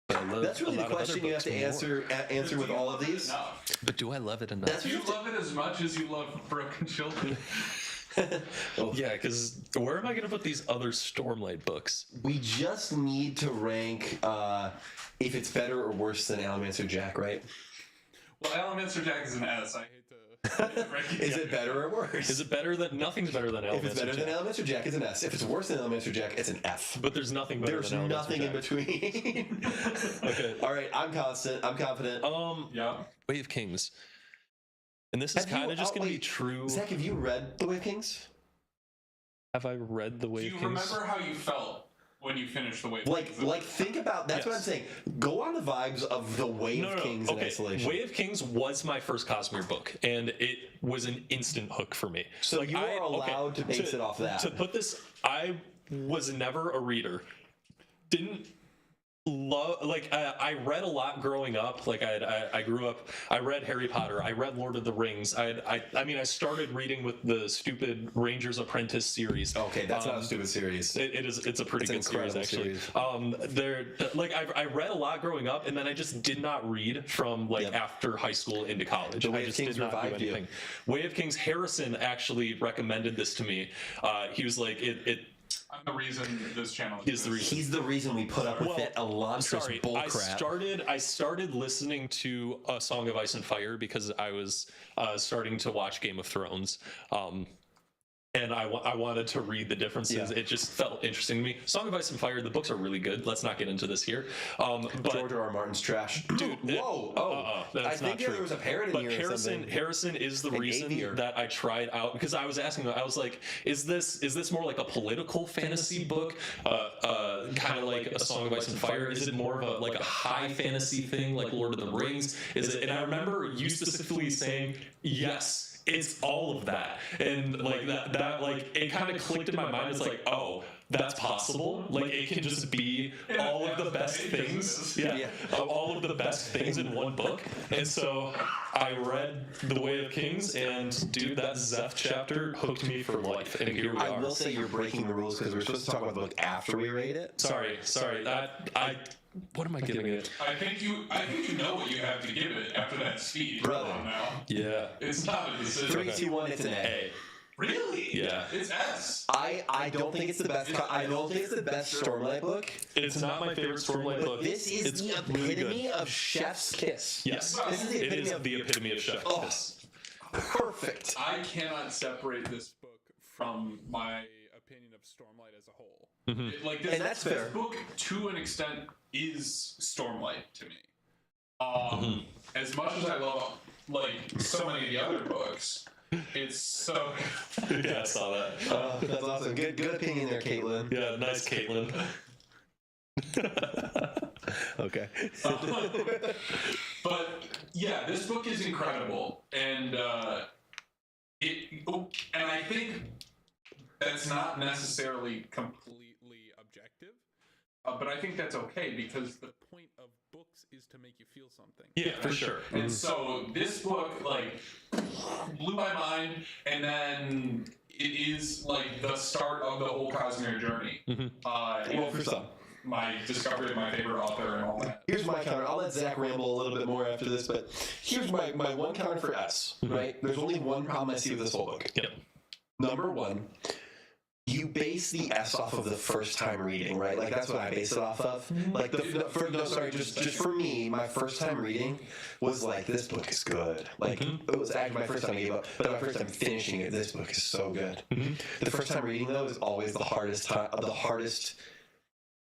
That's really the question you have to answer with all of these. But do I love it enough? Do you love it as much as you love Broken Children? Yeah, because where am I going to put these other Stormlight books? We just need to rank if it's better or worse than Allomancer Jack, right? Well, Allomancer Jack is an S. I hate to rank it. Is it better or worse? Is it better than... Nothing's better than Allomancer Jack. If it's better than Allomancer Jack, it's an S. If it's worse than Allomancer Jack, it's an F. But there's nothing better than Allomancer There's nothing Jack. in between. Okay. All right, I'm confident. Yeah. Way of Kings. And this is kind of just going to be true. Zach, have you read The Way of Kings? Have I read The Way of Kings? Do you remember how you felt when you finish the Way of Kings. Like think about that's what I'm saying. Go on the vibes of the Way of Kings in isolation. Way of Kings was my first Cosmere book, and it was an instant hook for me. So you are allowed to base it off that. To put this, I was never a reader. Didn't love I read a lot growing up. Like I grew up. I read Harry Potter. I read Lord of the Rings. I mean I started reading with the stupid Ranger's Apprentice series. Okay, that's not a stupid series. It's a pretty good series actually. I read a lot growing up, and then I just did not read from after high school into college. The Way I of just Kings did not do revived you. anything. Way of Kings. Harrison actually recommended this to me. He was like I'm the reason this channel is the reason. He's the reason we put up with that Elantris bullcrap. I started listening to A Song of Ice and Fire because I was starting to watch Game of Thrones. And I wanted to read the differences. Yeah. It just felt interesting to me. Song of Ice and Fire, the books are really good. Let's not get into this here. But George R. R. Martin's trash. Dude, whoa. That's I think not true. there was a parrot in here or something. Harrison is the reason that I tried out, because I was asking, I was like, is this more like a political fantasy book? Kind of like A Song of Ice and Fire? Is it more of a high fantasy thing like Lord of the Rings? Is it? And I remember you specifically saying, yes, it's all of that. And that it kind of clicked in my mind. It's like, oh, that's possible. Like it can just be all of the best things. Yeah. All of the best things in one book. And so I read The Way of Kings, and dude, that Zeph chapter hooked me for life. And here we are. I will say you're breaking the rules because we're supposed to talk about the book after we rate it. Sorry. What am I giving it? I think you know what you have to give it after that speech. Brother. Now. Yeah. It's not a decision. 3, 2, 1, it's an A. Really? Yeah. It's S. I don't think it's the best. I don't think it's the best Stormlight book. It's not my favorite Stormlight book. This is the epitome of Chef's Kiss. Yes. This is the epitome of Chef's Kiss. Perfect. I cannot separate this book from my opinion of Stormlight as a whole. Mm-hmm. And that's fair. This book, to an extent, is Stormlight to me. As much as I love so many of the other books, it's so. Yeah, I saw that. That's awesome. Good opinion there, Caitlin. Yeah, nice, Caitlin. Okay. But yeah, this book is incredible, and I think that's not necessarily completely objective, but I think that's okay because the point of books is to make you feel something. Yeah, for sure. And so this book blew my mind, and then it is the start of the whole Cosmere journey. Well, for some. My discovery of my favorite author and all that. Here's my counter. I'll let Zach ramble a little bit more after this, but here's my one counter for S, right? There's only one problem I see with this whole book. Yep. Number one, you base the S off of the first time reading, right? That's what I base it off of. Just for me, my first time reading was this book is good. It was actually my first time I gave up, but my first time finishing it, this book is so good. The first time reading though is always the hardest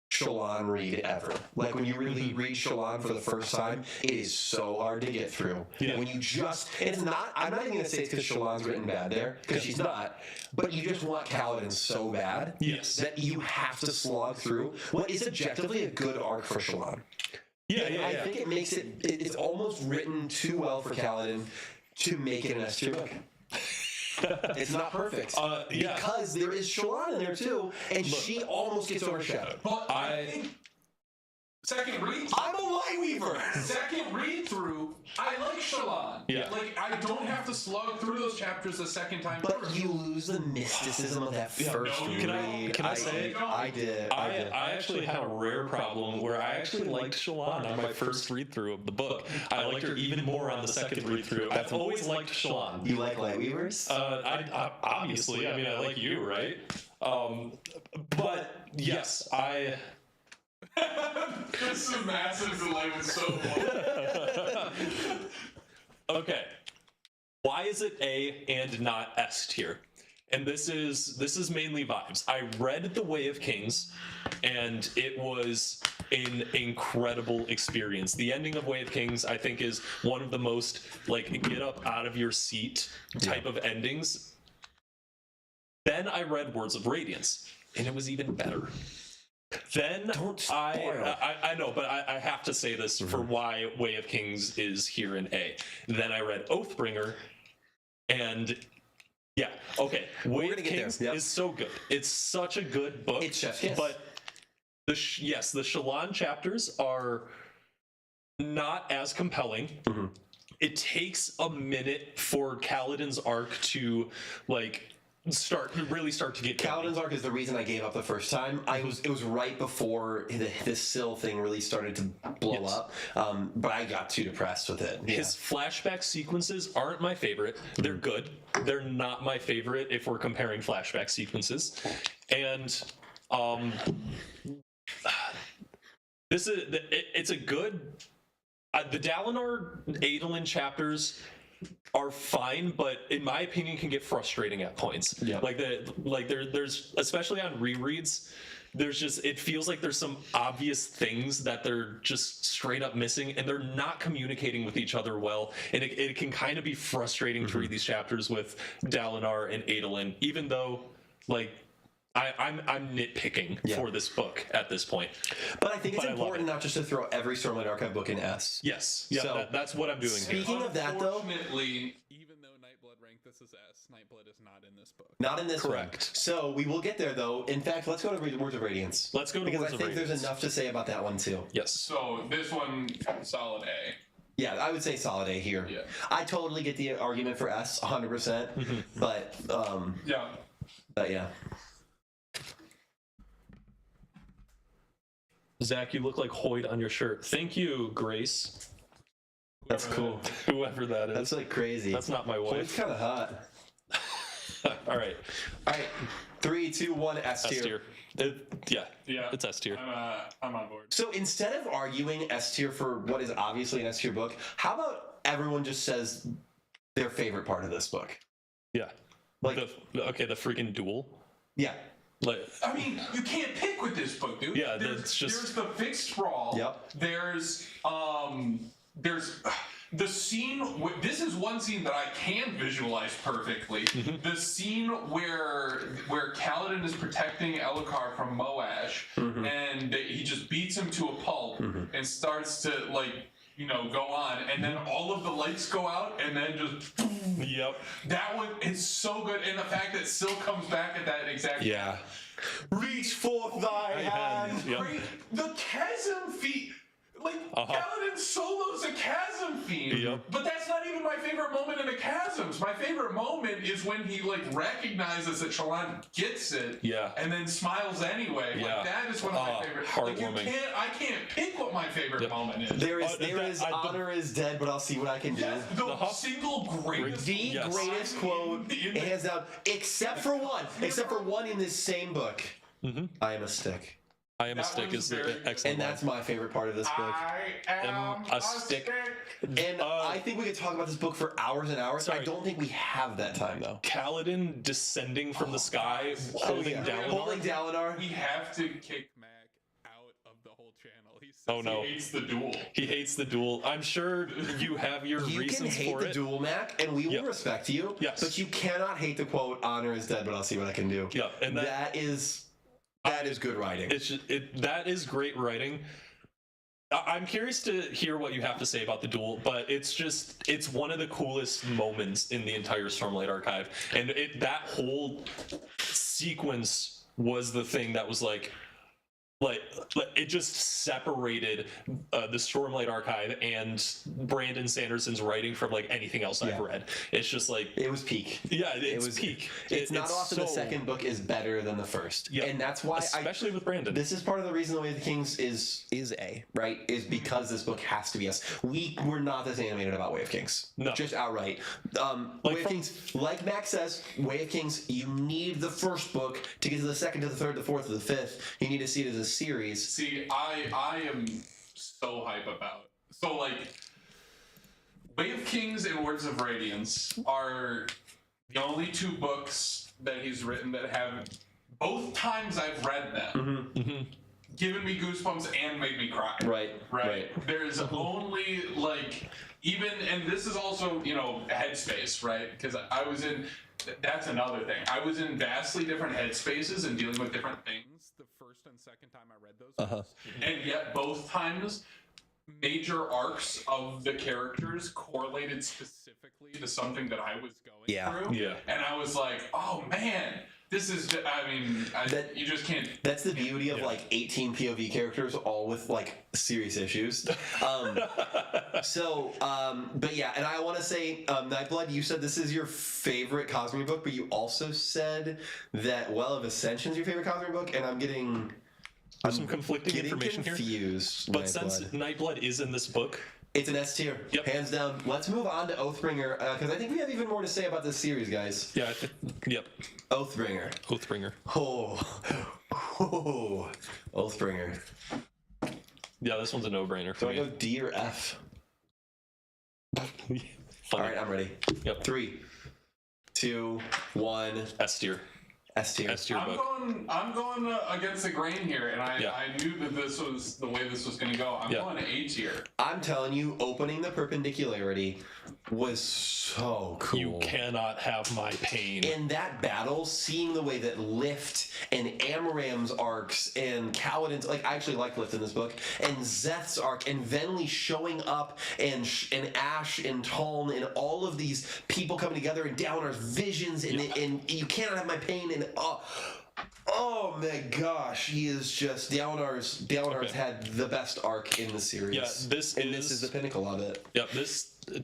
Shallan read ever. When you really read Shallan for the first time, it is so hard to get through. Yeah. When you I'm not even going to say it's because Shallan's written bad there, because she's not, but you just want Kaladin so bad that you have to slog through what is objectively a good arc for Shallan. I think it makes it's almost written too well for Kaladin to make it an S tier book. It's not perfect because there is Shallan in there too, and she almost gets overshadowed. But I think second read. I'm a Light Weaver. Second read through, I like Shallan. Yeah. I don't have to slug through those chapters a second time. But you lose the mysticism of that first read. Can I say it? I did. I actually had a rare problem where I actually liked Shallan on my first read through of the book. I liked her even more on the second read through. I've always liked Shallan. You like Light Weavers? I obviously. I mean, I like you, right? But yes, I. Just a massive delay was so long. Okay. Why is it A and not S tier? And this is mainly vibes. I read The Way of Kings, and it was an incredible experience. The ending of Way of Kings, I think, is one of the most get up out of your seat type of endings. Then I read Words of Radiance, and it was even better. Then Don't spoil. I know, but I have to say this for why Way of Kings is here in A. Then I read Oathbringer, and yeah, okay. Way of Kings is so good. It's such a good book. It's chef's kiss. But the Shallan chapters are not as compelling. It takes a minute for Kaladin's arc to really start to get Kaladin's arc is the reason I gave up the first time. It was right before this Syl thing really started to blow up, but I got too depressed with it. His flashback sequences aren't my favorite. They're good. They're not my favorite if we're comparing flashback sequences. And it's a good. The Dalinar Adolin chapters are fine, but in my opinion can get frustrating at points. Yeah. There's especially on rereads, it feels like there's some obvious things that they're just straight up missing, and they're not communicating with each other well, and it can kind of be frustrating to read these chapters with Dalinar and Adolin, even though I'm nitpicking for this book at this point. But I think it's important not just to throw every Stormlight Archive book in S. Yes. Yeah, so, that's what I'm doing here. Speaking of that, though... Unfortunately, even though Nightblood ranked this as S, Nightblood is not in this book. Not in this one. So we will get there, though. In fact, let's go to Words of Radiance. Let's go to Words of Radiance. Because I think there's enough to say about that one, too. Yes. So this one, solid A. Yeah, I would say solid A here. Yeah. I totally get the argument for S, 100%. But, yeah. But, yeah. Zach, you look like Hoyd on your shirt. Thank you, Grace. That's cool. Whoever that is. That's like crazy. That's not my wife. Hoyd's kind of hot. All right. 3, 2, 1, S tier. Yeah, it's S tier. I'm on board. So instead of arguing S tier for what is obviously an S tier book, how about everyone just says their favorite part of this book? Yeah. The freaking duel. Yeah. I mean, you can't pick with this book, dude. Yeah, there's the fixed sprawl. Yep. There's the scene. This is one scene that I can visualize perfectly. The scene where Kaladin is protecting Elhokar from Moash, and he just beats him to a pulp and starts to go on, and then all of the lights go out, and then just boom. Yep. That one is so good, and the fact that Syl comes back at that exact time. Reach forth thy hand. Yep. The Chasm Fiend. Kaladin solos a Chasm Fiend, but that's not even my favorite moment in the Chasms. My favorite moment is when he recognizes that Shallan gets it, and then smiles anyway. That is one of my favorite. Heartwarming. I can't pick what my favorite moment is. There is honor is dead, but I'll see what I can do. Yes, the single greatest, greatest quote, hands down, except for one in this same book. I am a stick. I am a stick is excellent. And that's my favorite part of this book. I am a stick. And I think we could talk about this book for hours and hours. I don't think we have that time, though. Kaladin descending from the sky, holding Dalinar. We have to kick Mac out of the whole channel. He says he hates the duel. He hates the duel. I'm sure you have your reasons for it. You can hate the duel, Mac, and we will respect you. Yes. But you cannot hate the quote, honor is dead, but I'll see what I can do. Yeah, and that is good writing. That is great writing. I'm curious to hear what you have to say about the duel, but it's one of the coolest moments in the entire Stormlight Archive, and that whole sequence was the thing that was it just separated the Stormlight Archive and Brandon Sanderson's writing from anything else I've read. It's just it was peak. Yeah, it was peak. It's not often the second book is better than the first. Yeah, and that's why, especially with Brandon. This is part of the reason The Way of the Kings is A, right? Is because this book has to be S. We were not this animated about Way of Kings. No, just outright. Way of Kings, like Max says, Way of Kings. You need the first book to get to the second, to the third, the fourth, to the fifth. You need to see it as a series. See, I am so hype about. So Way of Kings and Words of Radiance are the only two books that he's written that have both times I've read them given me goosebumps and made me cry. Right. There's only even, and this is also headspace, right? Because I was in. That's another thing. I was in vastly different headspaces and dealing with different things the first and second time I read those books. And yet both times major arcs of the characters correlated specifically to something that I was going through. Yeah. And I was like, oh man, this is, you just can't. That's the beauty of like 18 POV characters, all with like serious issues. But yeah, and I want to say, Nightblood, you said this is your favorite Cosmere book, but you also said that Well of Ascension is your favorite Cosmere book, and I'm getting. There's some conflicting information confused, here. But since Nightblood is in this book, it's an S tier, hands down. Let's move on to Oathbringer, because I think we have even more to say about this series, guys. Yeah, Oathbringer. Oh, Oathbringer. Yeah, this one's a no-brainer for Do I me. go D or F? All right, I'm ready. Yep. 3, 2, 1. S tier. S tier. S tier book. I'm going against the grain here, and I knew that this was the way this was going to go. I'm going to A tier. I'm telling you, opening the perpendicularity was so cool. You cannot have my pain. In that battle, seeing the way that Lift and Amaram's arcs and Kaladin's, like, I actually like Lift in this book, and Zeth's arc, and Venli showing up, and Ash and Taln, and all of these people coming together, and Downar's visions, and you cannot have my pain, and oh my gosh, he is just Downar's had the best arc in the series. Yeah, this is the pinnacle of it. Yeah,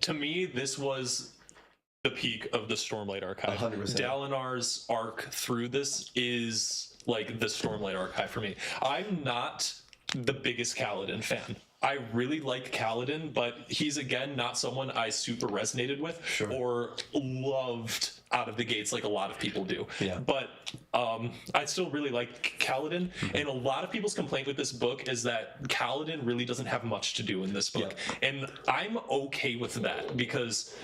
to me, this was the peak of the Stormlight Archive. 100%. Dalinar's arc through this is like the Stormlight Archive for me. I'm not the biggest Kaladin fan. I really like Kaladin, but he's again not someone I super resonated with or loved out of the gates like a lot of people do. Yeah. But I still really like Kaladin, and a lot of people's complaint with this book is that Kaladin really doesn't have much to do in this book, and I'm okay with that because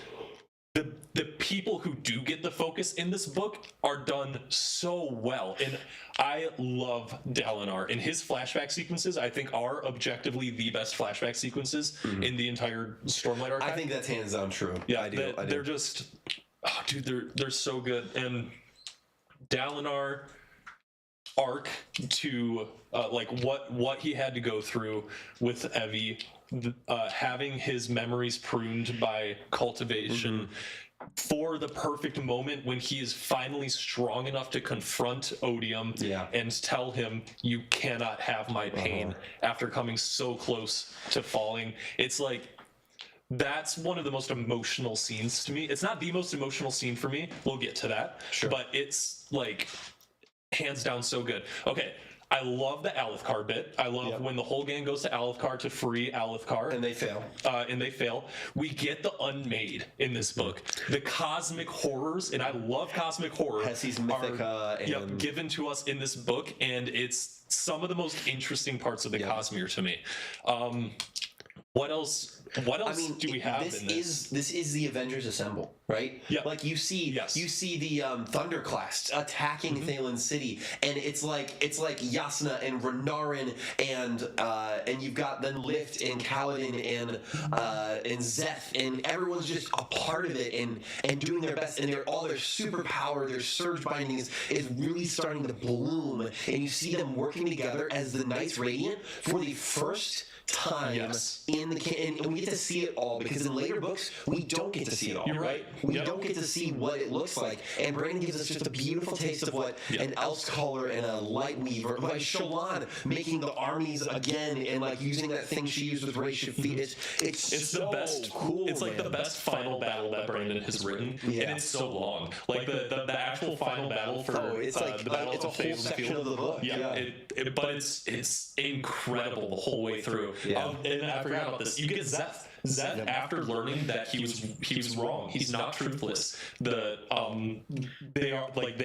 the people who do get the focus in this book are done so well, and I love Dalinar, and his flashback sequences I think are objectively the best flashback sequences in the entire Stormlight Archive. I think that's hands down true. Yeah, I do. They're just, oh, dude, they're so good, and Dalinar arc to like what he had to go through with Evie, having his memories pruned by cultivation for the perfect moment when he is finally strong enough to confront Odium and tell him, you cannot have my pain, after coming so close to falling. It's like, that's one of the most emotional scenes to me. It's not the most emotional scene for me. We'll get to that. But it's like hands down so good. Okay, I love the Alethkar bit. I love when the whole gang goes to Alethkar to free Alethkar. And they fail. We get the Unmade in this book. The cosmic horrors, and I love cosmic horror, Hessi's Mythica are given to us in this book, and it's some of the most interesting parts of the Cosmere to me. What else do we have in this? This is the Avengers Assemble, right? Yeah. Like you see the Thunderclasts attacking Thaylen City, and it's like Yasna and Renarin and you've got then Lift and Kaladin and Zeth, and everyone's just a part of it and doing their best, and their superpower, their surge binding is really starting to bloom, and you see them working together as the Knights Radiant for the first time in the and we get to see it all, because in later books we don't get to see it all. You're right. We don't get to see what it looks like, and Brandon gives us just a beautiful taste of what an Elsecaller and a Lightweaver, like Shallan making the armies again, and like using that thing she used with Ray Shafi. It's so the best cool. It's like the best final battle that Brandon has written, and it's so long. Like the actual final battle for it's like the battle it's a of whole section of the book. But it's incredible the whole way through. And I forgot about this. You get Zeth. Zeth, after learning that he was wrong, he's not truthless. They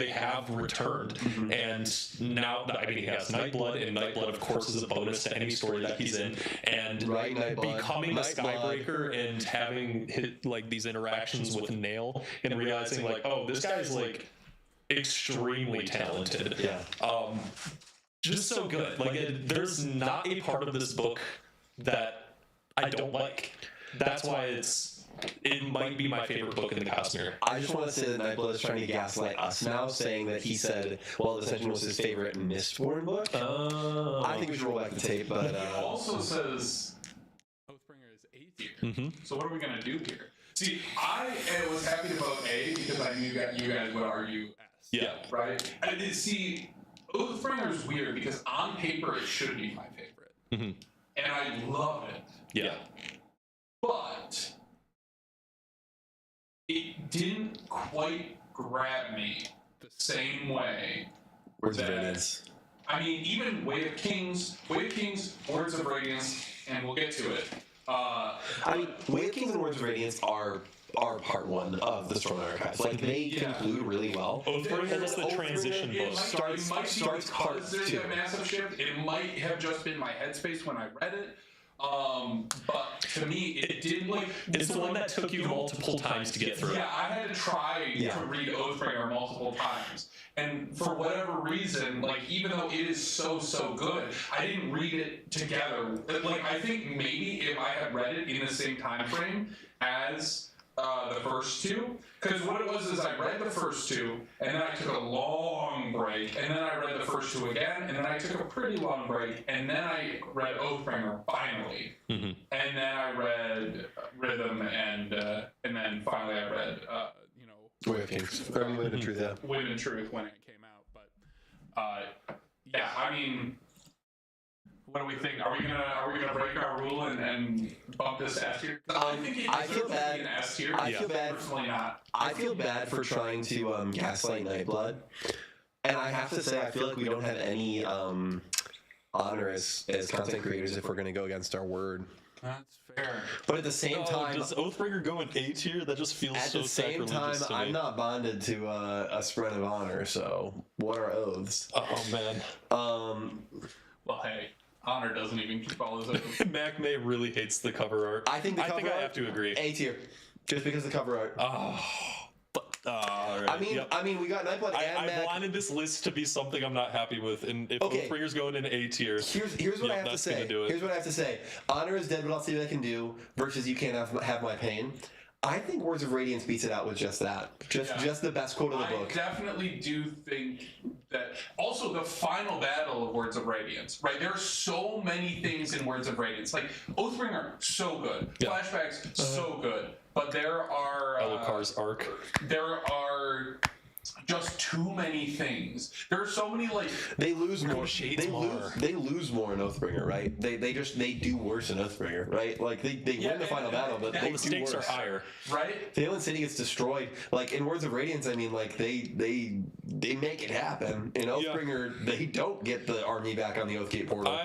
have returned, and now he has Nightblood, and Nightblood of course is a bonus to any story that he's in, and becoming a Skybreaker and having these interactions with Nail and realizing this guy's extremely talented. Just so good. There's not a part of this book that I don't like. That's why it's it might be my favorite book in the Cosmere. I just want to say that Nightblood is trying to gaslight us now, saying that he said, well, Ascension was his favorite Mistborn book. I think we should roll back the tape, but... It also says Oathbringer is A tier. So what are we going to do here? See, I was happy to vote A because I knew that you guys would argue S. Yeah. Right? And see, Oathbringer is weird because on paper it should be my favorite. And I love it. Yeah. But it didn't quite grab me the same way. Words of Radiance. I mean, even Way of Kings, Words of Radiance, and we'll get to it. I mean, Way of Kings and Words of Radiance are part one of the Stormlight Archive. Like, they conclude really well. Oathbringer is the transition It book. Starts part there's two. a massive shift. It might have just been my headspace when I read it. But to me, it didn't like. It's the one that took you multiple times to get through. Yeah, I had to try to read Oathbringer multiple times. And for whatever reason, like, even though it is so good, I didn't read it together. Like, I think maybe if I had read it in the same time frame as the first two, because what it was is I read the first two, and then I took a long break, and then I read the first two again, and then I took a pretty long break, and then I read Oathbringer finally, and then I read Rhythm, and then finally I read Way of Kings. I mean, Wind and Truth, yeah. Wind and Truth when it came out. But yeah, I mean, what do we think? Are we gonna break our rule and bump this S tier? I think it I feel deserves to bad. be an S tier. I feel bad. Personally, not. I feel bad for trying to gaslight Nightblood, and I have to say I feel like we don't have any honor as content creators if we're going to go against our word. That's fair. But at the same time, does Oathbringer go in A tier? That just feels at so the same time, sacrilegious to me. I'm not bonded to a spread of honor. So what are oaths? Oh man. Well, hey, Honor doesn't even keep all his oaths. Mac May really hates the cover art. I think the cover art, I have to agree. A tier, just because of the cover art. All right. I mean, we got Nightblood and I Mac. wanted this list to be something I'm not happy with, and if Oathbringer's going in A tier, Here's what I have to that's say. gonna do it. Here's what I have to say. Honor is dead, but I'll see what I can do. Versus you can't have my pain. I think Words of Radiance beats it out with just that. Just the best quote of the book. I definitely do think that. Also, the final battle of Words of Radiance, right? There are so many things in Words of Radiance. Like, Oathbringer, so good. Yeah. Flashbacks, so good. But there are... Elockar's arc. There are just too many things. There are so many, like... They lose more. Shadesmar. They lose more in Oathbringer, right? They do worse in Oathbringer, right? Like they win the final battle, but they The stakes do are worse. higher. Right? Phelan City gets destroyed. Like in Words of Radiance, I mean, like they make it happen. In Oathbringer, they don't get the army back on the Oathgate portal.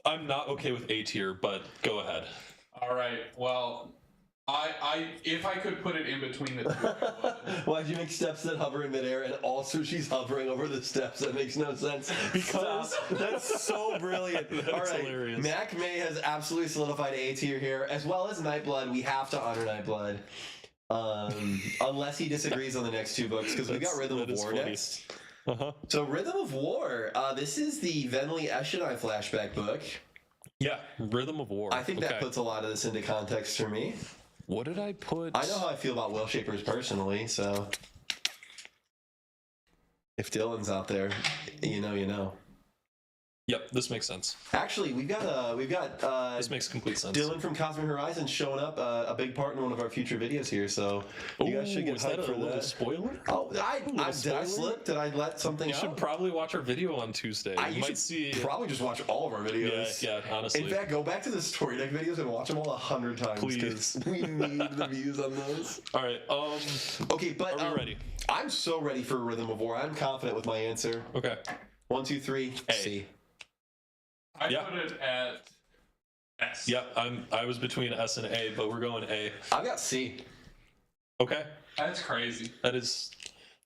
I'm not okay with A tier, but go ahead. All right. Well, I if I could put it in between the two, I would. Why'd you make steps that hover in midair and also she's hovering over the steps? That makes no sense. Because that's so brilliant. All right, hilarious. Mac May has absolutely solidified A tier here, as well as Nightblood. We have to honor Nightblood, unless he disagrees on the next two books, because we got Rhythm of War next. So Rhythm of War. This is the Venli Eshonai flashback book. Yeah, Rhythm of War. I think that puts a lot of this into context for me. What did I put? I know how I feel about Will Shapers personally, so if Dylan's out there, you know. Yep, this makes sense. Actually, we've got This makes complete sense. Dylan from Cosmere Horizons showing up, a big part in one of our future videos here, so you guys should get is that hyped a for little that. spoiler? Oh, did I slip? Did I let something You out? should probably watch our video on Tuesday. You might should see. probably just watch all of our videos. Yeah, honestly. In fact, go back to the story deck videos and watch them all 100 times. Please. 'Cause we need the views on those. All right. Okay, but Are we ready? I'm so ready for Rhythm of War. I'm confident with my answer. Okay. 1, 2, 3. A. C. I put it at S. Yep. I was between S and A, but we're going A. I've got C. Okay. That's crazy. That is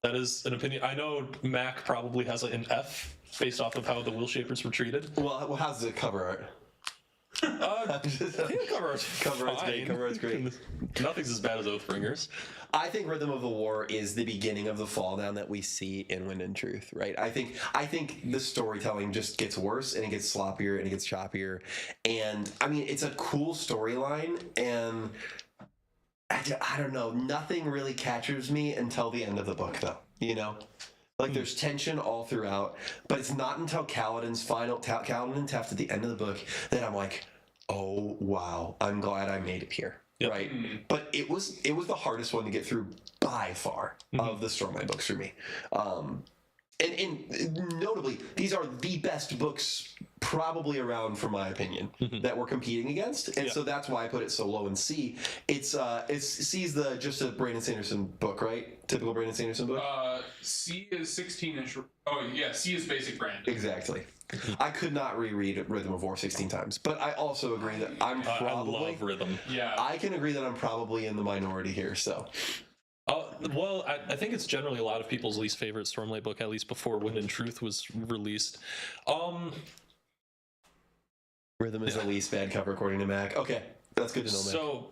an opinion. I know Mac probably has an F based off of how the Will Shapers were treated. Well, how's the cover art? I think the cover art's Cover art's fine. great. Cover art's great. Nothing's as bad as Oathbringers. I think Rhythm of the War is the beginning of the fall down that we see in Wind and Truth, right? I think the storytelling just gets worse and it gets sloppier and it gets choppier. And I mean, it's a cool storyline, and I don't know. Nothing really captures me until the end of the book, though. You know, like there's tension all throughout, but it's not until Kaladin's Kaladin and Teft at the end of the book that I'm like, oh wow, I'm glad I made it here. Yep. Right, but it was the hardest one to get through by far of the Stormlight books for me. And notably, these are the best books probably around, for my opinion, that we're competing against, and so that's why I put it so low in C. It's C's just a Brandon Sanderson book, right? Typical Brandon Sanderson book. C is 16-inch. Oh yeah, C is basic Brandon. Exactly. I could not reread Rhythm of War 16 times, but I also agree that I'm probably. I love Rhythm. Yeah. I can agree that I'm probably in the minority here. So. Well, I think it's generally a lot of people's least favorite Stormlight book, at least before Wind and Truth was released. Rhythm is the least bad cover according to Mac. Okay, that's good to know, Mac. So,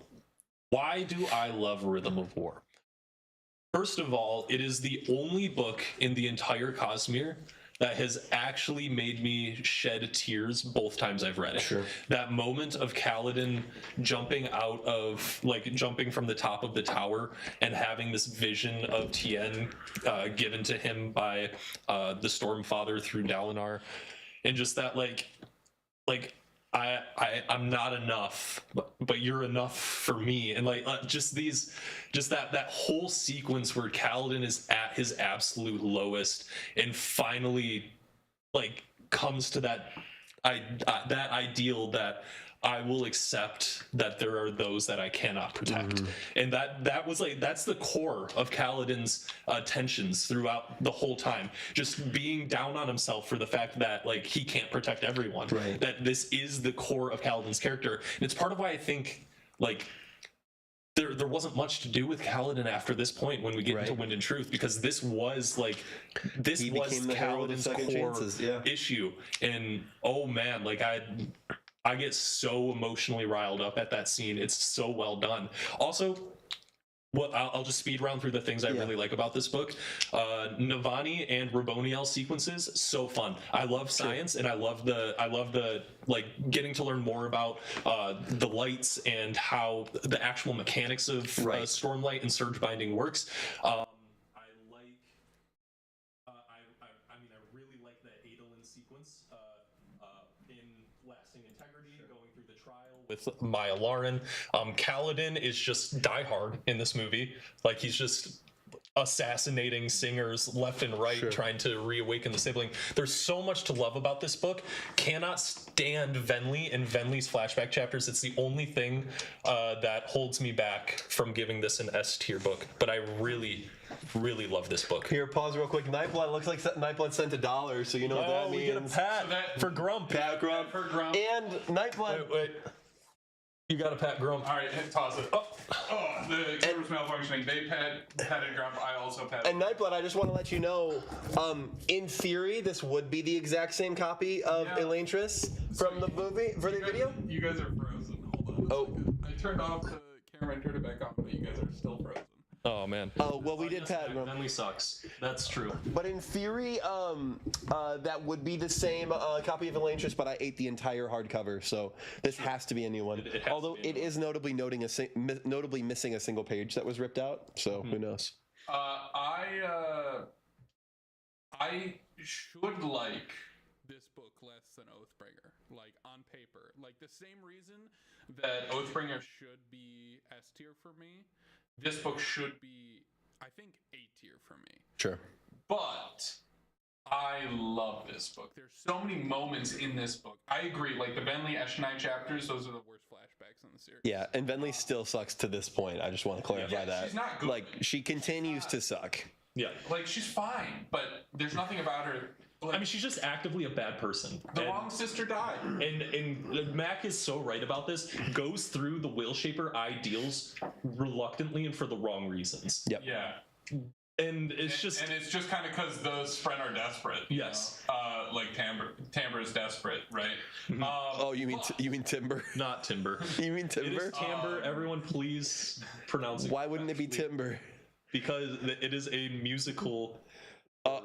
why do I love Rhythm of War? First of all, it is the only book in the entire Cosmere that has actually made me shed tears both times I've read it. Sure. That moment of Kaladin jumping from the top of the tower and having this vision of Tien given to him by the Stormfather through Dalinar, and just that I'm not enough, but you're enough for me, and just that whole sequence where Kaladin is at his absolute lowest and finally comes to that ideal that I will accept that there are those that I cannot protect, and that's the core of Kaladin's tensions throughout the whole time. Just being down on himself for the fact that he can't protect everyone. Right. That this is the core of Kaladin's character, and it's part of why I think there wasn't much to do with Kaladin after this point when we get into Wind and Truth, because this was Kaladin's core issue, and oh man, I get so emotionally riled up at that scene. It's so well done. Also, I'll just speed round through the things I really like about this book. Navani and Raboniel sequences, so fun. I love science, and I love the getting to learn more about the lights and how the actual mechanics of Stormlight and Surge Binding works. I really like that Adolin sequence in Lasting Integrity, going through the trial with Maya Lauren. Kaladin is just diehard in this movie. He's just assassinating singers left and right, trying to reawaken the sibling. There's so much to love about this book. Cannot stand Venli and Venli's flashback chapters. It's the only thing that holds me back from giving this an S tier book. But I really love this book. Here, pause real quick. Nightblood looks like Nightblood sent $1, so you know what that means. We get a pat for Grump. Pat Grump. For Grump. And Nightblood. Wait. You got a pat Grump. All right, toss it. The camera's malfunctioning. They patted Grump. I also patted. And Nightblood, I just want to let you know, in theory, this would be the exact same copy of Elantris from the movie, for the video. You guys are frozen. Hold on. I turned off the camera and turned it back on, but you guys are still frozen. Oh man. Oh well, we did pat Grump. Venli sucks. That's true. But in theory, that would be the same copy of Elantris, but I ate the entire hardcover, so this has to be a new one. Although it is notably notably missing a single page that was ripped out, so who knows? I should like this book less than Oathbringer, on paper. The same reason that Oathbringer should be S tier for me, this book should be, I think, A tier for me. Sure. But I love this book. There's so many moments in this book. I agree. The Venli Eshonai chapters, those are the worst flashbacks in the series. Yeah, and Venli still sucks to this point. I just want to clarify that. She's not good. She continues to suck. Yeah. She's fine, but there's nothing about her. She's just actively a bad person. The wrong sister died. And Mac is so right about this. Goes through the Will Shaper ideals reluctantly and for the wrong reasons. Yep. Yeah. And it's just kind of because those Spren are desperate. Yes. Timbre is desperate, right? You mean Timber? Not Timber. You mean Timber? It is Timbre. Everyone, please pronounce it. Why wouldn't it be Timber? Because it is a musical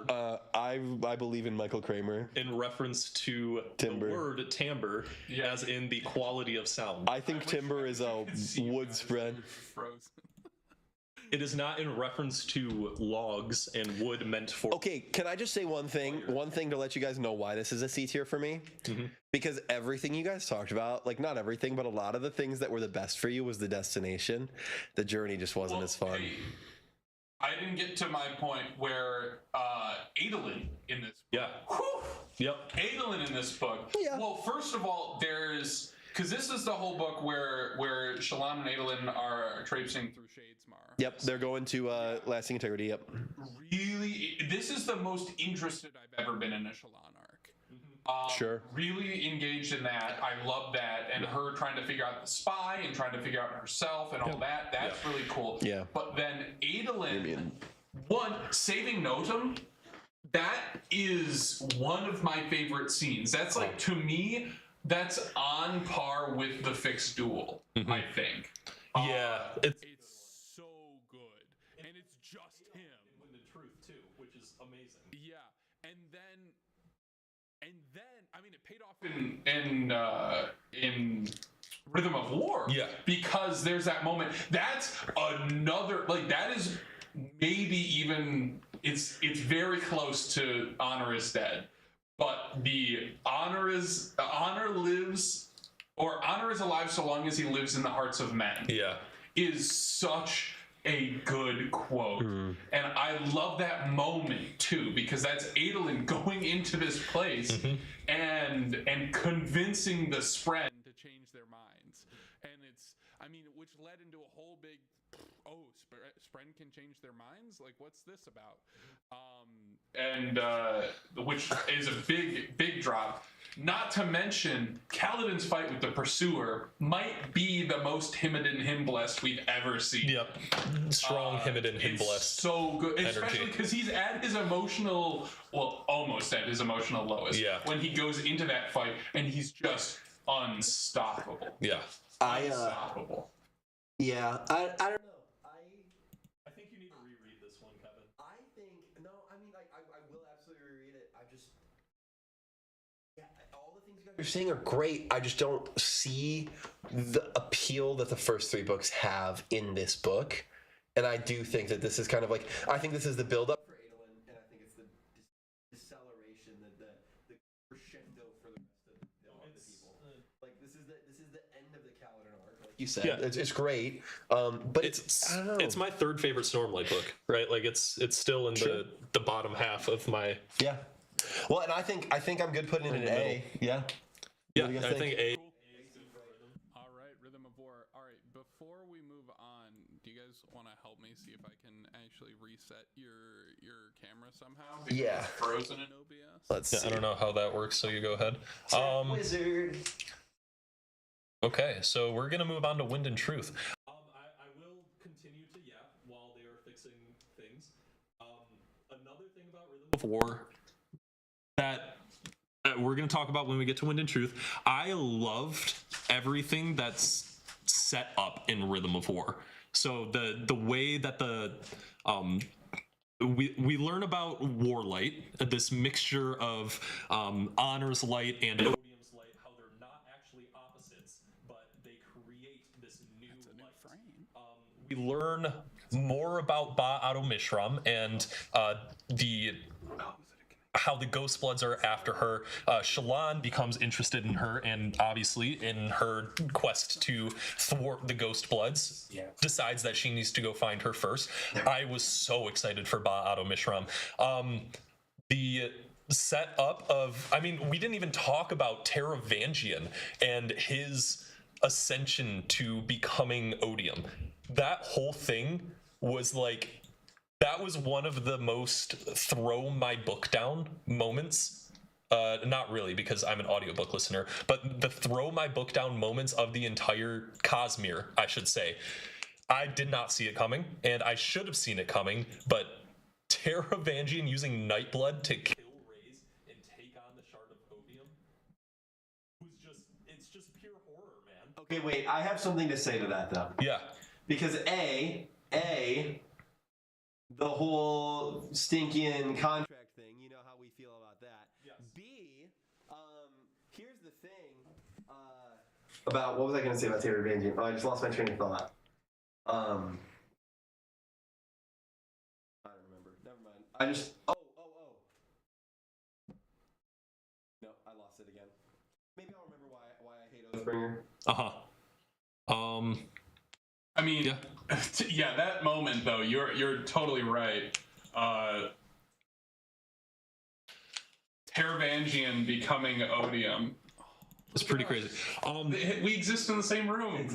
word. I believe in Michael Kramer. In reference to Timbre. the word timbre, as in the quality of sound. I think timber is a wood spread. Frozen. It is not in reference to logs and wood meant for. Okay, can I just say one thing? One thing to let you guys know why this is a C tier for me. Because everything you guys talked about, like not everything, but a lot of the things that were the best for you was the destination. The journey just wasn't as fun. Hey, I didn't get to my point where Adolin in this book. Yeah. Whew, Yep. Adolin in this book. Yeah. Well, first of all, because this is the whole book where Shallan and Adolin are traipsing through Shadesmar. Yep, they're going to Lasting Integrity, yep. Really, this is the most interested I've ever been in a Shallan arc. Sure. Really engaged in that. I love that. And her trying to figure out the spy and trying to figure out herself and all that. That's really cool. Yeah. But then Adolin, one, saving Notum, that is one of my favorite scenes. That's like, to me, that's on par with the fixed duel, I think. Yeah. It's so good. And it's just him. in the truth too, which is amazing. Yeah. And then I mean, it paid off in Rhythm of War. Yeah. Because there's that moment. That's another, like, that is maybe even, it's very close to Honor is Dead. But the honor is alive so long as he lives in the hearts of men. Yeah. Is such a good quote. And I love that moment too, because that's Adolin going into this place and convincing the Spren to change their minds. And it's, I mean, which led into a whole big, Spren can change their minds? Like, what's this about? Which is a big drop. Not to mention, Kaladin's fight with the Pursuer might be the most Himmadin Himblessed we've ever seen. Yep. Strong Himmadin It's Himblessed. so good, especially energy. because he's at his emotional, well, almost at his emotional lowest. Yeah. When he goes into that fight, and he's just unstoppable. Yeah. Unstoppable. Yeah, I don't know. I think you need to reread this one, Kevin. I think, no, I mean, I will absolutely reread it. I just, yeah, all the things you guys are saying are great. I just don't see the appeal that the first three books have in this book. And I do think that this is kind of like, I think this is the build-up for Adolin, and I think it's the deceleration, the crescendo for the rest of the people. Like, this is the end of the Kaladin arc, like you said. Yeah. It's great, but I don't know. It's my third favorite Stormlight book, right? Like it's still in the bottom half of my. Yeah. Well, and I think I'm good putting it in an A. Yeah. Yeah, What do you I guys think A. All right, Rhythm of War. All right, before we move on, do you guys want to help me see if I can actually reset your camera somehow? Because Yeah. it's frozen in OBS. Let's see. I don't know how that works, so you go ahead. Wizard. Okay, so we're gonna move on to Wind and Truth. I will continue to yap while they are fixing things. Another thing about Rhythm of War that we're gonna talk about when we get to Wind and Truth. I loved everything that's set up in Rhythm of War. So the way that we learn about Warlight, this mixture of Honor's Light and Odium's Light, how they're not actually opposites, but they create this new light. We learn more about Ba-Ado Mishram and how the Ghost Bloods are after her. Shallan becomes interested in her, and obviously in her quest to thwart the Ghost Bloods, decides that she needs to go find her first. I was so excited for Ba-Ado Mishram. The setup of, I mean, we didn't even talk about Teravangian and his ascension to becoming Odium. That whole thing was like, that was one of the most throw my book down moments. Not really, because I'm an audiobook listener, but the throw my book down moments of the entire Cosmere, I should say. I did not see it coming, and I should have seen it coming, but Teravangian using Nightblood to kill Raze and take on the Shard of Odium it's just pure horror, man. Okay, wait. I have something to say to that though. Yeah. Because the whole stinking contract thing. You know how we feel about that. Yes. B, here's the thing about what was I going to say about Terravangian? Oh, I just lost my train of thought. I don't remember. Never mind. I just no, I lost it again. Maybe I'll remember why I hate Oathbringer. I mean, yeah, that moment though, you're totally right. Terravangian becoming Odium. It's pretty crazy. We exist in the same room.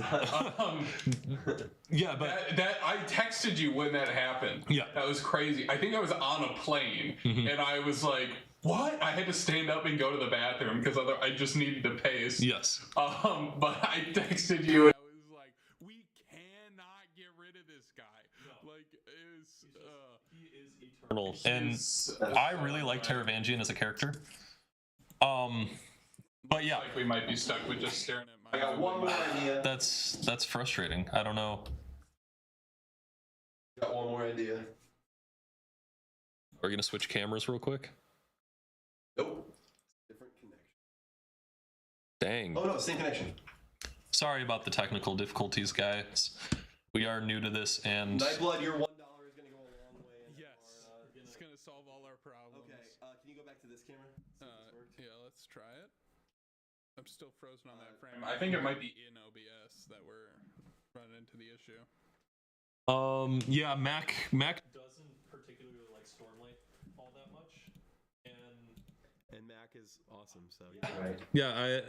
Yeah, but that I texted you when that happened. Yeah, that was crazy. I think I was on a plane, and I was like, "What?" I had to stand up and go to the bathroom because I just needed to pace. Yes. But I texted you, and I was like, "We cannot get rid of this guy. Like, he is eternal." And I really like Terravangian as a character. But yeah, like we might be stuck with just staring at my. I got one more idea. That's frustrating. I don't know. Got one more idea. Are we gonna switch cameras real quick? Nope. Different connection. Dang. Oh no, same connection. Sorry about the technical difficulties, guys. We are new to this, and Nightblood, your $1 is gonna go a long way. Yes, it's gonna solve all our problems. Okay, can you go back to this camera? Yeah, let's try it. I'm still frozen on that frame. I think it might be in OBS that we're running into the issue. Yeah, Mac doesn't particularly like Stormlight all that much, and Mac is awesome. So right. Yeah,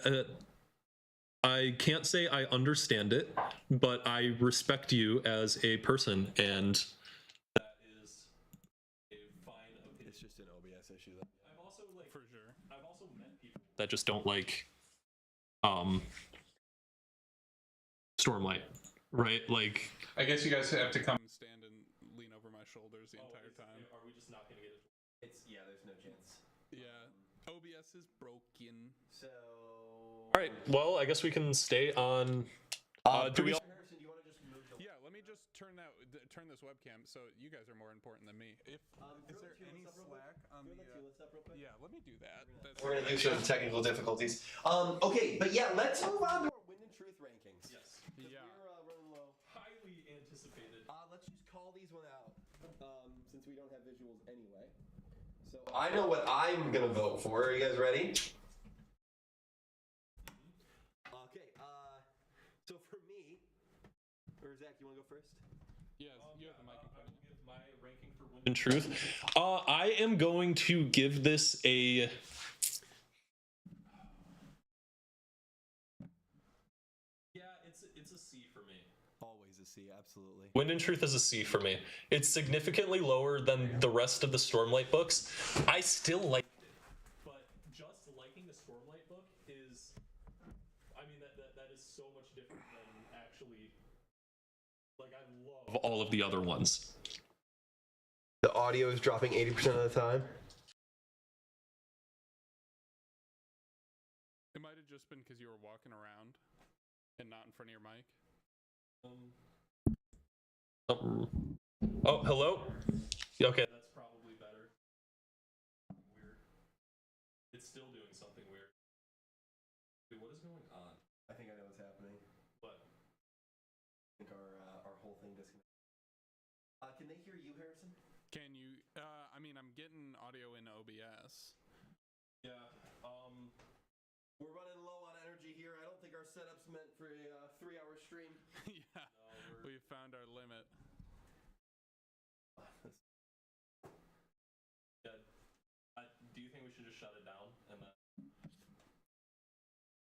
I can't say I understand it, but I respect you as a person, and that is a fine opinion. It's just an OBS issue, though. I've also for sure. I've also met people that just don't like Stormlight, right? Like, I guess you guys have to come and stand and lean over my shoulders the entire time. Are we just not gonna get it? There's no chance. Yeah, OBS is broken. So. All right. Well, I guess we can stay on. Do we all? Harrison, do you want to just move the? Yeah, let me just turn this webcam so you guys are more important than me. Is there any slack on the? Yeah, let me do that. We're gonna do some technical difficulties. Okay, but yeah, let's move on to our Wind and Truth rankings. Yes. Yeah. We're running low. Highly anticipated. Let's just call these one out, since we don't have visuals anyway. So I know what I'm gonna vote for. Are you guys ready? Okay. So for me, or Zach, you wanna go first? Yeah, you have the mic in front of you. Give my ranking for Wind and Truth. I am going to give this a. It's a C for me. Always a C, absolutely. Wind and Truth is a C for me. It's significantly lower than the rest of the Stormlight books. I still like it, but just liking the Stormlight book is, I mean, that is so much different than actually, like, I love all of the other ones. The audio is dropping 80% of the time. It might have just been because you were walking around and not in front of your mic. Oh, hello? Okay, that's probably better. Weird. It's still doing something weird. Dude, what is going on? I think I know what's happening. What? I think our whole thing disconnected. Can they hear you, Harrison? Can you? I mean, I'm getting audio in OBS. Yeah. We're running low on energy here. I don't think our setup's meant for a 3-hour stream. Yeah, we found our limit. Yeah. Do you think we should just shut it down and then?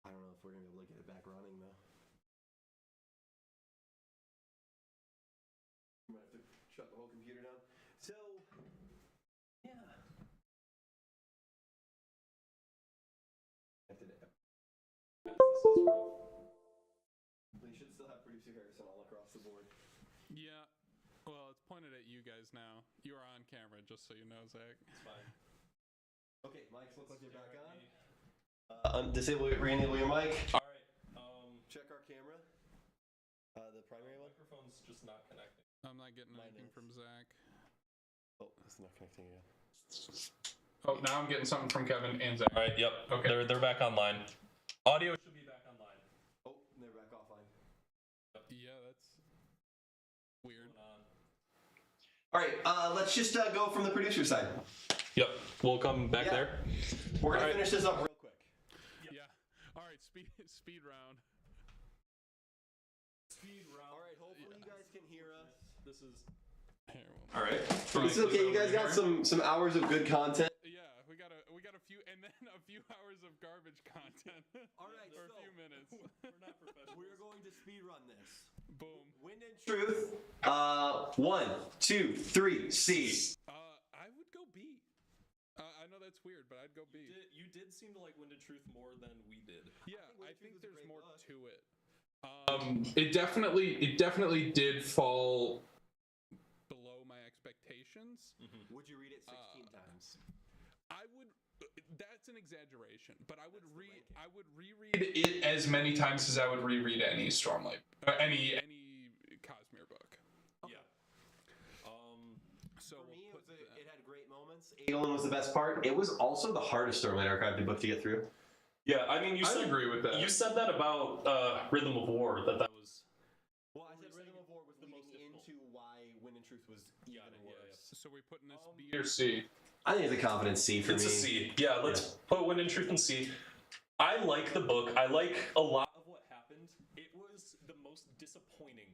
I don't know if we're gonna be able to get it back running though. I'm gonna have to shut the whole computer down. So, yeah. We should still have producer Harrison all across the board. Yeah. Well, it's pointed at you guys now. You are on camera, just so you know, Zach. It's fine. Okay, mics look like they're back on. Re-enable your mic. All right. Check our camera. The primary one. Microphone's just not connecting. I'm not getting anything from Zach. Oh, it's not connecting again. Oh, now I'm getting something from Kevin and Zach. All right. Yep. Okay. They're back online. Audio should be back online. Oh, they're back offline. Yeah, that's weird. All right, let's just go from the producer side. Yep. We'll come back Yeah. there. We're gonna finish this up real quick. Yeah. All right, speed round. Speed round. All right, hopefully you guys can hear us. This is. Here, All right. It's okay. You guys got some hours of good content. yeah, we got a few, and then a few hours of garbage content. All right, for so- a few minutes. We're not professionals. We're going to speed run this. Boom. Wind and Truth. 1, 2, 3. C. I would go B. I know that's weird, but I'd go B. You did seem to like Wind and Truth more than we did. Yeah, I Truth think was a there's great more book. to it. It definitely did fall below my expectations. Would you read it 16 times? I would. That's an exaggeration, but I would reread it as many times as I would reread any Stormlight, any Cosmere book. Yeah. So For me, we'll put that. it had great moments. Aeolin was the best part. It was also the hardest Stormlight Archive book to get through. Yeah, I mean, I agree with that. You said that about Rhythm of War, that was... Well, I said Rhythm of War was leading into why Wind and Truth was even worse. So we're putting this B or C. I think it's a confident C for It's me. a C. Yeah, let's put Wind and Truth in C. I like the book. I like a lot of what happened. It was the most disappointing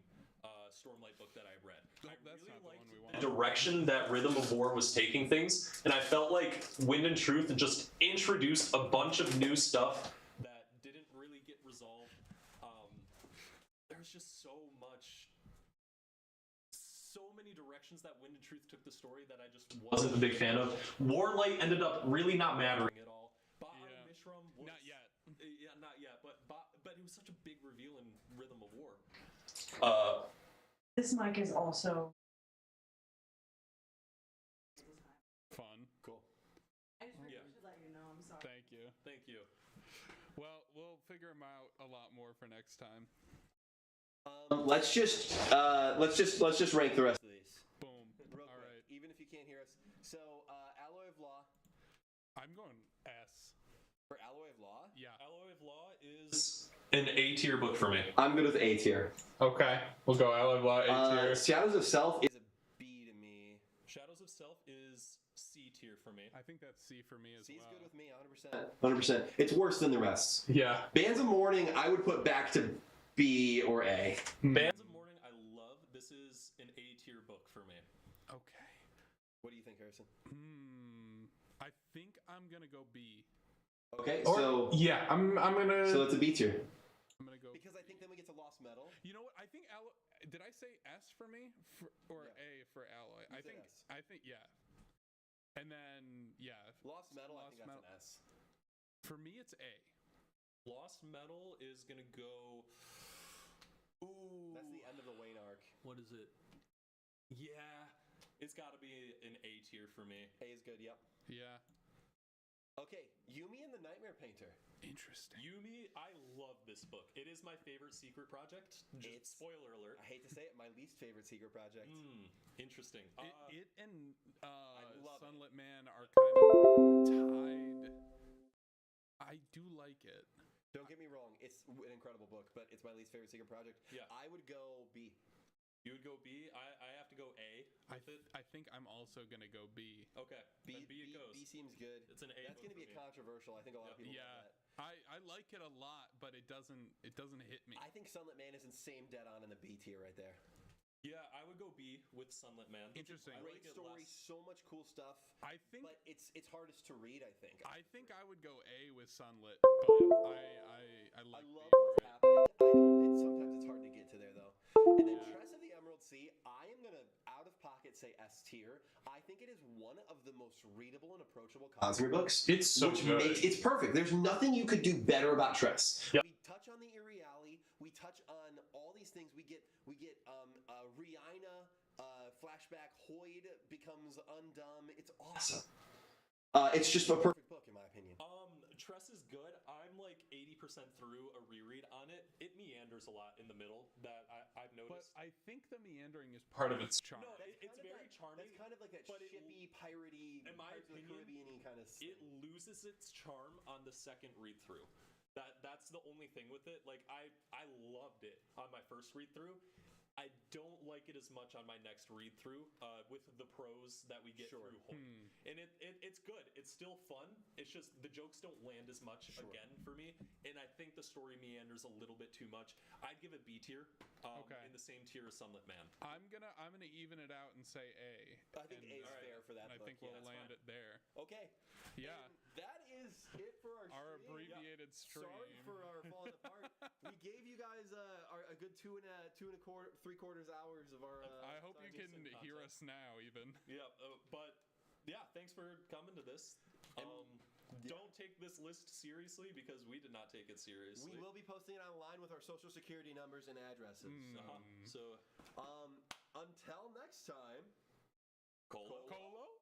Stormlight book that I read. I that's really not the one we liked want. the direction that Rhythm of War was taking things, and I felt like Wind and Truth just introduced a bunch of new stuff that didn't really get resolved. There's just so many directions that Wind and Truth took the story that I just wasn't a big fan of. Warlight ended up really not mattering at all. Mishram was Not yet. Yeah, not yet, but it was such a big reveal in Rhythm of War. This mic is also Fun. Cool. I just Yeah. should let you know. I'm sorry. Thank you. Thank you. Well, we'll figure them out a lot more for next time. Let's just rank the rest of these. Boom. Real All quick, right. even if you can't hear us. So, Alloy of Law. I'm going S. For Alloy of Law? Yeah. Alloy of Law is an A tier book for me. I'm good with A tier. Okay. We'll go Alloy of Law A tier. Shadows of Self is a B to me. Shadows of Self is C tier for me. I think that's C for me as C's well. good with me, 100%. 100%. It's worse than the rest. Yeah. Bands of Mourning, I would put back to B or A. Bands of Mourning, I love. This is an A tier book for me. Okay. What do you think, Harrison? I think I'm gonna go B. Okay, Or, so yeah, I'm gonna. it's a B tier. I'm gonna go. Because I think then we get to Lost Metal. You know what? I think did I say S for me or Yeah. A for Alloy? You said S. I think yeah. And then yeah. Lost Metal, I think Metal. that's an S. For me, it's A. Lost Metal is gonna go. Ooh. That's the end of the Wayne arc. What is it? Yeah, it's got to be an A tier for me. A is good, yep. Yeah. Okay, Yumi and the Nightmare Painter. Interesting. Yumi, I love this book. It is my favorite secret project. It's- Spoiler alert. I hate to say it, my least favorite secret project. Interesting. It and love Sunlit Man are kind of tied. I do like it. Don't get me wrong, it's an incredible book, but it's my least favorite secret project. Yeah. I would go B. You would go B. I have to go A with it. I think I'm also gonna go B. Okay. Then B it goes. B seems good. It's an A That's book going to be for a me. controversial. I think a lot of people Yeah. love that. I like it a lot, but it doesn't hit me. I think Sunlit Man is in same dead on in the B tier right there. Yeah, I would go B with Sunlit Man. Interesting. I Great like it story, less. so much cool stuff. I think But it's hardest to read, I think. I think I would go A with Sunlit, but I like I love B what's for it. happening. Sometimes it's hard to get to there though. And then Yeah. Tress of the Emerald Sea, I am gonna out of pocket say S tier. I think it is one of the most readable and approachable Cosmere books. It's so which good. makes it's perfect. There's nothing you could do better about Tress. Yeah. We touch on the Eerie Alley. We touch on all these things. We get Rihanna flashback. Hoyd becomes undumb. It's awesome. It's just a perfect book in my opinion. Tress is good. I'm like 80% through a reread on it. It meanders a lot in the middle that I've But noticed. I think the meandering is part of its charm. No, it's very very charming. That's kind of like that but shippy, piratey, in my Pirates of the opinion, Caribbean-y kind of it loses its charm on the second read through. That's the only thing with it. Like I loved it on my first read through. I don't like it as much on my next read through with the prose that we get through Hoyt. And it's good. It's still fun. It's just the jokes don't land as much again for me. And I think the story meanders a little bit too much. I'd give it B tier. In the same tier as Sunlit Man. I'm gonna even it out and say A. I think A is fair for that And I book. think we'll land it there. Okay. Yeah. And that is it for our stream. Abbreviated stream. Sorry for our falling apart. We gave you guys a good 2.75 hours of our. I hope you can hear us now, even. Yeah, but yeah, thanks for coming to this. Don't take this list seriously because we did not take it seriously. We will be posting it online with our social security numbers and addresses. So, until next time. Colo. Colo?